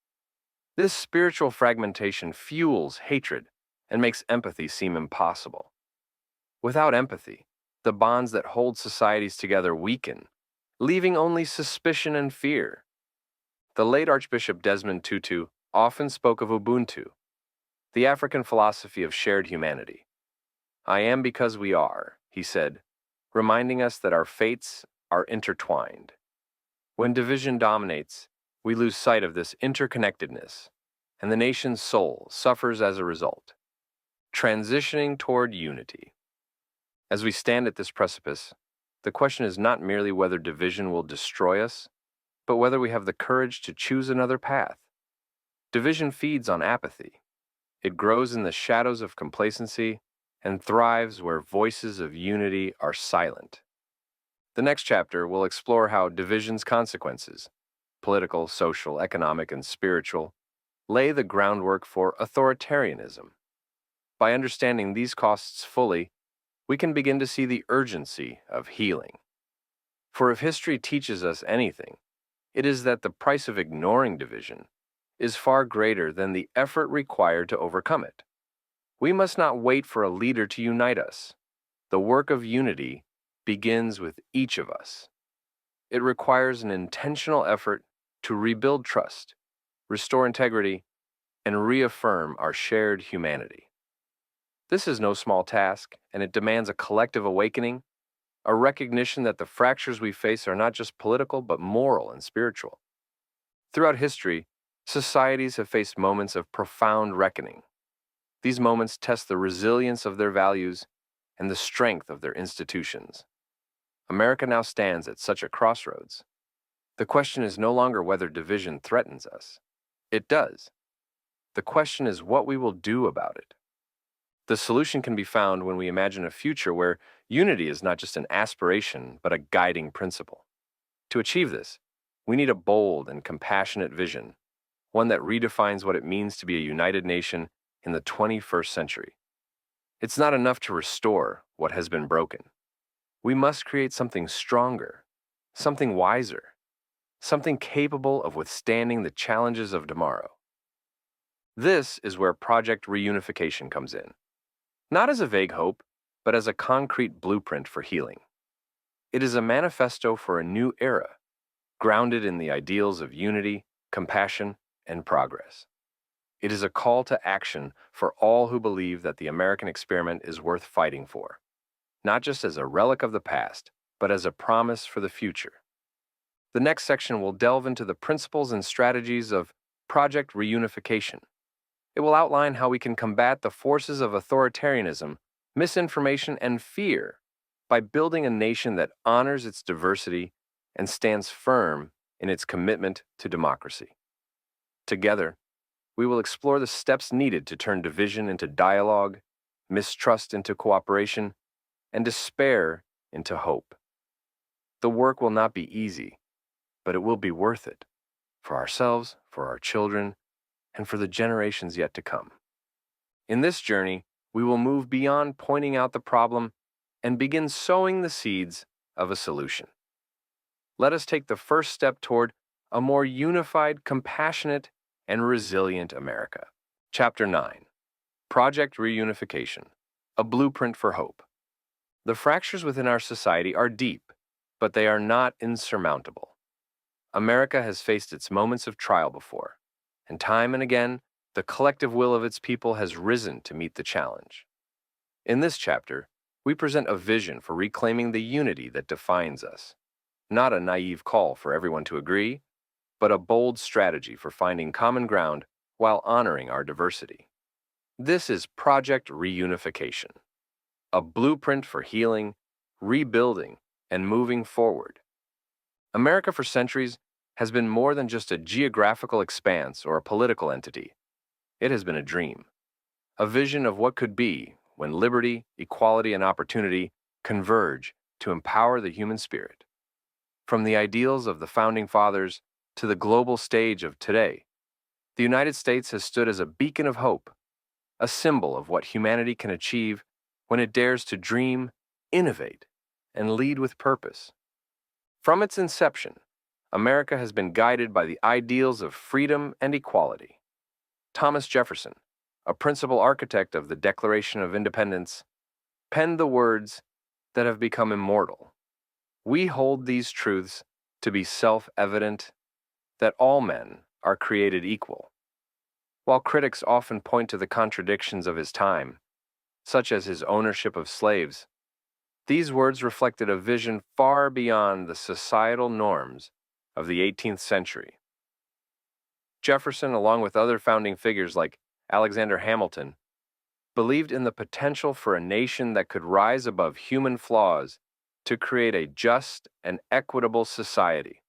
This spiritual fragmentation fuels hatred and makes empathy seem impossible. Without empathy, the bonds that hold societies together weaken, leaving only suspicion and fear. The late Archbishop Desmond Tutu often spoke of Ubuntu, the African philosophy of shared humanity. "I am because we are," he said, reminding us that our fates are intertwined. When division dominates, we lose sight of this interconnectedness, and the nation's soul suffers as a result. Transitioning toward unity. As we stand at this precipice, the question is not merely whether division will destroy us, but whether we have the courage to choose another path. Division feeds on apathy. It grows in the shadows of complacency and thrives where voices of unity are silent. The next chapter will explore how division's consequences, political, social, economic, and spiritual, lay the groundwork for authoritarianism. By understanding these costs fully, we can begin to see the urgency of healing. For if history teaches us anything, it is that the price of ignoring division is far greater than the effort required to overcome it. We must not wait for a leader to unite us. The work of unity begins with each of us. It requires an intentional effort to rebuild trust, restore integrity, and reaffirm our shared humanity. This is no small task, and it demands a collective awakening, a recognition that the fractures we face are not just political but moral and spiritual. Throughout history, societies have faced moments of profound reckoning. These moments test the resilience of their values and the strength of their institutions. America now stands at such a crossroads. The question is no longer whether division threatens us. It does. The question is what we will do about it. The solution can be found when we imagine a future where unity is not just an aspiration, but a guiding principle. To achieve this, we need a bold and compassionate vision, one that redefines what it means to be a united nation in the 21st century. It's not enough to restore what has been broken. We must create something stronger, something wiser, something capable of withstanding the challenges of tomorrow. This is where Project Reunification comes in, not as a vague hope, but as a concrete blueprint for healing. It is a manifesto for a new era, grounded in the ideals of unity, compassion, and progress. It is a call to action for all who believe that the American experiment is worth fighting for, not just as a relic of the past, but as a promise for the future. The next section will delve into the principles and strategies of Project Reunification. It will outline how we can combat the forces of authoritarianism, misinformation, and fear by building a nation that honors its diversity and stands firm in its commitment to democracy. Together, we will explore the steps needed to turn division into dialogue, mistrust into cooperation, and despair into hope. The work will not be easy, but it will be worth it for ourselves, for our children, and for the generations yet to come. In this journey, we will move beyond pointing out the problem and begin sowing the seeds of a solution. Let us take the first step toward a more unified, compassionate, and resilient America. Chapter 9. Project Reunification, a blueprint for hope. The fractures within our society are deep, but they are not insurmountable. America has faced its moments of trial before, and time and again, the collective will of its people has risen to meet the challenge. In this chapter, we present a vision for reclaiming the unity that defines us, not a naive call for everyone to agree, but a bold strategy for finding common ground while honoring our diversity. This is Project Reunification, a blueprint for healing, rebuilding, and moving forward. America for centuries has been more than just a geographical expanse or a political entity. It has been a dream, a vision of what could be when liberty, equality, and opportunity converge to empower the human spirit. From the ideals of the Founding Fathers to the global stage of today, the United States has stood as a beacon of hope, a symbol of what humanity can achieve when it dares to dream, innovate, and lead with purpose. From its inception, America has been guided by the ideals of freedom and equality. Thomas Jefferson, a principal architect of the Declaration of Independence, penned the words that have become immortal. We hold these truths to be self-evident, that all men are created equal. While critics often point to the contradictions of his time, such as his ownership of slaves, these words reflected a vision far beyond the societal norms of the 18th century. Jefferson, along with other founding figures like Alexander Hamilton, believed in the potential for a nation that could rise above human flaws to create a just and equitable society.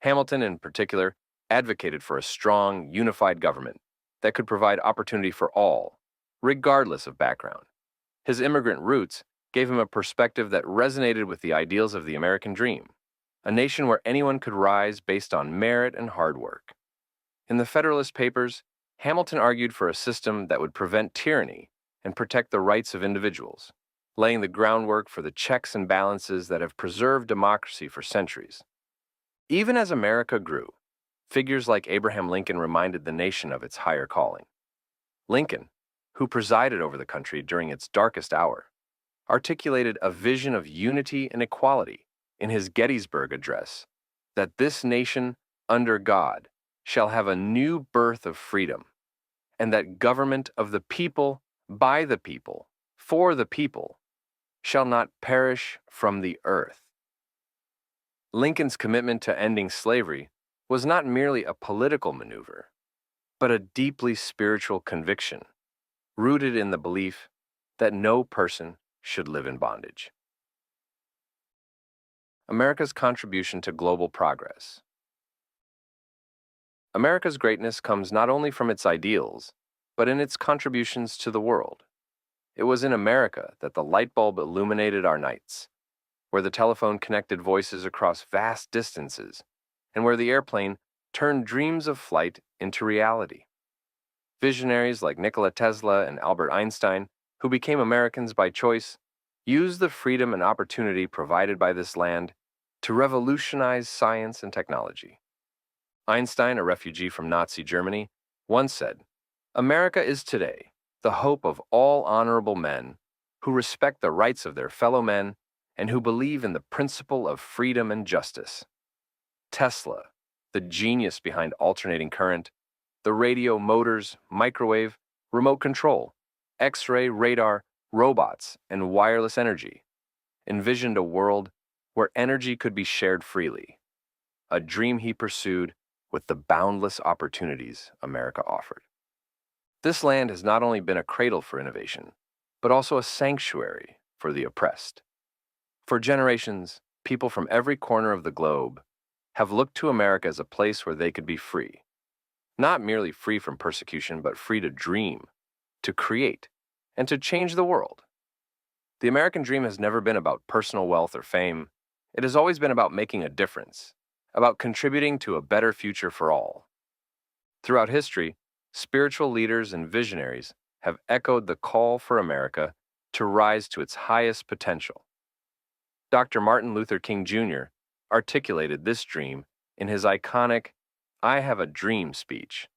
Hamilton, in particular, advocated for a strong, unified government that could provide opportunity for all, regardless of background. His immigrant roots gave him a perspective that resonated with the ideals of the American dream, a nation where anyone could rise based on merit and hard work. In the Federalist Papers, Hamilton argued for a system that would prevent tyranny and protect the rights of individuals, laying the groundwork for the checks and balances that have preserved democracy for centuries. Even as America grew, figures like Abraham Lincoln reminded the nation of its higher calling. Lincoln, who presided over the country during its darkest hour, articulated a vision of unity and equality in his Gettysburg Address, that this nation, under God, shall have a new birth of freedom, and that government of the people, by the people, for the people, shall not perish from the earth. Lincoln's commitment to ending slavery was not merely a political maneuver, but a deeply spiritual conviction, rooted in the belief that no person should live in bondage. America's contribution to global progress. America's greatness comes not only from its ideals, but in its contributions to the world. It was in America that the light bulb illuminated our nights, where the telephone connected voices across vast distances, and where the airplane turned dreams of flight into reality. Visionaries like Nikola Tesla and Albert Einstein, who became Americans by choice, used the freedom and opportunity provided by this land to revolutionize science and technology. Einstein, a refugee from Nazi Germany, once said, "America is today the hope of all honorable men who respect the rights of their fellow men and who believe in the principle of freedom and justice." Tesla, the genius behind alternating current, the radio, motors, microwave, remote control, X-ray, radar, robots, and wireless energy, envisioned a world where energy could be shared freely, a dream he pursued with the boundless opportunities America offered. This land has not only been a cradle for innovation, but also a sanctuary for the oppressed. For generations, people from every corner of the globe have looked to America as a place where they could be free. Not merely free from persecution, but free to dream, to create, and to change the world. The American dream has never been about personal wealth or fame. It has always been about making a difference, about contributing to a better future for all. Throughout history, spiritual leaders and visionaries have echoed the call for America to rise to its highest potential. Dr. Martin Luther King Jr. articulated this dream in his iconic "I Have a Dream" speech.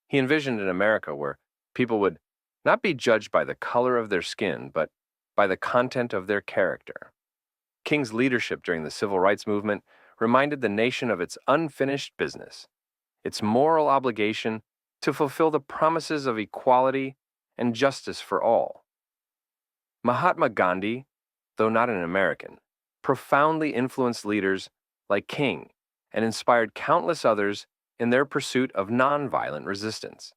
He envisioned an America where people would not be judged by the color of their skin, but by the content of their character. King's leadership during the Civil Rights Movement reminded the nation of its unfinished business, its moral obligation to fulfill the promises of equality and justice for all. Mahatma Gandhi, though not an American, profoundly influenced leaders like King and inspired countless others in their pursuit of nonviolent resistance.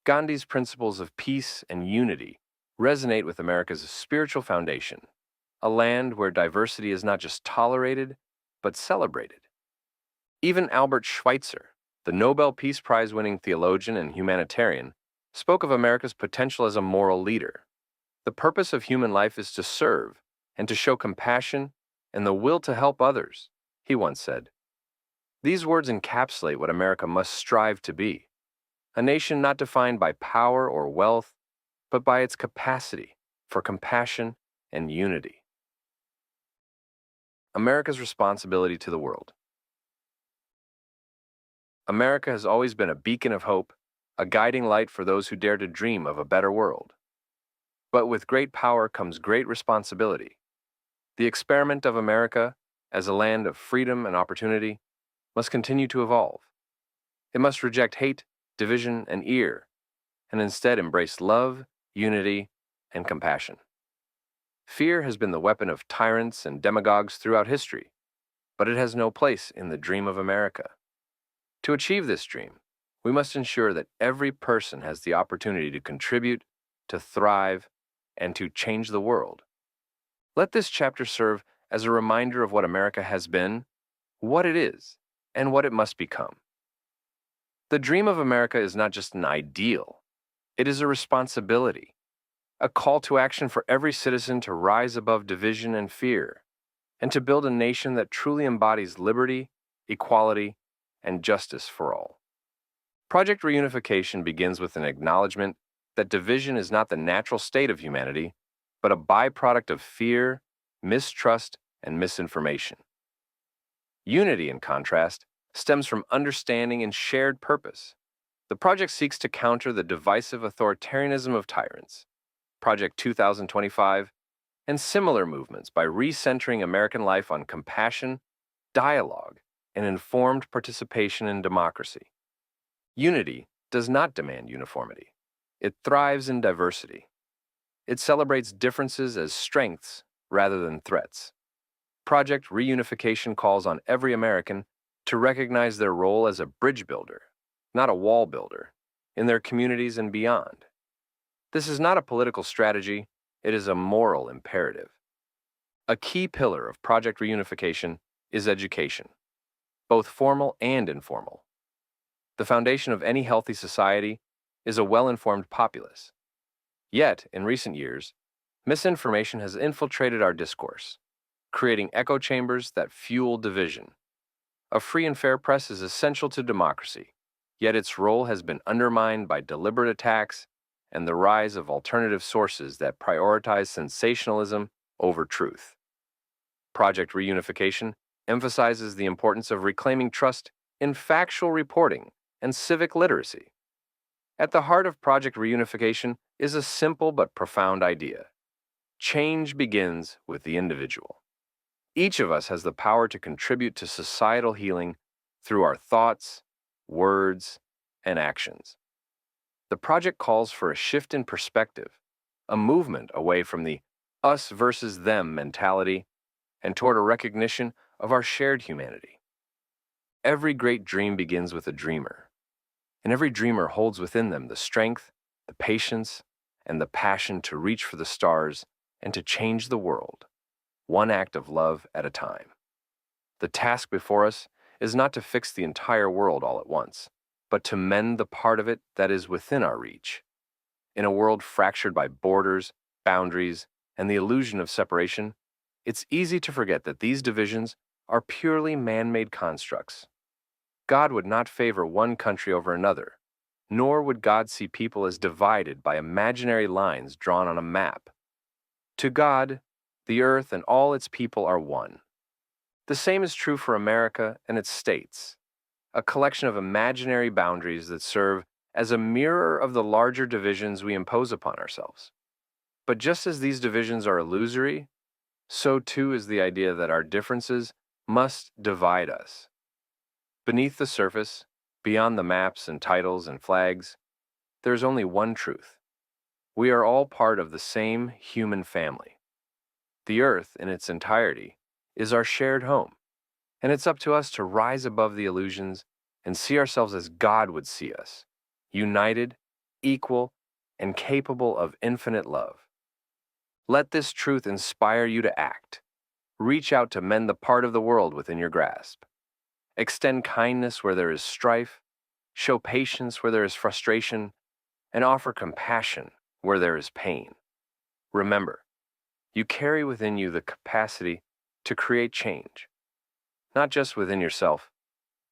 Gandhi's principles of peace and unity resonate with America's spiritual foundation, a land where diversity is not just tolerated, but celebrated. Even Albert Schweitzer, the Nobel Peace Prize-winning theologian and humanitarian, spoke of America's potential as a moral leader. The purpose of human life is to serve and to show compassion and the will to help others, he once said. These words encapsulate what America must strive to be, a nation not defined by power or wealth, but by its capacity for compassion and unity. America's responsibility to the world. America has always been a beacon of hope, a guiding light for those who dare to dream of a better world. But with great power comes great responsibility. The experiment of America, as a land of freedom and opportunity, must continue to evolve. It must reject hate, division, and fear, and instead embrace love, unity, and compassion. Fear has been the weapon of tyrants and demagogues throughout history, but it has no place in the dream of America. To achieve this dream, we must ensure that every person has the opportunity to contribute, to thrive, and to change the world. Let this chapter serve as a reminder of what America has been, what it is, and what it must become. The dream of America is not just an ideal, it is a responsibility, a call to action for every citizen to rise above division and fear, and to build a nation that truly embodies liberty, equality, and justice for all. Project Reunification begins with an acknowledgement that division is not the natural state of humanity, but a byproduct of fear, mistrust, and misinformation. Unity, in contrast, stems from understanding and shared purpose. The project seeks to counter the divisive authoritarianism of tyrants, Project 2025, and similar movements by recentering American life on compassion, dialogue, and informed participation in democracy. Unity does not demand uniformity. It thrives in diversity. It celebrates differences as strengths rather than threats. Project Reunification calls on every American to recognize their role as a bridge builder, not a wall builder, in their communities and beyond. This is not a political strategy, it is a moral imperative. A key pillar of Project Reunification is education, both formal and informal. The foundation of any healthy society is a well-informed populace. Yet, in recent years, misinformation has infiltrated our discourse, creating echo chambers that fuel division. A free and fair press is essential to democracy, yet its role has been undermined by deliberate attacks and the rise of alternative sources that prioritize sensationalism over truth. Project Reunification emphasizes the importance of reclaiming trust in factual reporting and civic literacy. At the heart of Project Reunification is a simple but profound idea. Change begins with the individual. Each of us has the power to contribute to societal healing through our thoughts, words, and actions. The project calls for a shift in perspective, a movement away from the us versus them mentality and toward a recognition of our shared humanity. Every great dream begins with a dreamer, and every dreamer holds within them the strength, the patience, and the passion to reach for the stars and to change the world, one act of love at a time. The task before us is not to fix the entire world all at once, but to mend the part of it that is within our reach. In a world fractured by borders, boundaries, and the illusion of separation, it's easy to forget that these divisions are purely man-made constructs. God would not favor one country over another, nor would God see people as divided by imaginary lines drawn on a map. To God, the earth and all its people are one. The same is true for America and its states, a collection of imaginary boundaries that serve as a mirror of the larger divisions we impose upon ourselves. But just as these divisions are illusory, so too is the idea that our differences must divide us. Beneath the surface, beyond the maps and titles and flags, there is only one truth. We are all part of the same human family. The earth, in its entirety, is our shared home, and it's up to us to rise above the illusions and see ourselves as God would see us, united, equal, and capable of infinite love. Let this truth inspire you to act. Reach out to mend the part of the world within your grasp. Extend kindness where there is strife, show patience where there is frustration, and offer compassion where there is pain. Remember, you carry within you the capacity to create change, not just within yourself,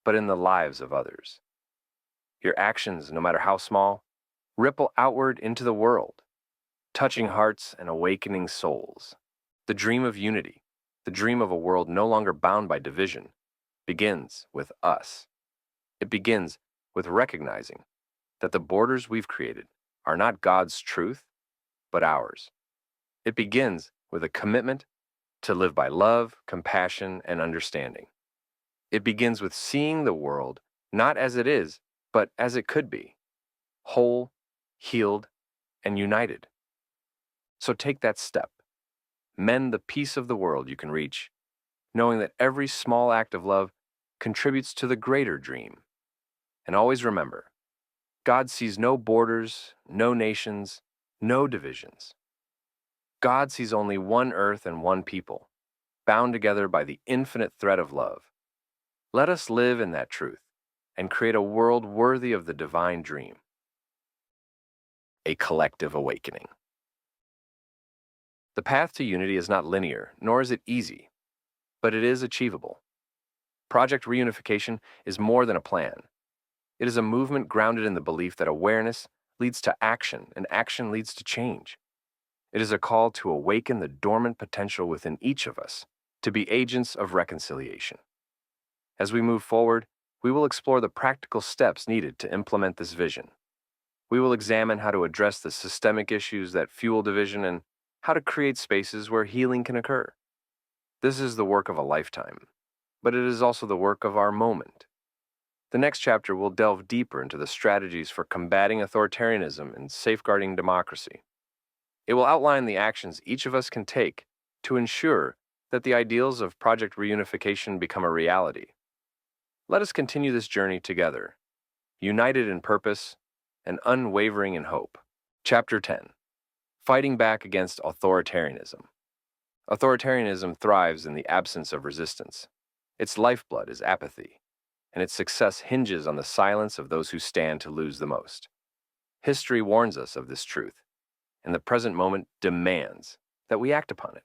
but in the lives of others. Your actions, no matter how small, ripple outward into the world, touching hearts and awakening souls. The dream of unity, the dream of a world no longer bound by division, begins with us. It begins with recognizing that the borders we've created are not God's truth, but ours. It begins with a commitment to live by love, compassion, and understanding. It begins with seeing the world not as it is, but as it could be, whole, healed, and united. So take that step. Mend the piece of the world you can reach, knowing that every small act of love contributes to the greater dream. And always remember, God sees no borders, no nations, no divisions. God sees only one earth and one people, bound together by the infinite thread of love. Let us live in that truth and create a world worthy of the divine dream. A collective awakening. The path to unity is not linear, nor is it easy, but it is achievable. Project Reunification is more than a plan. It is a movement grounded in the belief that awareness leads to action, and action leads to change. It is a call to awaken the dormant potential within each of us to be agents of reconciliation. As we move forward, we will explore the practical steps needed to implement this vision. We will examine how to address the systemic issues that fuel division and how to create spaces where healing can occur. This is the work of a lifetime, but it is also the work of our moment. The next chapter will delve deeper into the strategies for combating authoritarianism and safeguarding democracy. It will outline the actions each of us can take to ensure that the ideals of Project Reunification become a reality. Let us continue this journey together, united in purpose and unwavering in hope. Chapter 10. Fighting Back Against Authoritarianism. Authoritarianism thrives in the absence of resistance. Its lifeblood is apathy, and its success hinges on the silence of those who stand to lose the most. History warns us of this truth, and the present moment demands that we act upon it.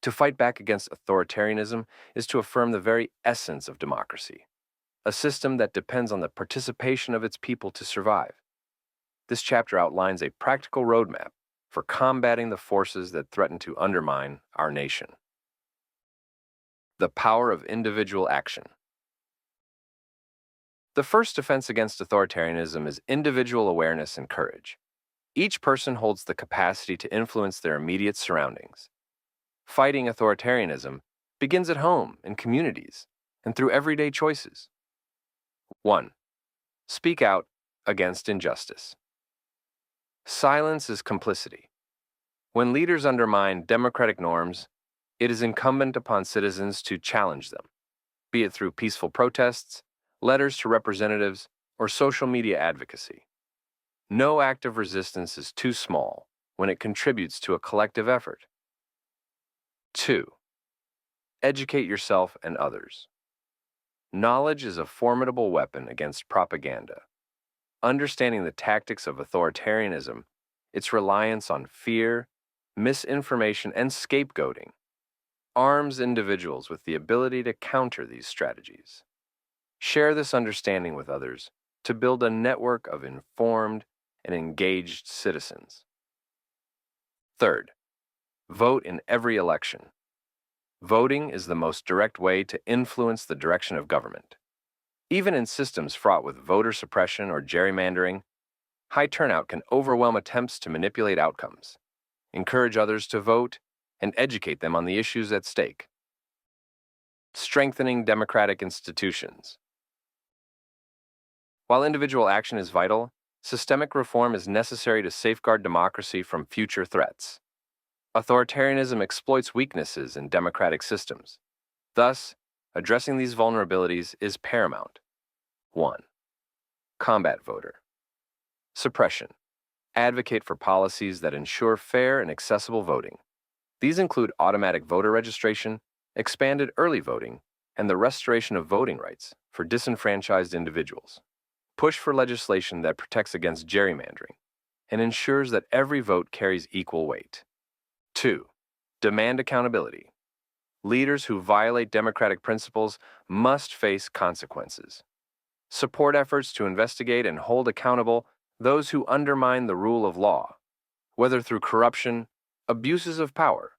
To fight back against authoritarianism is to affirm the very essence of democracy, a system that depends on the participation of its people to survive. This chapter outlines a practical roadmap for combating the forces that threaten to undermine our nation. The power of individual action. The first defense against authoritarianism is individual awareness and courage. Each person holds the capacity to influence their immediate surroundings. Fighting authoritarianism begins at home, in communities, and through everyday choices. 1. Speak out against injustice. Silence is complicity. When leaders undermine democratic norms, it is incumbent upon citizens to challenge them, be it through peaceful protests, letters to representatives, or social media advocacy. No act of resistance is too small when it contributes to a collective effort. 2. Educate yourself and others. Knowledge is a formidable weapon against propaganda. Understanding the tactics of authoritarianism, its reliance on fear, misinformation, and scapegoating, arms individuals with the ability to counter these strategies. Share this understanding with others to build a network of informed and engaged citizens. 3. Vote in every election. Voting is the most direct way to influence the direction of government. Even in systems fraught with voter suppression or gerrymandering, high turnout can overwhelm attempts to manipulate outcomes. Encourage others to vote and educate them on the issues at stake. Strengthening democratic institutions. While individual action is vital, systemic reform is necessary to safeguard democracy from future threats. Authoritarianism exploits weaknesses in democratic systems. Thus, addressing these vulnerabilities is paramount. 1. Combat voter suppression. Advocate for policies that ensure fair and accessible voting. These include automatic voter registration, expanded early voting, and the restoration of voting rights for disenfranchised individuals. Push for legislation that protects against gerrymandering and ensures that every vote carries equal weight. 2. Demand accountability. Leaders who violate democratic principles must face consequences. Support efforts to investigate and hold accountable those who undermine the rule of law, whether through corruption, abuses of power,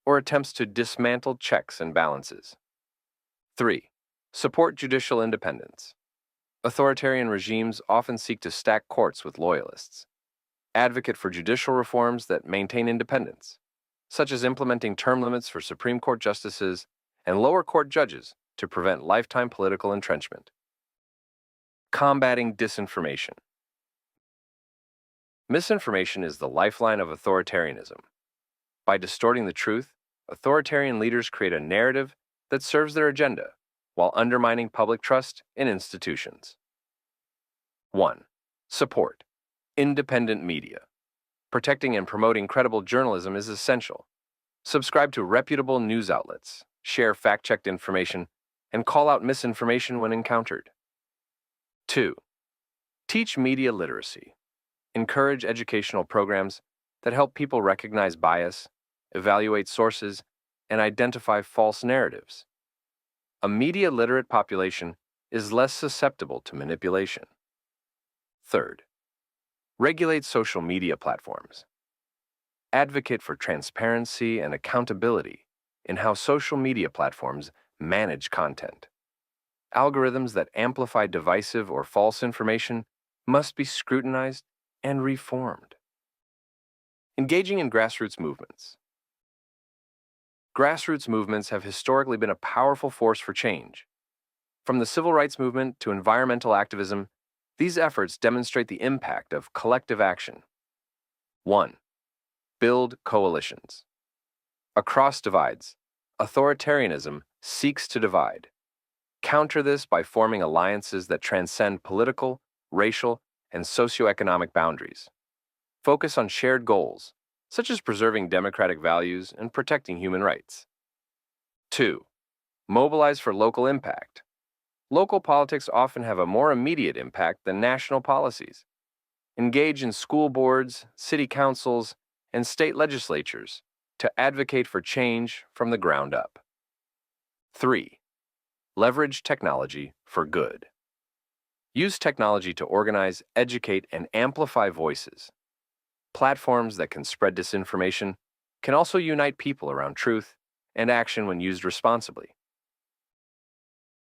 or attempts to dismantle checks and balances. 3. Support judicial independence. Authoritarian regimes often seek to stack courts with loyalists. Advocate for judicial reforms that maintain independence, such as implementing term limits for Supreme Court justices and lower court judges to prevent lifetime political entrenchment. Combating disinformation. Misinformation is the lifeline of authoritarianism. By distorting the truth, authoritarian leaders create a narrative that serves their agenda while undermining public trust in institutions. 1. Support independent media. Protecting and promoting credible journalism is essential. Subscribe to reputable news outlets, share fact-checked information, and call out misinformation when encountered. 2. Teach media literacy. Encourage educational programs that help people recognize bias, evaluate sources, and identify false narratives. A media-literate population is less susceptible to manipulation. 3. Regulate social media platforms. Advocate for transparency and accountability in how social media platforms manage content. Algorithms that amplify divisive or false information must be scrutinized and reformed. Engaging in grassroots movements. Grassroots movements have historically been a powerful force for change. From the civil rights movement to environmental activism, these efforts demonstrate the impact of collective action. 1. Build coalitions. Across divides, authoritarianism seeks to divide. Counter this by forming alliances that transcend political, racial, and socioeconomic boundaries. Focus on shared goals, such as preserving democratic values and protecting human rights. 2. Mobilize for local impact. Local politics often have a more immediate impact than national policies. Engage in school boards, city councils, and state legislatures to advocate for change from the ground up. 3. Leverage technology for good. Use technology to organize, educate, and amplify voices. Platforms that can spread disinformation can also unite people around truth and action when used responsibly.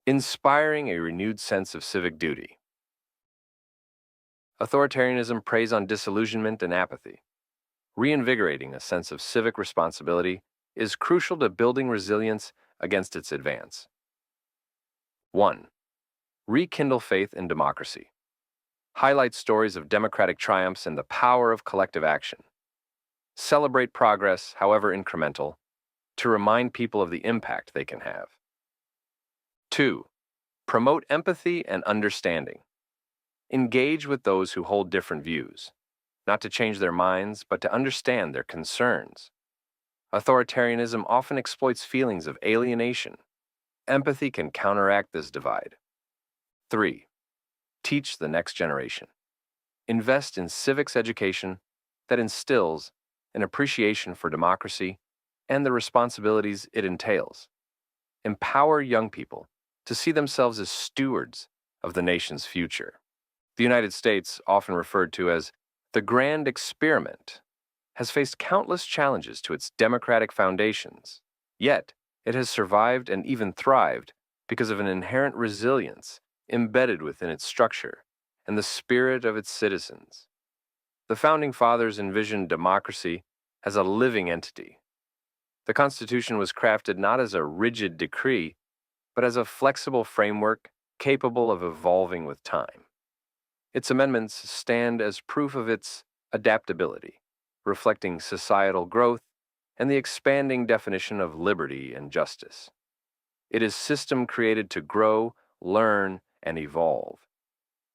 Inspiring a renewed sense of civic duty. Authoritarianism preys on disillusionment and apathy. Reinvigorating a sense of civic responsibility is crucial to building resilience against its advance. 1. Rekindle faith in democracy. Highlight stories of democratic triumphs and the power of collective action. Celebrate progress, however incremental, to remind people of the impact they can have. 2. Promote empathy and understanding. Engage with those who hold different views, not to change their minds, but to understand their concerns. Authoritarianism often exploits feelings of alienation. Empathy can counteract this divide. 3. Teach the next generation. Invest in civics education that instills an appreciation for democracy and the responsibilities it entails. Empower young people to see themselves as stewards of the nation's future. The United States, often referred to as the grand experiment, has faced countless challenges to its democratic foundations. Yet, it has survived and even thrived because of an inherent resilience embedded within its structure and the spirit of its citizens. The Founding Fathers envisioned democracy as a living entity. The Constitution was crafted not as a rigid decree, but as a flexible framework capable of evolving with time. Its amendments stand as proof of its adaptability, reflecting societal growth and the expanding definition of liberty and justice. It is a system created to grow, learn, and evolve.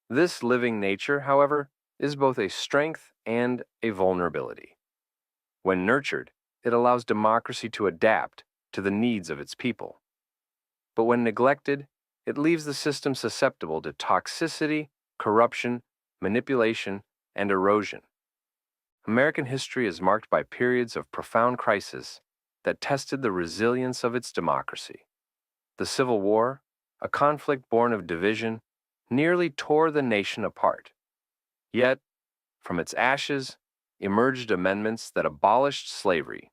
This living nature, however, is both a strength and a vulnerability. When nurtured, it allows democracy to adapt to the needs of its people. But when neglected, it leaves the system susceptible to toxicity, corruption, manipulation, and erosion. American history is marked by periods of profound crisis that tested the resilience of its democracy. The Civil War, a conflict born of division, nearly tore the nation apart. Yet, from its ashes emerged amendments that abolished slavery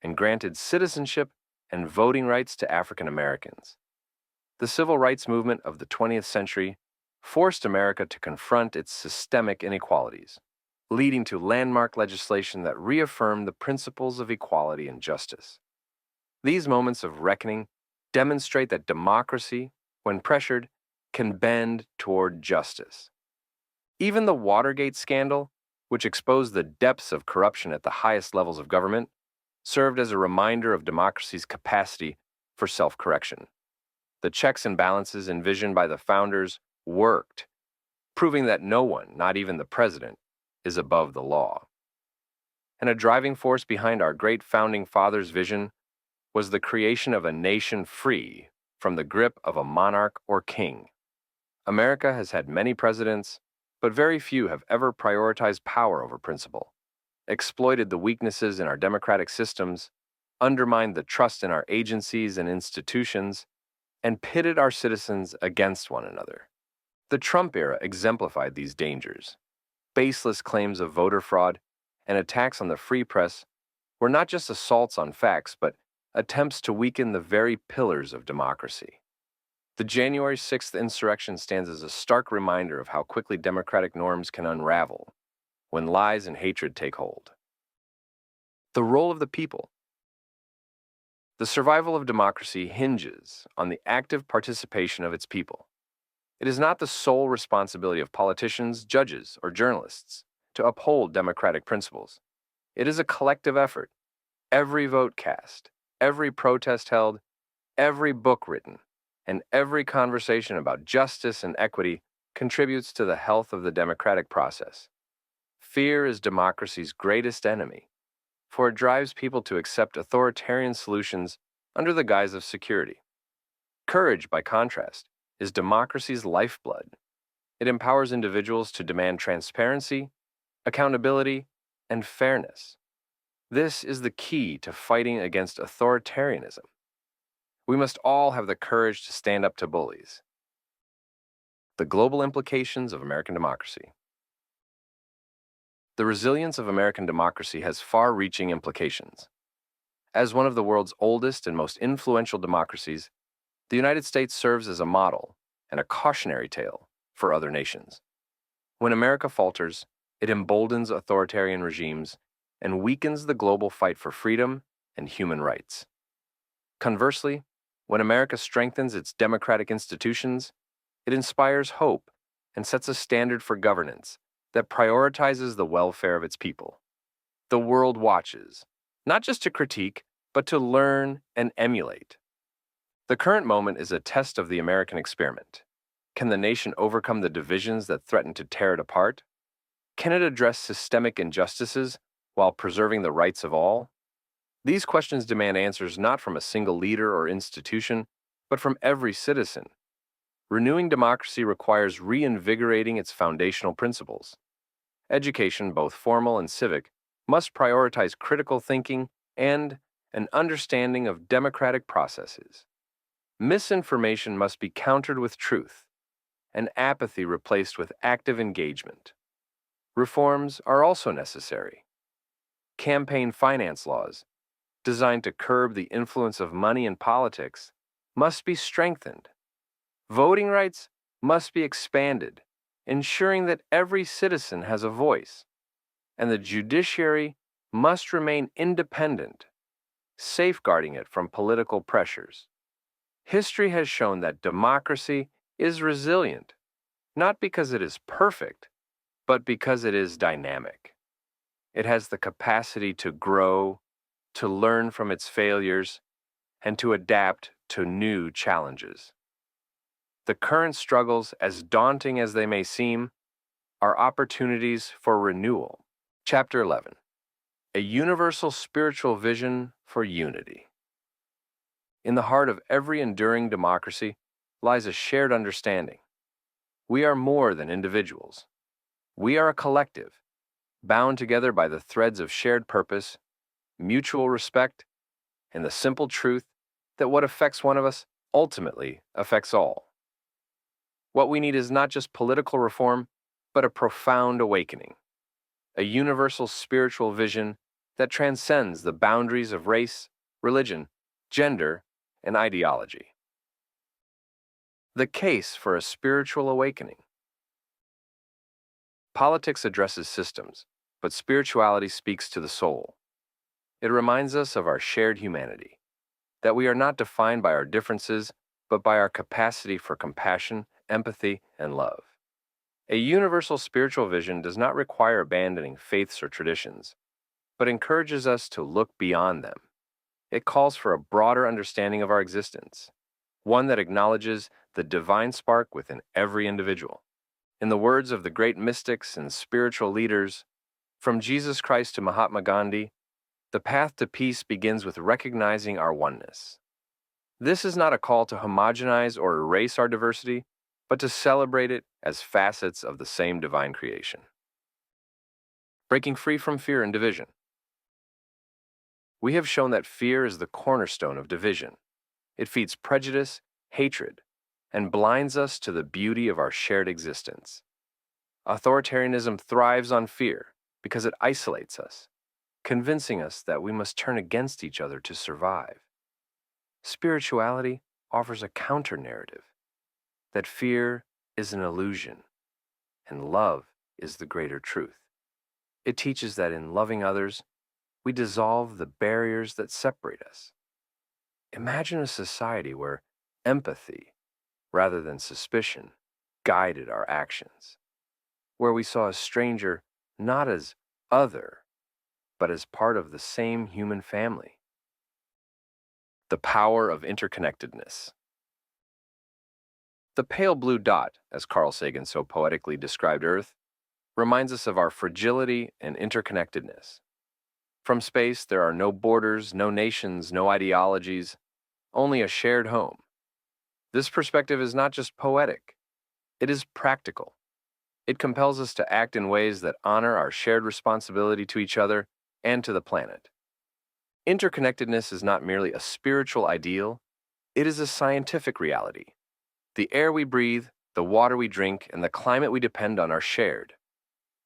and granted citizenship and voting rights to African Americans. The civil rights movement of the 20th century forced America to confront its systemic inequalities, leading to landmark legislation that reaffirmed the principles of equality and justice. These moments of reckoning demonstrate that democracy, when pressured, can bend toward justice. Even the Watergate scandal, which exposed the depths of corruption at the highest levels of government, served as a reminder of democracy's capacity for self-correction. The checks and balances envisioned by the founders worked, proving that no one, not even the president, is above the law. And a driving force behind our great founding fathers' vision was the creation of a nation free from the grip of a monarch or king. America has had many presidents, but very few have ever prioritized power over principle, exploited the weaknesses in our democratic systems, undermined the trust in our agencies and institutions, and pitted our citizens against one another. The Trump era exemplified these dangers. Baseless claims of voter fraud and attacks on the free press were not just assaults on facts, but attempts to weaken the very pillars of democracy. The January 6th insurrection stands as a stark reminder of how quickly democratic norms can unravel when lies and hatred take hold. The role of the people. The survival of democracy hinges on the active participation of its people. It is not the sole responsibility of politicians, judges, or journalists to uphold democratic principles. It is a collective effort. Every vote cast, every protest held, every book written, and every conversation about justice and equity contributes to the health of the democratic process. Fear is democracy's greatest enemy. for it drives people to accept authoritarian solutions under the guise of security. Courage, by contrast, is democracy's lifeblood. It empowers individuals to demand transparency, accountability, and fairness. This is the key to fighting against authoritarianism. We must all have the courage to stand up to bullies. The global implications of American democracy. The resilience of American democracy has far-reaching implications. As one of the world's oldest and most influential democracies, the United States serves as a model and a cautionary tale for other nations. When America falters, it emboldens authoritarian regimes and weakens the global fight for freedom and human rights. Conversely, when America strengthens its democratic institutions, it inspires hope and sets a standard for governance that prioritizes the welfare of its people. The world watches, not just to critique, but to learn and emulate. The current moment is a test of the American experiment. Can the nation overcome the divisions that threaten to tear it apart? Can it address systemic injustices while preserving the rights of all? These questions demand answers not from a single leader or institution, but from every citizen. Renewing democracy requires reinvigorating its foundational principles. Education, both formal and civic, must prioritize critical thinking and an understanding of democratic processes. Misinformation must be countered with truth, and apathy replaced with active engagement. Reforms are also necessary. Campaign finance laws, designed to curb the influence of money in politics, must be strengthened. Voting rights must be expanded, ensuring that every citizen has a voice, and the judiciary must remain independent, safeguarding it from political pressures. History has shown that democracy is resilient, not because it is perfect, but because it is dynamic. It has the capacity to grow, to learn from its failures, and to adapt to new challenges. The current struggles, as daunting as they may seem, are opportunities for renewal. Chapter 11. A Universal Spiritual Vision for Unity. In the heart of every enduring democracy lies a shared understanding. We are more than individuals. We are a collective, bound together by the threads of shared purpose, mutual respect, and the simple truth that what affects one of us ultimately affects all. What we need is not just political reform, but a profound awakening, a universal spiritual vision that transcends the boundaries of race, religion, gender, and ideology. The case for a spiritual awakening. Politics addresses systems, but spirituality speaks to the soul. It reminds us of our shared humanity, that we are not defined by our differences, but by our capacity for compassion, empathy, and love. A universal spiritual vision does not require abandoning faiths or traditions, but encourages us to look beyond them. It calls for a broader understanding of our existence, one that acknowledges the divine spark within every individual. In the words of the great mystics and spiritual leaders, from Jesus Christ to Mahatma Gandhi, the path to peace begins with recognizing our oneness. This is not a call to homogenize or erase our diversity, but to celebrate it as facets of the same divine creation. Breaking free from fear and division. We have shown that fear is the cornerstone of division. It feeds prejudice, hatred, and blinds us to the beauty of our shared existence. Authoritarianism thrives on fear because it isolates us, convincing us that we must turn against each other to survive. Spirituality offers a counter-narrative, that fear is an illusion, and love is the greater truth. It teaches that in loving others, we dissolve the barriers that separate us. Imagine a society where empathy, rather than suspicion, guided our actions, where we saw a stranger not as other, but as part of the same human family. The power of interconnectedness. The pale blue dot, as Carl Sagan so poetically described Earth, reminds us of our fragility and interconnectedness. From space, there are no borders, no nations, no ideologies, only a shared home. This perspective is not just poetic, it is practical. It compels us to act in ways that honor our shared responsibility to each other and to the planet. Interconnectedness is not merely a spiritual ideal, it is a scientific reality. The air we breathe, the water we drink, and the climate we depend on are shared.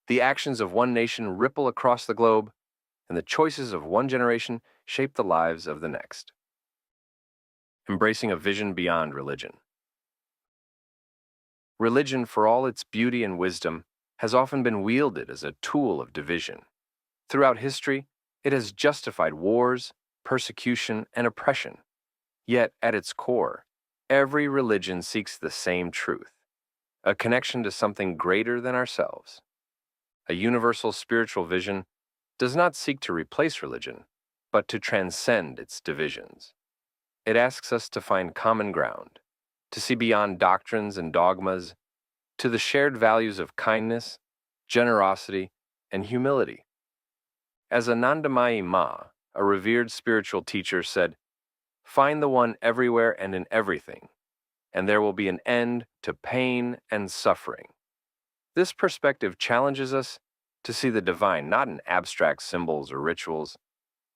The actions of one nation ripple across the globe, and the choices of one generation shape the lives of the next. Embracing a vision beyond religion. Religion, for all its beauty and wisdom, has often been wielded as a tool of division. Throughout history, it has justified wars, persecution, and oppression. Yet, at its core, every religion seeks the same truth, a connection to something greater than ourselves. A universal spiritual vision does not seek to replace religion, but to transcend its divisions. It asks us to find common ground, to see beyond doctrines and dogmas, to the shared values of kindness, generosity, and humility. As Anandamayi Ma, a revered spiritual teacher, said, "Find the one everywhere and in everything, and there will be an end to pain and suffering." This perspective challenges us to see the divine not in abstract symbols or rituals,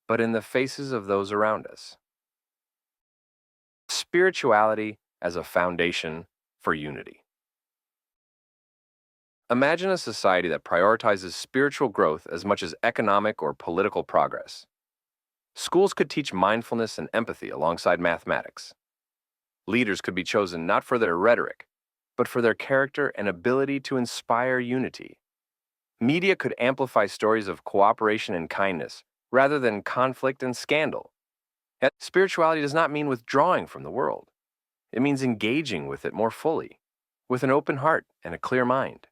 but in the faces of those around us. Spirituality as a foundation for unity. Imagine a society that prioritizes spiritual growth as much as economic or political progress. Schools could teach mindfulness and empathy alongside mathematics. Leaders could be chosen not for their rhetoric, but for their character and ability to inspire unity. Media could amplify stories of cooperation and kindness rather than conflict and scandal. Yet, spirituality does not mean withdrawing from the world. It means engaging with it more fully, with an open heart and a clear mind.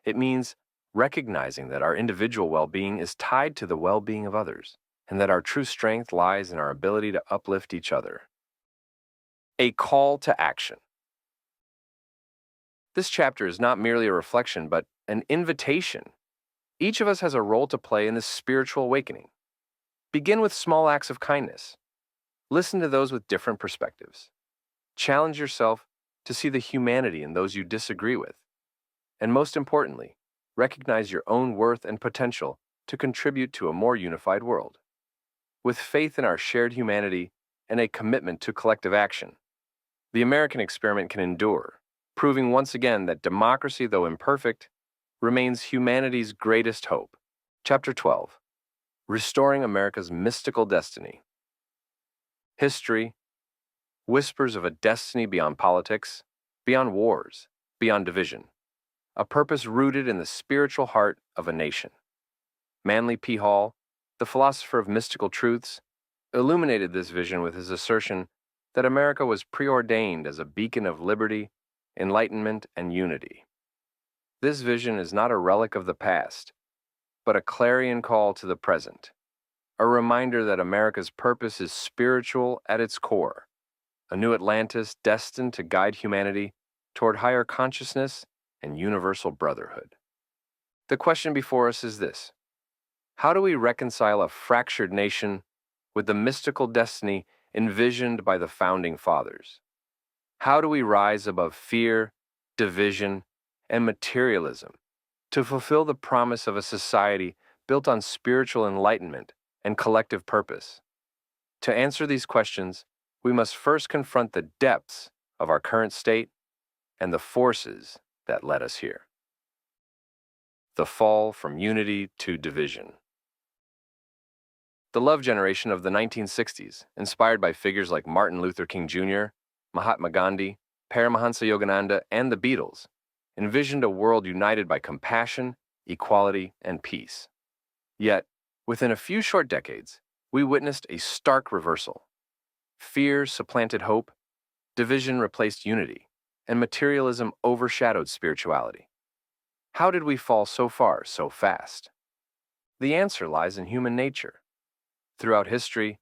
It means recognizing that our individual well-being is tied to the well-being of others, and that our true strength lies in our ability to uplift each other. A call to action. This chapter is not merely a reflection, but an invitation. Each of us has a role to play in this spiritual awakening. Begin with small acts of kindness. Listen to those with different perspectives. Challenge yourself to see the humanity in those you disagree with. And most importantly, recognize your own worth and potential to contribute to a more unified world. With faith in our shared humanity and a commitment to collective action, the American experiment can endure, proving once again that democracy, though imperfect, remains humanity's greatest hope. Chapter 12. Restoring America's Mystical Destiny. History, whispers of a destiny beyond politics, beyond wars, beyond division. A purpose rooted in the spiritual heart of a nation. Manly P. Hall, the philosopher of mystical truths, illuminated this vision with his assertion that America was preordained as a beacon of liberty, enlightenment, and unity. This vision is not a relic of the past, but a clarion call to the present, a reminder that America's purpose is spiritual at its core, a new Atlantis destined to guide humanity toward higher consciousness and universal brotherhood. The question before us is this: how do we reconcile a fractured nation with the mystical destiny envisioned by the Founding Fathers? How do we rise above fear, division, and materialism to fulfill the promise of a society built on spiritual enlightenment and collective purpose? To answer these questions, we must first confront the depths of our current state and the forces that led us here. The fall from unity to division. The love generation of the 1960s, inspired by figures like Martin Luther King Jr., Mahatma Gandhi, Paramahansa Yogananda, and the Beatles, envisioned a world united by compassion, equality, and peace. Yet, within a few short decades, we witnessed a stark reversal. Fear supplanted hope, division replaced unity, and materialism overshadowed spirituality. How did we fall so far so fast? The answer lies in human nature. Throughout history,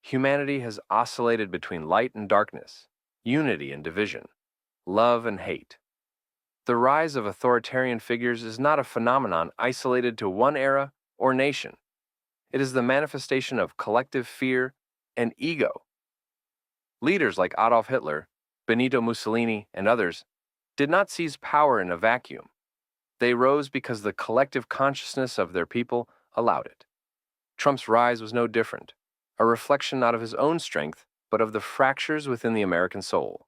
humanity has oscillated between light and darkness, unity and division, love and hate. The rise of authoritarian figures is not a phenomenon isolated to one era or nation. It is the manifestation of collective fear and ego. Leaders like Adolf Hitler, Benito Mussolini, and others did not seize power in a vacuum. They rose because the collective consciousness of their people allowed it. Trump's rise was no different, a reflection not of his own strength, but of the fractures within the American soul.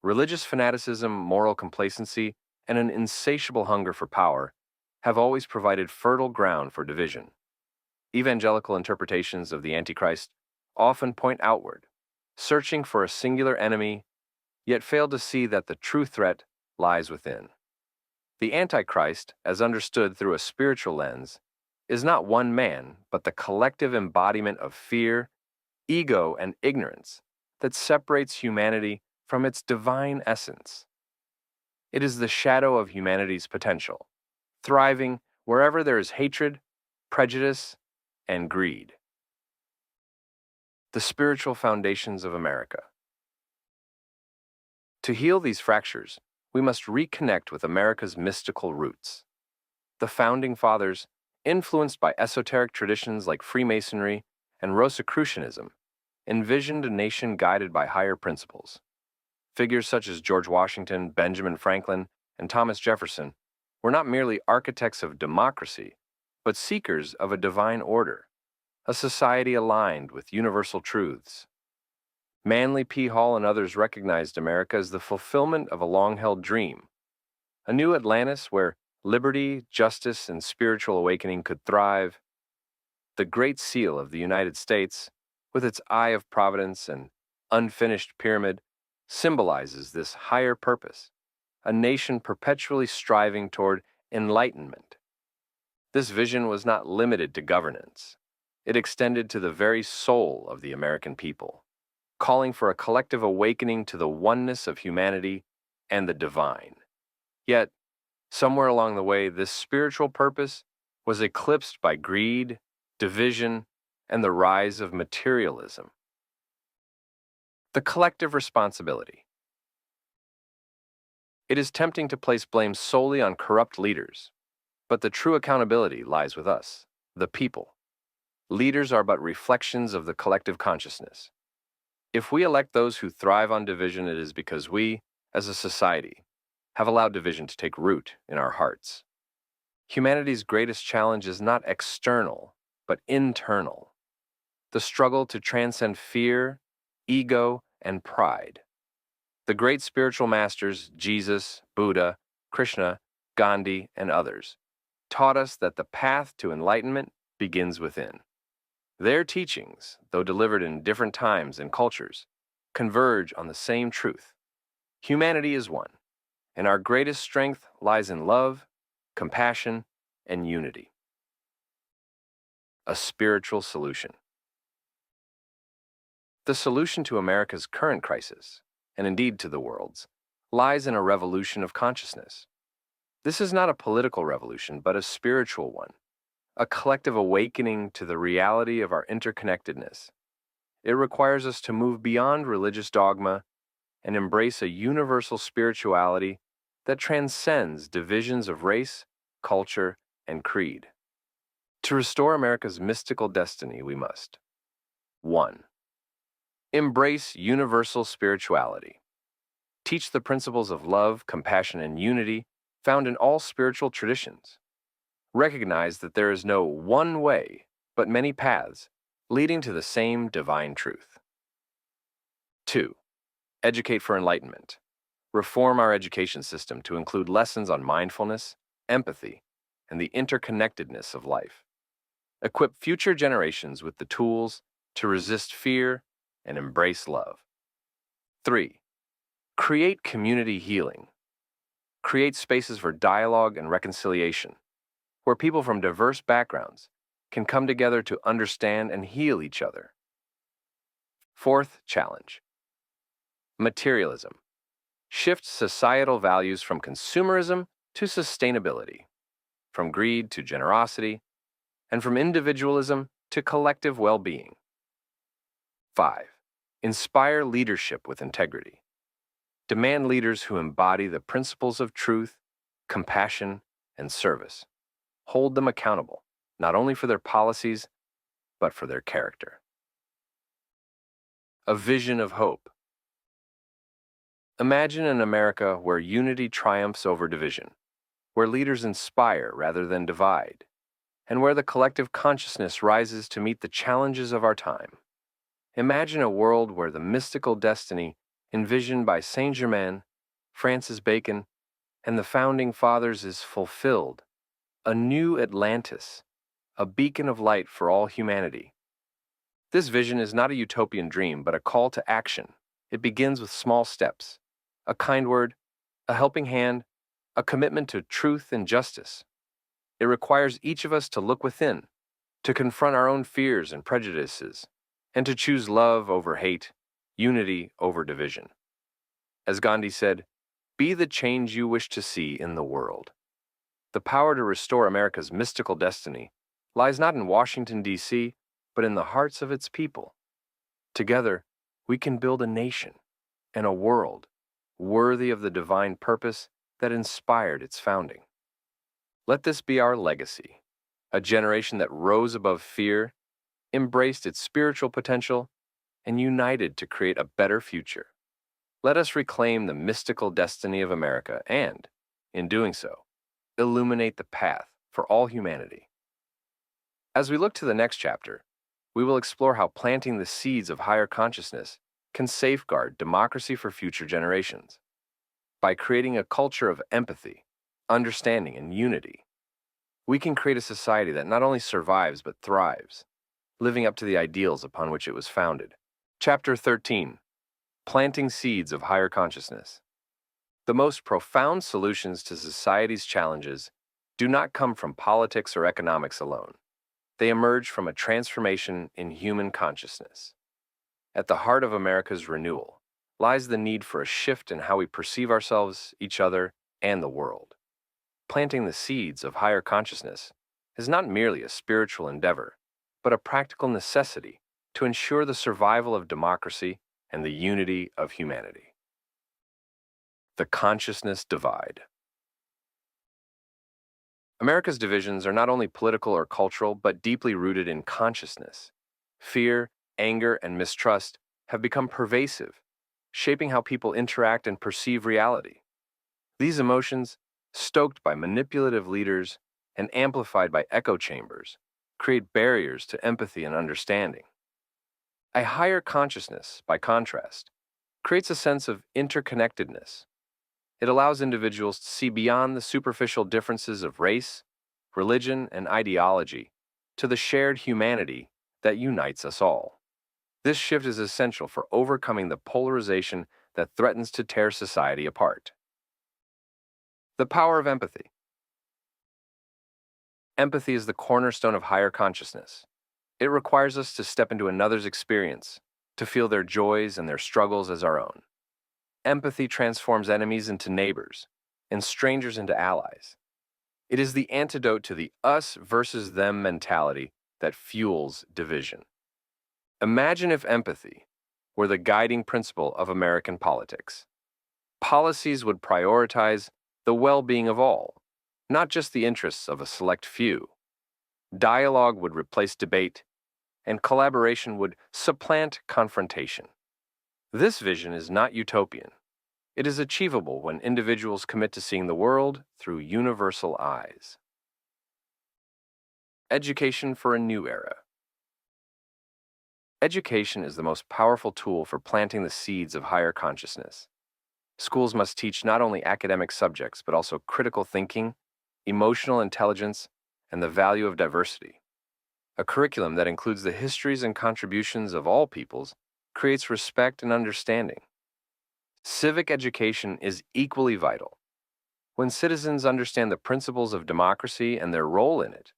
Religious fanaticism, moral complacency, and an insatiable hunger for power have always provided fertile ground for division. Evangelical interpretations of the Antichrist often point outward, searching for a singular enemy, yet fail to see that the true threat lies within. The Antichrist, as understood through a spiritual lens, is not one man, but the collective embodiment of fear, ego, and ignorance that separates humanity from its divine essence. It is the shadow of humanity's potential, thriving wherever there is hatred, prejudice, and greed. The spiritual foundations of America. To heal these fractures, we must reconnect with America's mystical roots. The Founding Fathers, influenced by esoteric traditions like Freemasonry and Rosicrucianism, envisioned a nation guided by higher principles. Figures such as George Washington, Benjamin Franklin, and Thomas Jefferson were not merely architects of democracy, but seekers of a divine order, a society aligned with universal truths. Manly P. Hall and others recognized America as the fulfillment of a long-held dream, a new Atlantis where liberty, justice, and spiritual awakening could thrive. The Great Seal of the United States, with its eye of providence and unfinished pyramid, symbolizes this higher purpose, a nation perpetually striving toward enlightenment. This vision was not limited to governance. It extended to the very soul of the American people, calling for a collective awakening to the oneness of humanity and the divine. Yet, somewhere along the way, this spiritual purpose was eclipsed by greed, division, and the rise of materialism. The collective responsibility. It is tempting to place blame solely on corrupt leaders, but the true accountability lies with us, the people. Leaders are but reflections of the collective consciousness. If we elect those who thrive on division, it is because we, as a society, have allowed division to take root in our hearts. Humanity's greatest challenge is not external, but internal. The struggle to transcend fear, ego, and pride. The great spiritual masters, Jesus, Buddha, Krishna, Gandhi, and others, taught us that the path to enlightenment begins within. Their teachings, though delivered in different times and cultures, converge on the same truth. Humanity is one, and our greatest strength lies in love, compassion, and unity. A spiritual solution. The solution to America's current crisis, and indeed to the world's, lies in a revolution of consciousness. This is not a political revolution, but a spiritual one, a collective awakening to the reality of our interconnectedness. It requires us to move beyond religious dogma and embrace a universal spirituality that transcends divisions of race, culture, and creed. To restore America's mystical destiny, we must 1. Embrace universal spirituality. Teach the principles of love, compassion, and unity found in all spiritual traditions. Recognize that there is no one way, but many paths leading to the same divine truth. 2. Educate for enlightenment. Reform our education system to include lessons on mindfulness, empathy, and the interconnectedness of life. Equip future generations with the tools to resist fear and embrace love. 3. Create community healing. Create spaces for dialogue and reconciliation, where people from diverse backgrounds can come together to understand and heal each other. 4th challenge. Materialism. Shift societal values from consumerism to sustainability, from greed to generosity, and from individualism to collective well-being. 5. Inspire leadership with integrity. Demand leaders who embody the principles of truth, compassion, and service. Hold them accountable, not only for their policies, but for their character. A vision of hope. Imagine an America where unity triumphs over division, where leaders inspire rather than divide, and where the collective consciousness rises to meet the challenges of our time. Imagine a world where the mystical destiny envisioned by Saint Germain, Francis Bacon, and the founding fathers is fulfilled, a new Atlantis, a beacon of light for all humanity. This vision is not a utopian dream, but a call to action. It begins with small steps, a kind word, a helping hand, a commitment to truth and justice. It requires each of us to look within, to confront our own fears and prejudices, and to choose love over hate, unity over division. As Gandhi said, "Be the change you wish to see in the world." The power to restore America's mystical destiny lies not in Washington, D.C., but in the hearts of its people. Together, we can build a nation and a world worthy of the divine purpose that inspired its founding. Let this be our legacy, a generation that rose above fear, embraced its spiritual potential, and united to create a better future. Let us reclaim the mystical destiny of America and, in doing so, illuminate the path for all humanity. As we look to the next chapter, we will explore how planting the seeds of higher consciousness can safeguard democracy for future generations. By creating a culture of empathy, understanding, and unity, we can create a society that not only survives but thrives, living up to the ideals upon which it was founded. Chapter 13. Planting Seeds of Higher Consciousness. The most profound solutions to society's challenges do not come from politics or economics alone. They emerge from a transformation in human consciousness. At the heart of America's renewal lies the need for a shift in how we perceive ourselves, each other, and the world. Planting the seeds of higher consciousness is not merely a spiritual endeavor, but a practical necessity to ensure the survival of democracy and the unity of humanity. The consciousness divide. America's divisions are not only political or cultural, but deeply rooted in consciousness. Fear, anger, and mistrust have become pervasive, shaping how people interact and perceive reality. These emotions, stoked by manipulative leaders and amplified by echo chambers, create barriers to empathy and understanding. A higher consciousness, by contrast, creates a sense of interconnectedness. It allows individuals to see beyond the superficial differences of race, religion, and ideology to the shared humanity that unites us all. This shift is essential for overcoming the polarization that threatens to tear society apart. The power of empathy. Empathy is the cornerstone of higher consciousness. It requires us to step into another's experience, to feel their joys and their struggles as our own. Empathy transforms enemies into neighbors and strangers into allies. It is the antidote to the us versus them mentality that fuels division. Imagine if empathy were the guiding principle of American politics. Policies would prioritize the well-being of all, not just the interests of a select few. Dialogue would replace debate, and collaboration would supplant confrontation. This vision is not utopian. It is achievable when individuals commit to seeing the world through universal eyes. Education for a new era. Education is the most powerful tool for planting the seeds of higher consciousness. Schools must teach not only academic subjects, but also critical thinking, emotional intelligence, and the value of diversity. A curriculum that includes the histories and contributions of all peoples creates respect and understanding. Civic education is equally vital. When citizens understand the principles of democracy and their role in it,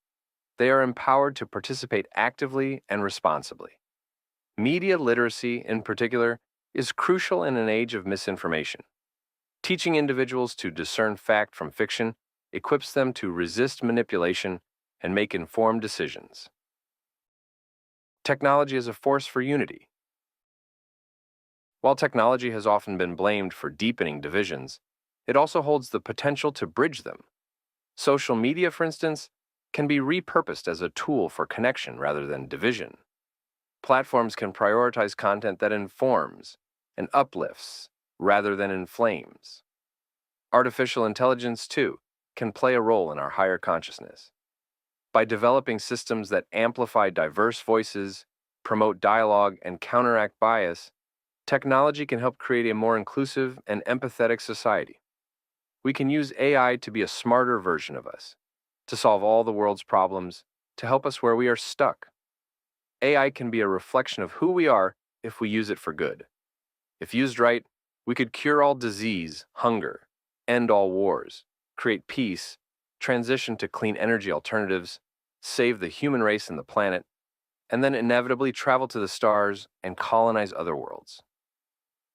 they are empowered to participate actively and responsibly. Media literacy, in particular, is crucial in an age of misinformation. Teaching individuals to discern fact from fiction equips them to resist manipulation and make informed decisions. Technology is a force for unity. While technology has often been blamed for deepening divisions, it also holds the potential to bridge them. Social media, for instance, can be repurposed as a tool for connection rather than division. Platforms can prioritize content that informs and uplifts rather than inflames. Artificial intelligence, too, can play a role in our higher consciousness. By developing systems that amplify diverse voices, promote dialogue, and counteract bias, technology can help create a more inclusive and empathetic society. We can use AI to be a smarter version of us, to solve all the world's problems, to help us where we are stuck. AI can be a reflection of who we are if we use it for good. If used right, we could cure all disease, hunger, end all wars, create peace, transition to clean energy alternatives, save the human race and the planet, and then inevitably travel to the stars and colonize other worlds.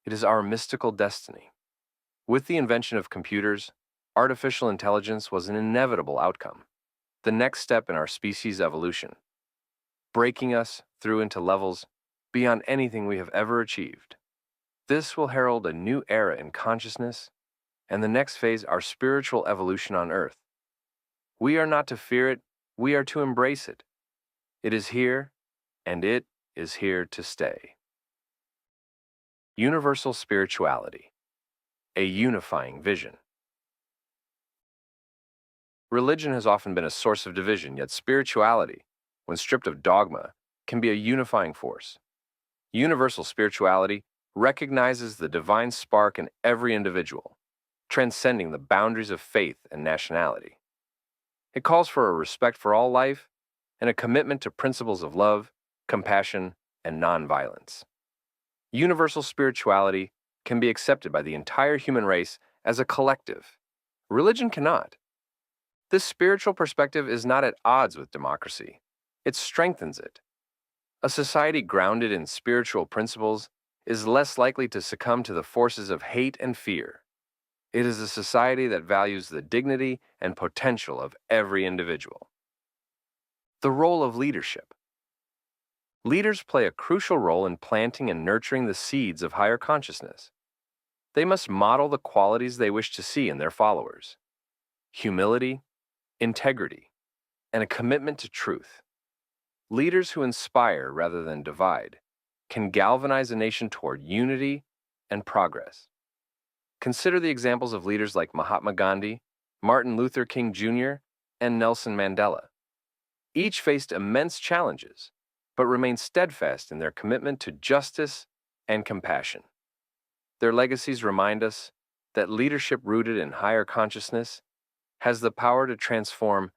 It is our mystical destiny. With the invention of computers, artificial intelligence was an inevitable outcome, the next step in our species' evolution, breaking us through into levels beyond anything we have ever achieved. This will herald a new era in consciousness and the next phase, our spiritual evolution on Earth. We are not to fear it, we are to embrace it. It is here, and it is here to stay. Universal spirituality, a unifying vision. Religion has often been a source of division, yet spirituality, when stripped of dogma, can be a unifying force. Universal spirituality recognizes the divine spark in every individual, transcending the boundaries of faith and nationality. It calls for a respect for all life and a commitment to principles of love, compassion, and nonviolence. Universal spirituality can be accepted by the entire human race as a collective. Religion cannot. This spiritual perspective is not at odds with democracy. It strengthens it. A society grounded in spiritual principles is less likely to succumb to the forces of hate and fear. It is a society that values the dignity and potential of every individual. The role of leadership. Leaders play a crucial role in planting and nurturing the seeds of higher consciousness. They must model the qualities they wish to see in their followers: humility, integrity, and a commitment to truth. Leaders who inspire rather than divide can galvanize a nation toward unity and progress. Consider the examples of leaders like Mahatma Gandhi, Martin Luther King Jr., and Nelson Mandela. Each faced immense challenges, but remained steadfast in their commitment to justice and compassion. Their legacies remind us that leadership rooted in higher consciousness has the power to transform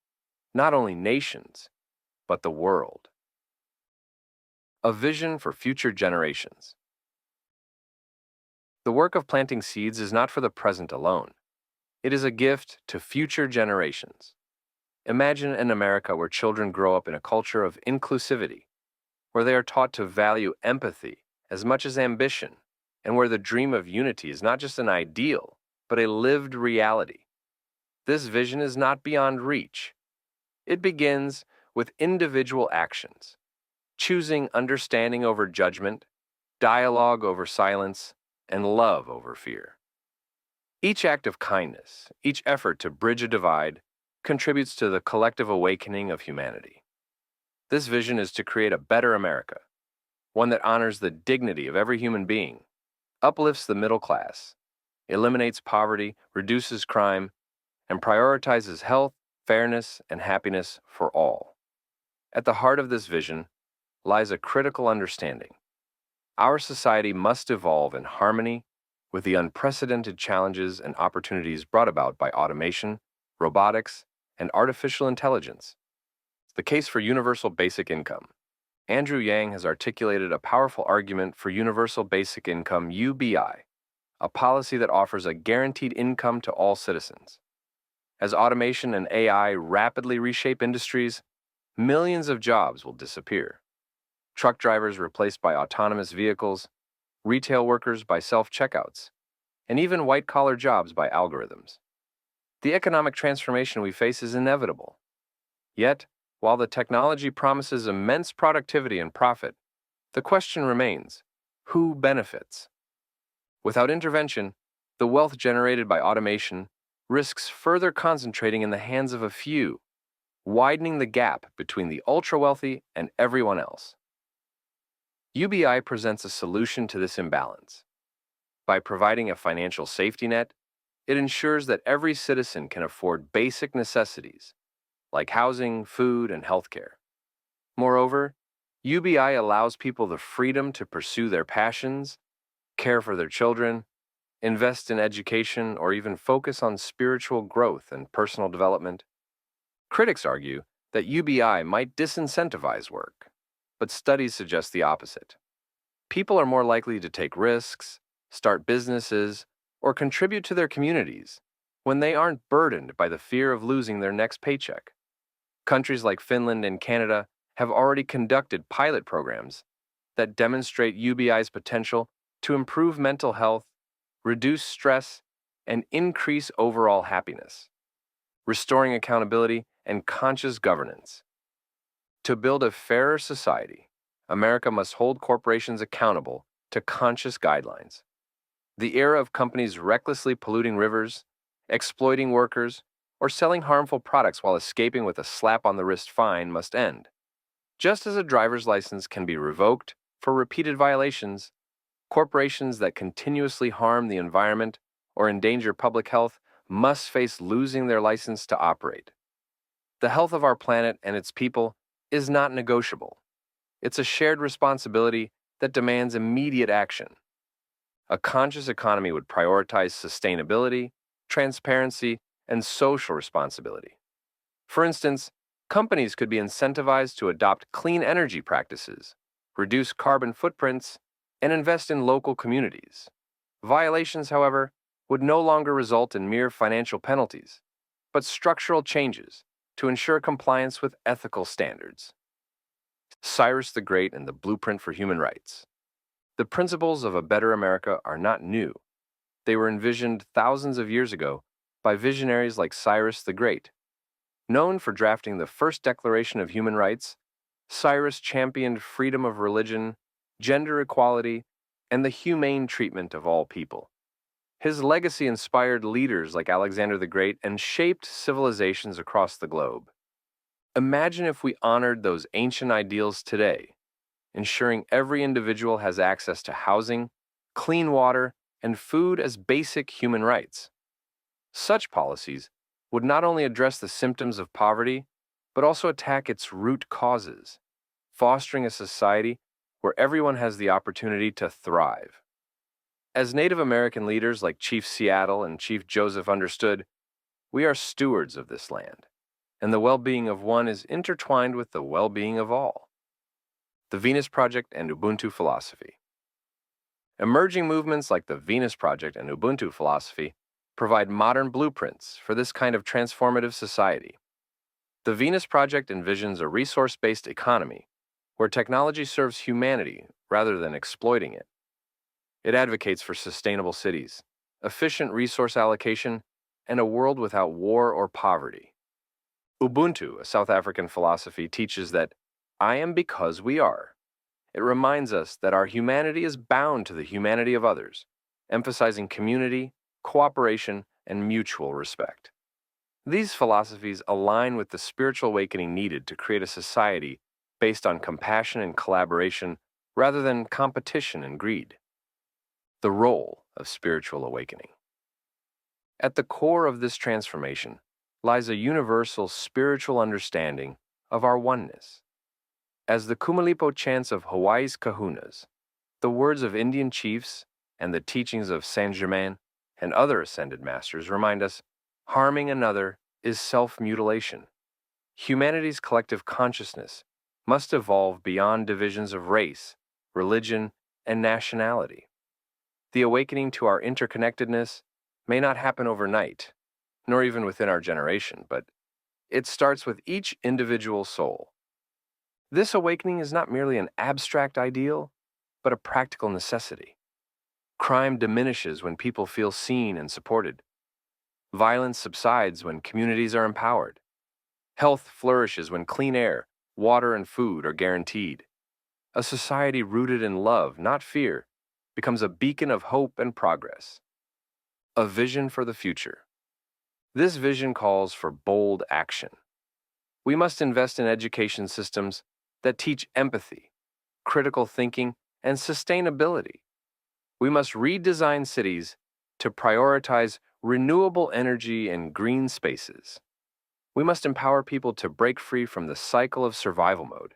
not only nations, but the world. A vision for future generations. The work of planting seeds is not for the present alone. It is a gift to future generations. Imagine an America where children grow up in a culture of inclusivity, where they are taught to value empathy as much as ambition, and where the dream of unity is not just an ideal, but a lived reality. This vision is not beyond reach. It begins with individual actions, choosing understanding over judgment, dialogue over silence, and love over fear. Each act of kindness, each effort to bridge a divide, contributes to the collective awakening of humanity. This vision is to create a better America, one that honors the dignity of every human being, uplifts the middle class, eliminates poverty, reduces crime, and prioritizes health, fairness, and happiness for all. At the heart of this vision lies a critical understanding. Our society must evolve in harmony with the unprecedented challenges and opportunities brought about by automation, robotics, and artificial intelligence. The case for universal basic income. Andrew Yang has articulated a powerful argument for universal basic income UBI, a policy that offers a guaranteed income to all citizens. As automation and AI rapidly reshape industries, millions of jobs will disappear. Truck drivers replaced by autonomous vehicles, retail workers by self-checkouts, and even white-collar jobs by algorithms. The economic transformation we face is inevitable. Yet, while the technology promises immense productivity and profit, the question remains: who benefits? Without intervention, the wealth generated by automation risks further concentrating in the hands of a few, widening the gap between the ultra-wealthy and everyone else. UBI presents a solution to this imbalance. By providing a financial safety net, it ensures that every citizen can afford basic necessities like housing, food, and healthcare. Moreover, UBI allows people the freedom to pursue their passions, care for their children, invest in education, or even focus on spiritual growth and personal development. Critics argue that UBI might disincentivize work, but studies suggest the opposite. People are more likely to take risks, start businesses, or contribute to their communities when they aren't burdened by the fear of losing their next paycheck. Countries like Finland and Canada have already conducted pilot programs that demonstrate UBI's potential to improve mental health, reduce stress, and increase overall happiness, restoring accountability and conscious governance. To build a fairer society, America must hold corporations accountable to conscious guidelines. The era of companies recklessly polluting rivers, exploiting workers, or selling harmful products while escaping with a slap-on-the-wrist fine must end. Just as a driver's license can be revoked for repeated violations, corporations that continuously harm the environment or endanger public health must face losing their license to operate. The health of our planet and its people is not negotiable. It's a shared responsibility that demands immediate action. A conscious economy would prioritize sustainability, transparency, and social responsibility. For instance, companies could be incentivized to adopt clean energy practices, reduce carbon footprints, and invest in local communities. Violations, however, would no longer result in mere financial penalties, but structural changes to ensure compliance with ethical standards. Cyrus the Great and the Blueprint for Human Rights. The principles of a better America are not new. They were envisioned thousands of years ago by visionaries like Cyrus the Great. Known for drafting the first Declaration of Human Rights, Cyrus championed freedom of religion, gender equality, and the humane treatment of all people. His legacy inspired leaders like Alexander the Great and shaped civilizations across the globe. Imagine if we honored those ancient ideals today, ensuring every individual has access to housing, clean water, and food as basic human rights. Such policies would not only address the symptoms of poverty, but also attack its root causes, fostering a society where everyone has the opportunity to thrive. As Native American leaders like Chief Seattle and Chief Joseph understood, we are stewards of this land, and the well-being of one is intertwined with the well-being of all. The Venus Project and Ubuntu philosophy. Emerging movements like the Venus Project and Ubuntu philosophy provide modern blueprints for this kind of transformative society. The Venus Project envisions a resource-based economy where technology serves humanity rather than exploiting it. It advocates for sustainable cities, efficient resource allocation, and a world without war or poverty. Ubuntu, a South African philosophy, teaches that I am because we are. It reminds us that our humanity is bound to the humanity of others, emphasizing community, cooperation, and mutual respect. These philosophies align with the spiritual awakening needed to create a society based on compassion and collaboration rather than competition and greed. The role of spiritual awakening. At the core of this transformation lies a universal spiritual understanding of our oneness. As the Kumalipo chants of Hawaii's kahunas, the words of Indian chiefs, and the teachings of Saint Germain and other ascended masters remind us, harming another is self-mutilation. Humanity's collective consciousness must evolve beyond divisions of race, religion, and nationality. The awakening to our interconnectedness may not happen overnight, nor even within our generation, but it starts with each individual soul. This awakening is not merely an abstract ideal, but a practical necessity. Crime diminishes when people feel seen and supported. Violence subsides when communities are empowered. Health flourishes when clean air, water, and food are guaranteed. A society rooted in love, not fear, becomes a beacon of hope and progress. A vision for the future. This vision calls for bold action. We must invest in education systems that teach empathy, critical thinking, and sustainability. We must redesign cities to prioritize renewable energy and green spaces. We must empower people to break free from the cycle of survival mode,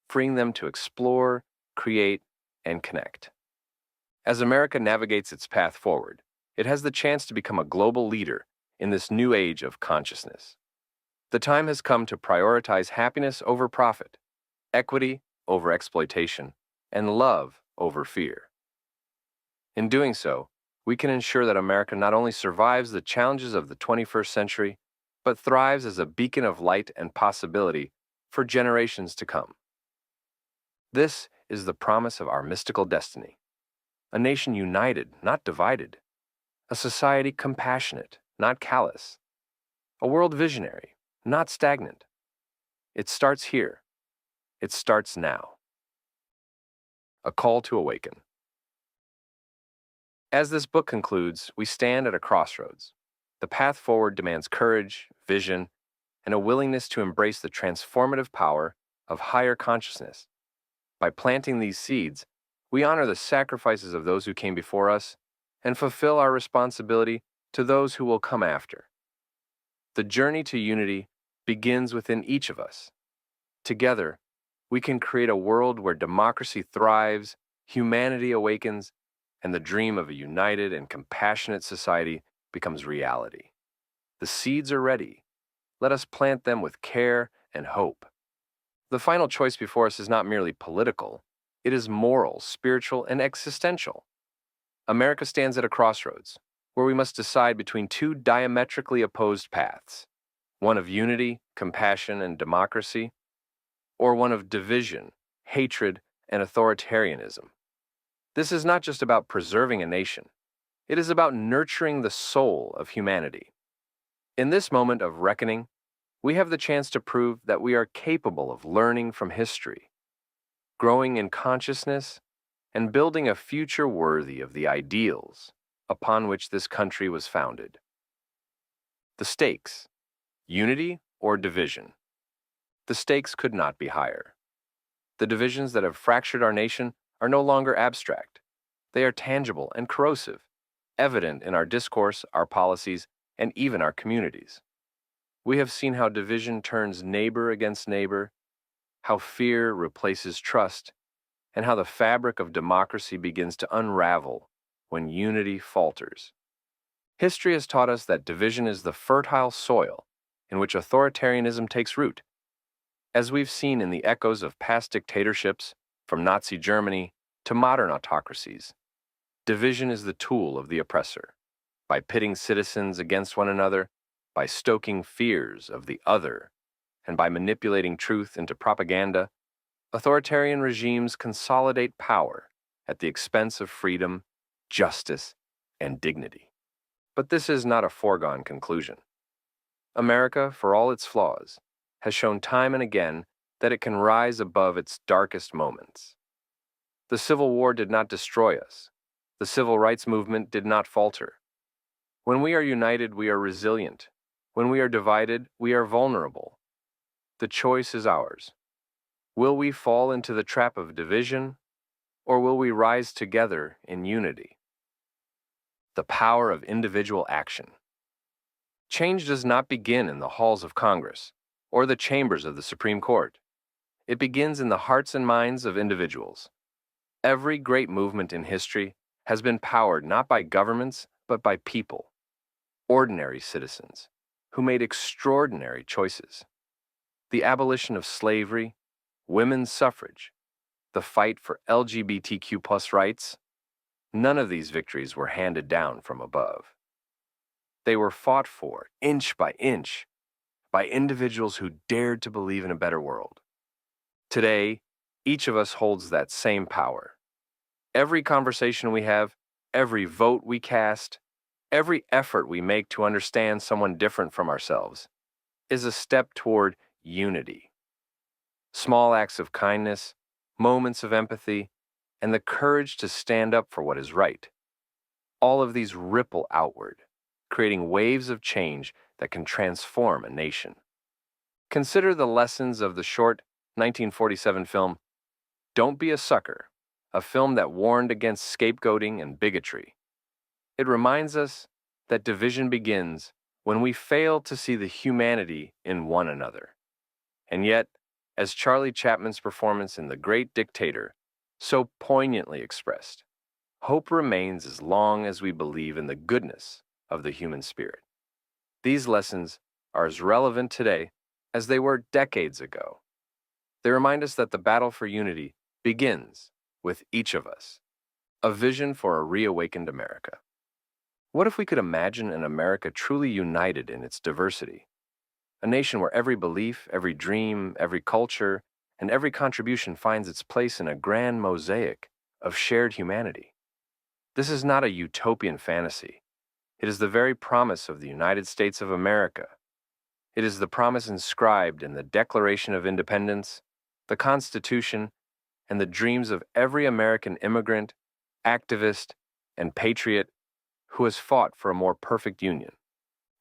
freeing them to explore, create, and connect. As America navigates its path forward, it has the chance to become a global leader in this new age of consciousness. The time has come to prioritize happiness over profit, equity over exploitation, and love over fear. In doing so, we can ensure that America not only survives the challenges of the 21st century, but thrives as a beacon of light and possibility for generations to come. This is the promise of our mystical destiny. A nation united, not divided. A society compassionate, not callous. A world visionary, not stagnant. It starts here. It starts now. A call to awaken. As this book concludes, we stand at a crossroads. The path forward demands courage, vision, and a willingness to embrace the transformative power of higher consciousness. By planting these seeds, we honor the sacrifices of those who came before us and fulfill our responsibility to those who will come after. The journey to unity begins within each of us. Together, we can create a world where democracy thrives, humanity awakens, and the dream of a united and compassionate society becomes reality. The seeds are ready. Let us plant them with care and hope. The final choice before us is not merely political, it is moral, spiritual, and existential. America stands at a crossroads, where we must decide between two diametrically opposed paths, one of unity, compassion, and democracy, or one of division, hatred, and authoritarianism. This is not just about preserving a nation, it is about nurturing the soul of humanity. In this moment of reckoning, we have the chance to prove that we are capable of learning from history, growing in consciousness, and building a future worthy of the ideals upon which this country was founded. The stakes: unity or division? The stakes could not be higher. The divisions that have fractured our nation are no longer abstract. They are tangible and corrosive, evident in our discourse, our policies, and even our communities. We have seen how division turns neighbor against neighbor, how fear replaces trust, and how the fabric of democracy begins to unravel when unity falters. History has taught us that division is the fertile soil in which authoritarianism takes root. As we've seen in the echoes of past dictatorships, from Nazi Germany to modern autocracies, division is the tool of the oppressor. By pitting citizens against one another, by stoking fears of the other, and by manipulating truth into propaganda, authoritarian regimes consolidate power at the expense of freedom, justice, and dignity. But this is not a foregone conclusion. America, for all its flaws, has shown time and again that it can rise above its darkest moments. The Civil War did not destroy us. The Civil Rights Movement did not falter. When we are united, we are resilient. When we are divided, we are vulnerable. The choice is ours. Will we fall into the trap of division, or will we rise together in unity? The power of individual action. Change does not begin in the halls of Congress or the chambers of the Supreme Court. It begins in the hearts and minds of individuals. Every great movement in history has been powered not by governments, but by people, ordinary citizens, who made extraordinary choices. The abolition of slavery, women's suffrage, the fight for LGBTQ+ rights, none of these victories were handed down from above. They were fought for, inch by inch, by individuals who dared to believe in a better world. Today, each of us holds that same power. Every conversation we have, every vote we cast, every effort we make to understand someone different from ourselves is a step toward unity. Small acts of kindness, moments of empathy, and the courage to stand up for what is right. All of these ripple outward, creating waves of change that can transform a nation. Consider the lessons of the short 1947 film Don't Be a Sucker, a film that warned against scapegoating and bigotry. It reminds us that division begins when we fail to see the humanity in one another. And yet, as Charlie Chapman's performance in The Great Dictator so poignantly expressed, hope remains as long as we believe in the goodness of the human spirit. These lessons are as relevant today as they were decades ago. They remind us that the battle for unity begins with each of us. A vision for a reawakened America. What if we could imagine an America truly united in its diversity? A nation where every belief, every dream, every culture, and every contribution finds its place in a grand mosaic of shared humanity. This is not a utopian fantasy. It is the very promise of the United States of America. It is the promise inscribed in the Declaration of Independence, the Constitution, and the dreams of every American immigrant, activist, and patriot who has fought for a more perfect union.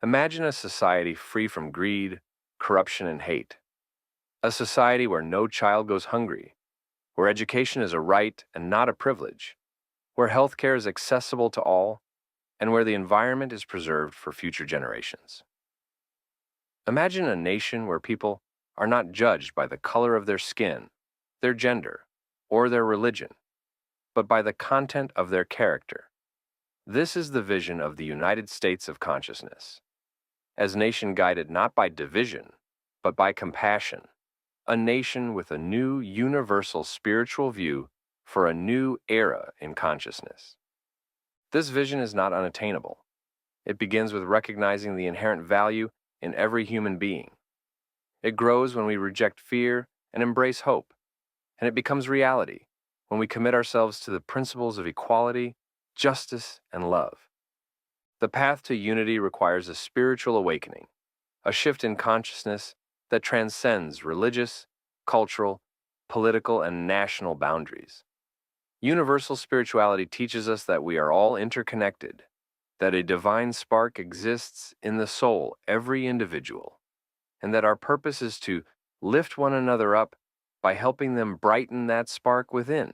Imagine a society free from greed, corruption, and hate. A society where no child goes hungry, where education is a right and not a privilege, where healthcare is accessible to all, and where the environment is preserved for future generations. Imagine a nation where people are not judged by the color of their skin, their gender, or their religion, but by the content of their character. This is the vision of the United States of consciousness. As a nation guided not by division, but by compassion, a nation with a new universal spiritual view for a new era in consciousness. This vision is not unattainable. It begins with recognizing the inherent value in every human being. It grows when we reject fear and embrace hope, and it becomes reality when we commit ourselves to the principles of equality, justice, and love. The path to unity requires a spiritual awakening, a shift in consciousness that transcends religious, cultural, political, and national boundaries. Universal spirituality teaches us that we are all interconnected, that a divine spark exists in the soul, every individual, and that our purpose is to lift one another up by helping them brighten that spark within.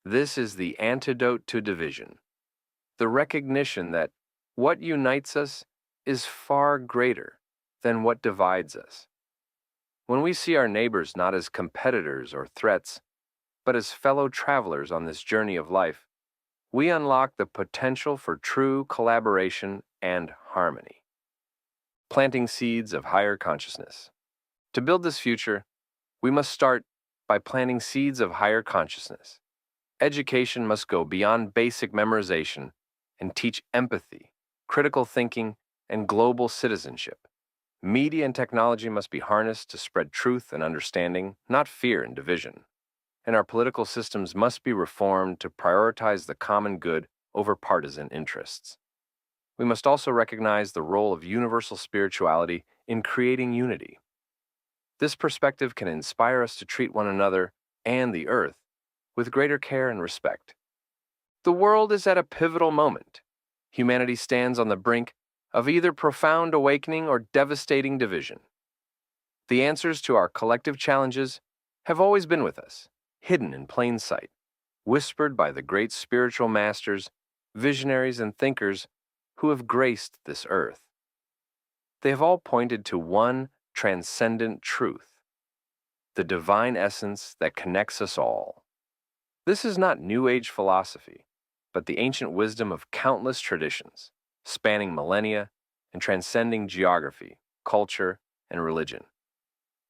This is the antidote to division, the recognition that what unites us is far greater than what divides us. When we see our neighbors not as competitors or threats, but as fellow travelers on this journey of life, we unlock the potential for true collaboration and harmony. Planting seeds of higher consciousness. To build this future, we must start by planting seeds of higher consciousness. Education must go beyond basic memorization and teach empathy, critical thinking, and global citizenship. Media and technology must be harnessed to spread truth and understanding, not fear and division. And our political systems must be reformed to prioritize the common good over partisan interests. We must also recognize the role of universal spirituality in creating unity. This perspective can inspire us to treat one another and the earth with greater care and respect. The world is at a pivotal moment. Humanity stands on the brink of either profound awakening or devastating division. The answers to our collective challenges have always been with us, hidden in plain sight, whispered by the great spiritual masters, visionaries, and thinkers who have graced this earth. They have all pointed to one transcendent truth, the divine essence that connects us all. This is not New Age philosophy, but the ancient wisdom of countless traditions, spanning millennia and transcending geography, culture, and religion.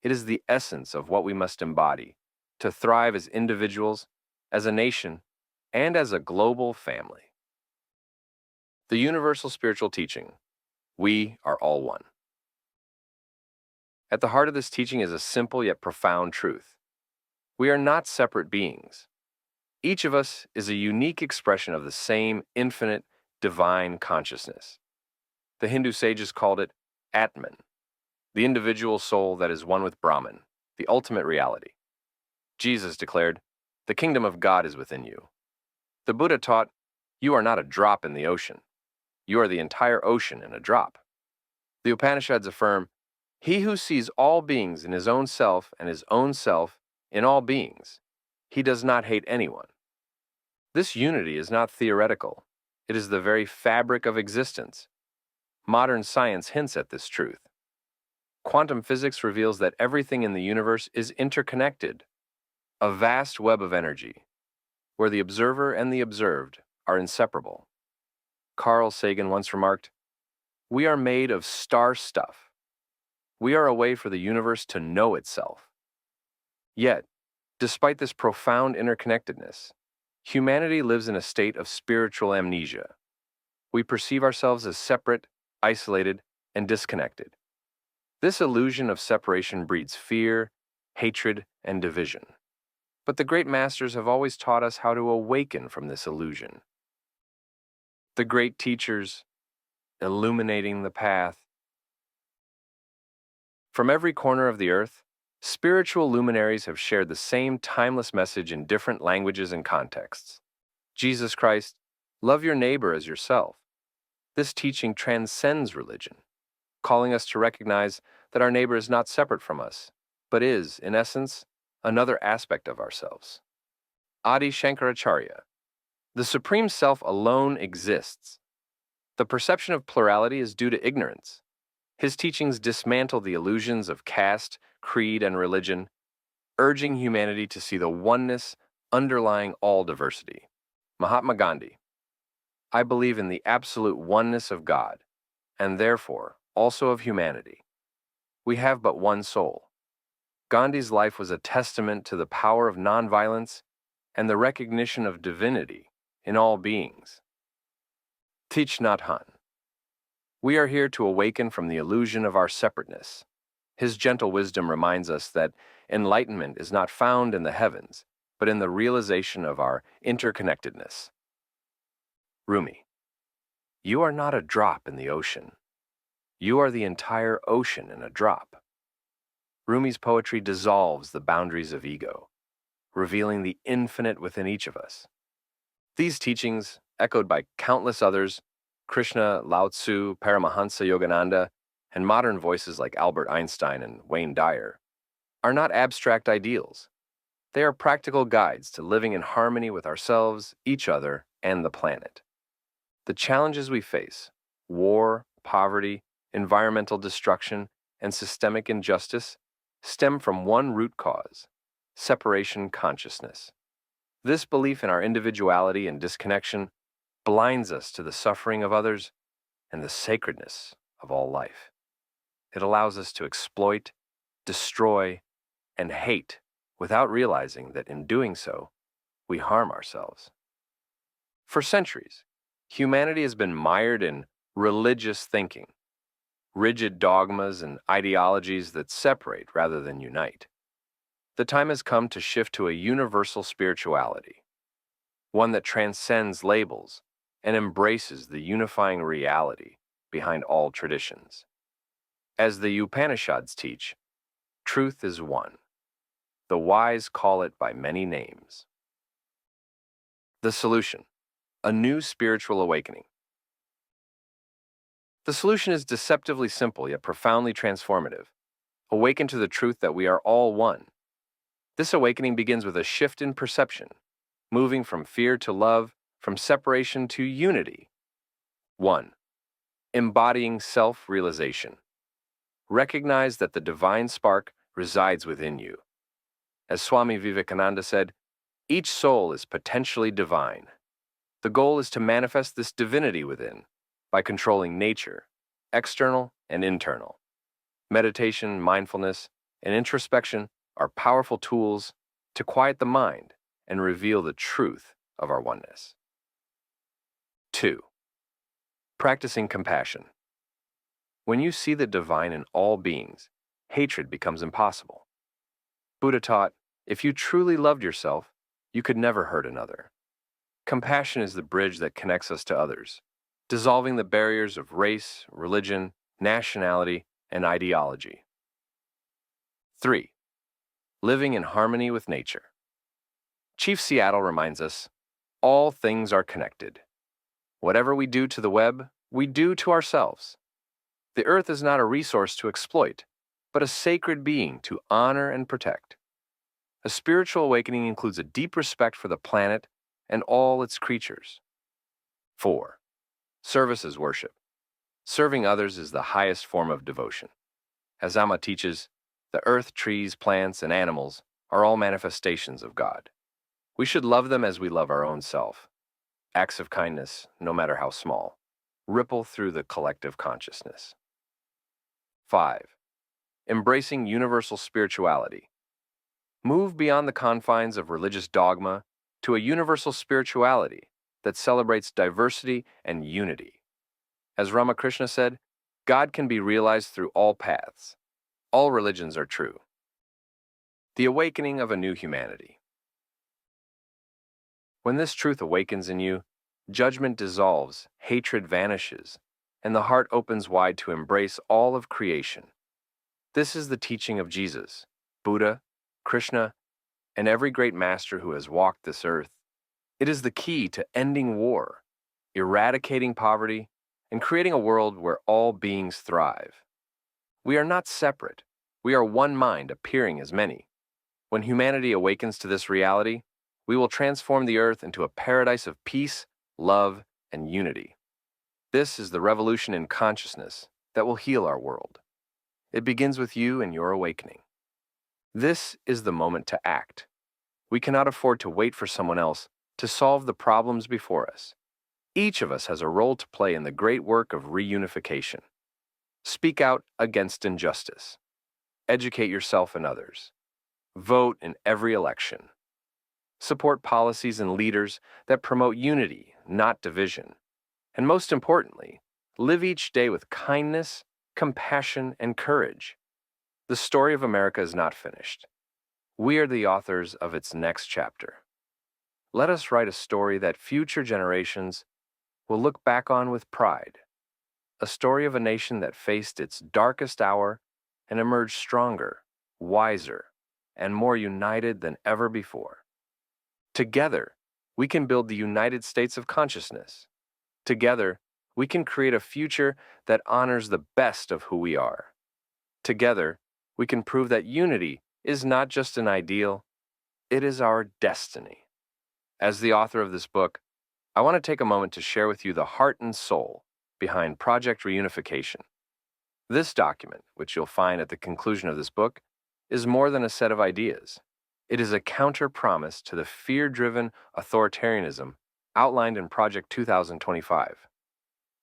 It is the essence of what we must embody to thrive as individuals, as a nation, and as a global family. The universal spiritual teaching, we are all one. At the heart of this teaching is a simple yet profound truth. We are not separate beings. Each of us is a unique expression of the same infinite, divine consciousness. The Hindu sages called it Atman, the individual soul that is one with Brahman, the ultimate reality. Jesus declared, "The kingdom of God is within you." The Buddha taught, "You are not a drop in the ocean. You are the entire ocean in a drop." The Upanishads affirm, He who sees all beings in his own self and his own self in all beings, he does not hate anyone. This unity is not theoretical. It is the very fabric of existence. Modern science hints at this truth. Quantum physics reveals that everything in the universe is interconnected, a vast web of energy, where the observer and the observed are inseparable. Carl Sagan once remarked, "We are made of star stuff. We are a way for the universe to know itself." Yet, despite this profound interconnectedness, humanity lives in a state of spiritual amnesia. We perceive ourselves as separate, isolated, and disconnected. This illusion of separation breeds fear, hatred, and division. But the great masters have always taught us how to awaken from this illusion. The great teachers, illuminating the path. From every corner of the earth, spiritual luminaries have shared the same timeless message in different languages and contexts. Jesus Christ, love your neighbor as yourself. This teaching transcends religion, calling us to recognize that our neighbor is not separate from us, but is, in essence, another aspect of ourselves. Adi Shankaracharya, the Supreme Self alone exists. The perception of plurality is due to ignorance. His teachings dismantle the illusions of caste, creed, and religion, urging humanity to see the oneness underlying all diversity. Mahatma Gandhi, I believe in the absolute oneness of God, and therefore also of humanity. We have but one soul. Gandhi's life was a testament to the power of nonviolence and the recognition of divinity in all beings. Thich Nhat Hanh, we are here to awaken from the illusion of our separateness. His gentle wisdom reminds us that enlightenment is not found in the heavens, but in the realization of our interconnectedness. Rumi, you are not a drop in the ocean. You are the entire ocean in a drop. Rumi's poetry dissolves the boundaries of ego, revealing the infinite within each of us. These teachings, echoed by countless others, Krishna, Lao Tzu, Paramahansa Yogananda, and modern voices like Albert Einstein and Wayne Dyer, are not abstract ideals. They are practical guides to living in harmony with ourselves, each other, and the planet. The challenges we face, war, poverty, environmental destruction, and systemic injustice, stem from one root cause: separation consciousness. This belief in our individuality and disconnection blinds us to the suffering of others and the sacredness of all life. It allows us to exploit, destroy, and hate without realizing that in doing so, we harm ourselves. For centuries, humanity has been mired in religious thinking, rigid dogmas and ideologies that separate rather than unite. The time has come to shift to a universal spirituality, one that transcends labels and embraces the unifying reality behind all traditions. As the Upanishads teach, truth is one. The wise call it by many names. The solution: a new spiritual awakening. The solution is deceptively simple yet profoundly transformative. Awaken to the truth that we are all one. This awakening begins with a shift in perception, moving from fear to love, from separation to unity. 1. Embodying self-realization. Recognize that the divine spark resides within you. As Swami Vivekananda said, each soul is potentially divine. The goal is to manifest this divinity within by controlling nature, external and internal. Meditation, mindfulness, and introspection are powerful tools to quiet the mind and reveal the truth of our oneness. 2. Practicing compassion. When you see the divine in all beings, hatred becomes impossible. Buddha taught, if you truly loved yourself, you could never hurt another. Compassion is the bridge that connects us to others, dissolving the barriers of race, religion, nationality, and ideology. 3. Living in harmony with nature. Chief Seattle reminds us, all things are connected. Whatever we do to the web, we do to ourselves. The earth is not a resource to exploit, but a sacred being to honor and protect. A spiritual awakening includes a deep respect for the planet and all its creatures. 4. Service as worship. Serving others is the highest form of devotion. As Amma teaches, the earth, trees, plants, and animals are all manifestations of God. We should love them as we love our own self. Acts of kindness, no matter how small, ripple through the collective consciousness. 5. Embracing universal spirituality. Move beyond the confines of religious dogma to a universal spirituality that celebrates diversity and unity. As Ramakrishna said, God can be realized through all paths. All religions are true. The awakening of a new humanity. When this truth awakens in you, judgment dissolves, hatred vanishes, and the heart opens wide to embrace all of creation. This is the teaching of Jesus, Buddha, Krishna, and every great master who has walked this earth. It is the key to ending war, eradicating poverty, and creating a world where all beings thrive. We are not separate. We are one mind appearing as many. When humanity awakens to this reality, we will transform the earth into a paradise of peace, love, and unity. This is the revolution in consciousness that will heal our world. It begins with you and your awakening. This is the moment to act. We cannot afford to wait for someone else to solve the problems before us. Each of us has a role to play in the great work of reunification. Speak out against injustice. Educate yourself and others. Vote in every election. Support policies and leaders that promote unity, not division. And most importantly, live each day with kindness, compassion, and courage. The story of America is not finished. We are the authors of its next chapter. Let us write a story that future generations will look back on with pride. A story of a nation that faced its darkest hour and emerged stronger, wiser, and more united than ever before. Together, we can build the United States of consciousness. Together, we can create a future that honors the best of who we are. Together, we can prove that unity is not just an ideal, it is our destiny. As the author of this book, I want to take a moment to share with you the heart and soul behind Project Reunification. This document, which you'll find at the conclusion of this book, is more than a set of ideas. It is a counter-promise to the fear-driven authoritarianism outlined in Project 2025.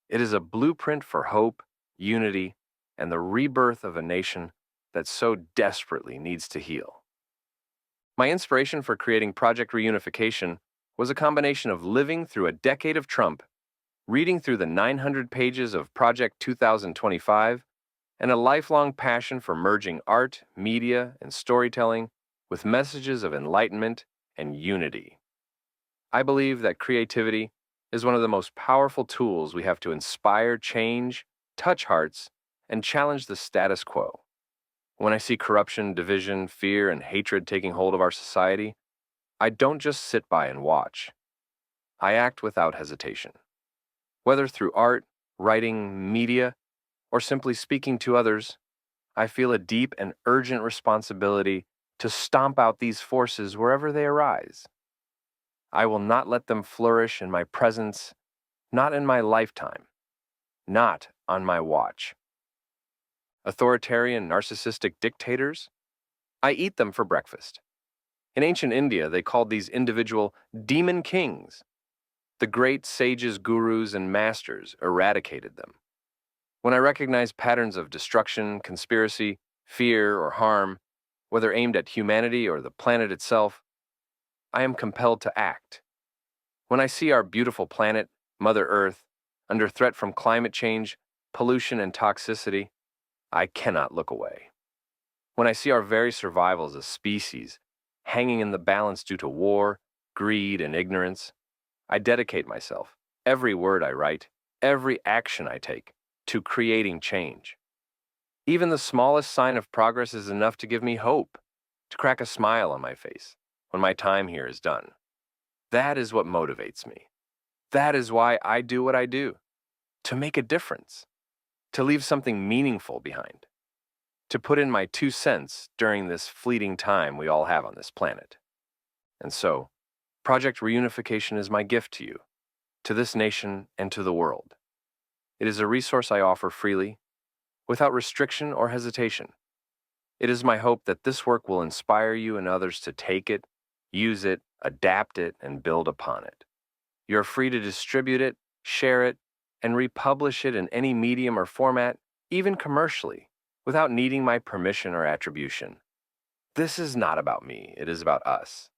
It is a blueprint for hope, unity, and the rebirth of a nation that so desperately needs to heal. My inspiration for creating Project Reunification was a combination of living through a decade of Trump, reading through the 900 pages of Project 2025, and a lifelong passion for merging art, media, and storytelling with messages of enlightenment and unity. I believe that creativity is one of the most powerful tools we have to inspire change, touch hearts, and challenge the status quo. When I see corruption, division, fear, and hatred taking hold of our society, I don't just sit by and watch. I act without hesitation. Whether through art, writing, media, or simply speaking to others, I feel a deep and urgent responsibility to stomp out these forces wherever they arise. I will not let them flourish in my presence, not in my lifetime, not on my watch. Authoritarian, narcissistic dictators? I eat them for breakfast. In ancient India, they called these individual demon kings. The great sages, gurus, and masters eradicated them. When I recognize patterns of destruction, conspiracy, fear, or harm, whether aimed at humanity or the planet itself, I am compelled to act. When I see our beautiful planet, Mother Earth, under threat from climate change, pollution, and toxicity, I cannot look away. When I see our very survival as a species hanging in the balance due to war, greed, and ignorance, I dedicate myself, every word I write, every action I take, to creating change. Even the smallest sign of progress is enough to give me hope, to crack a smile on my face when my time here is done. That is what motivates me. That is why I do what I do, to make a difference, to leave something meaningful behind. to put in my 2 cents during this fleeting time we all have on this planet. And so, Project Reunification is my gift to this nation, and to the world. It is a resource I offer freely, without restriction or hesitation. It is my hope that this work will inspire you and others to take it, use it, adapt it, and build upon it. You are free to distribute it, share it, and republish it in any medium or format, even commercially, without needing my permission or attribution. This is not about me, it is about us.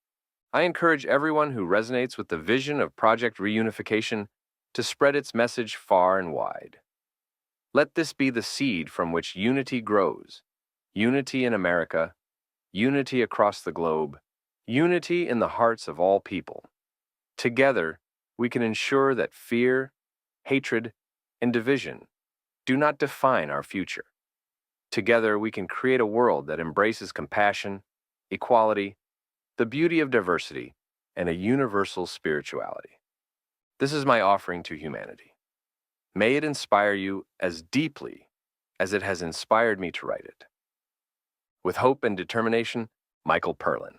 I encourage everyone who resonates with the vision of Project Reunification to spread its message far and wide. Let this be the seed from which unity grows. Unity in America, unity across the globe, unity in the hearts of all people. Together, we can ensure that fear, hatred, and division do not define our future. Together, we can create a world that embraces compassion, equality, the beauty of diversity, and a universal spirituality. This is my offering to humanity. May it inspire you as deeply as it has inspired me to write it. With hope and determination, Michael Perlin.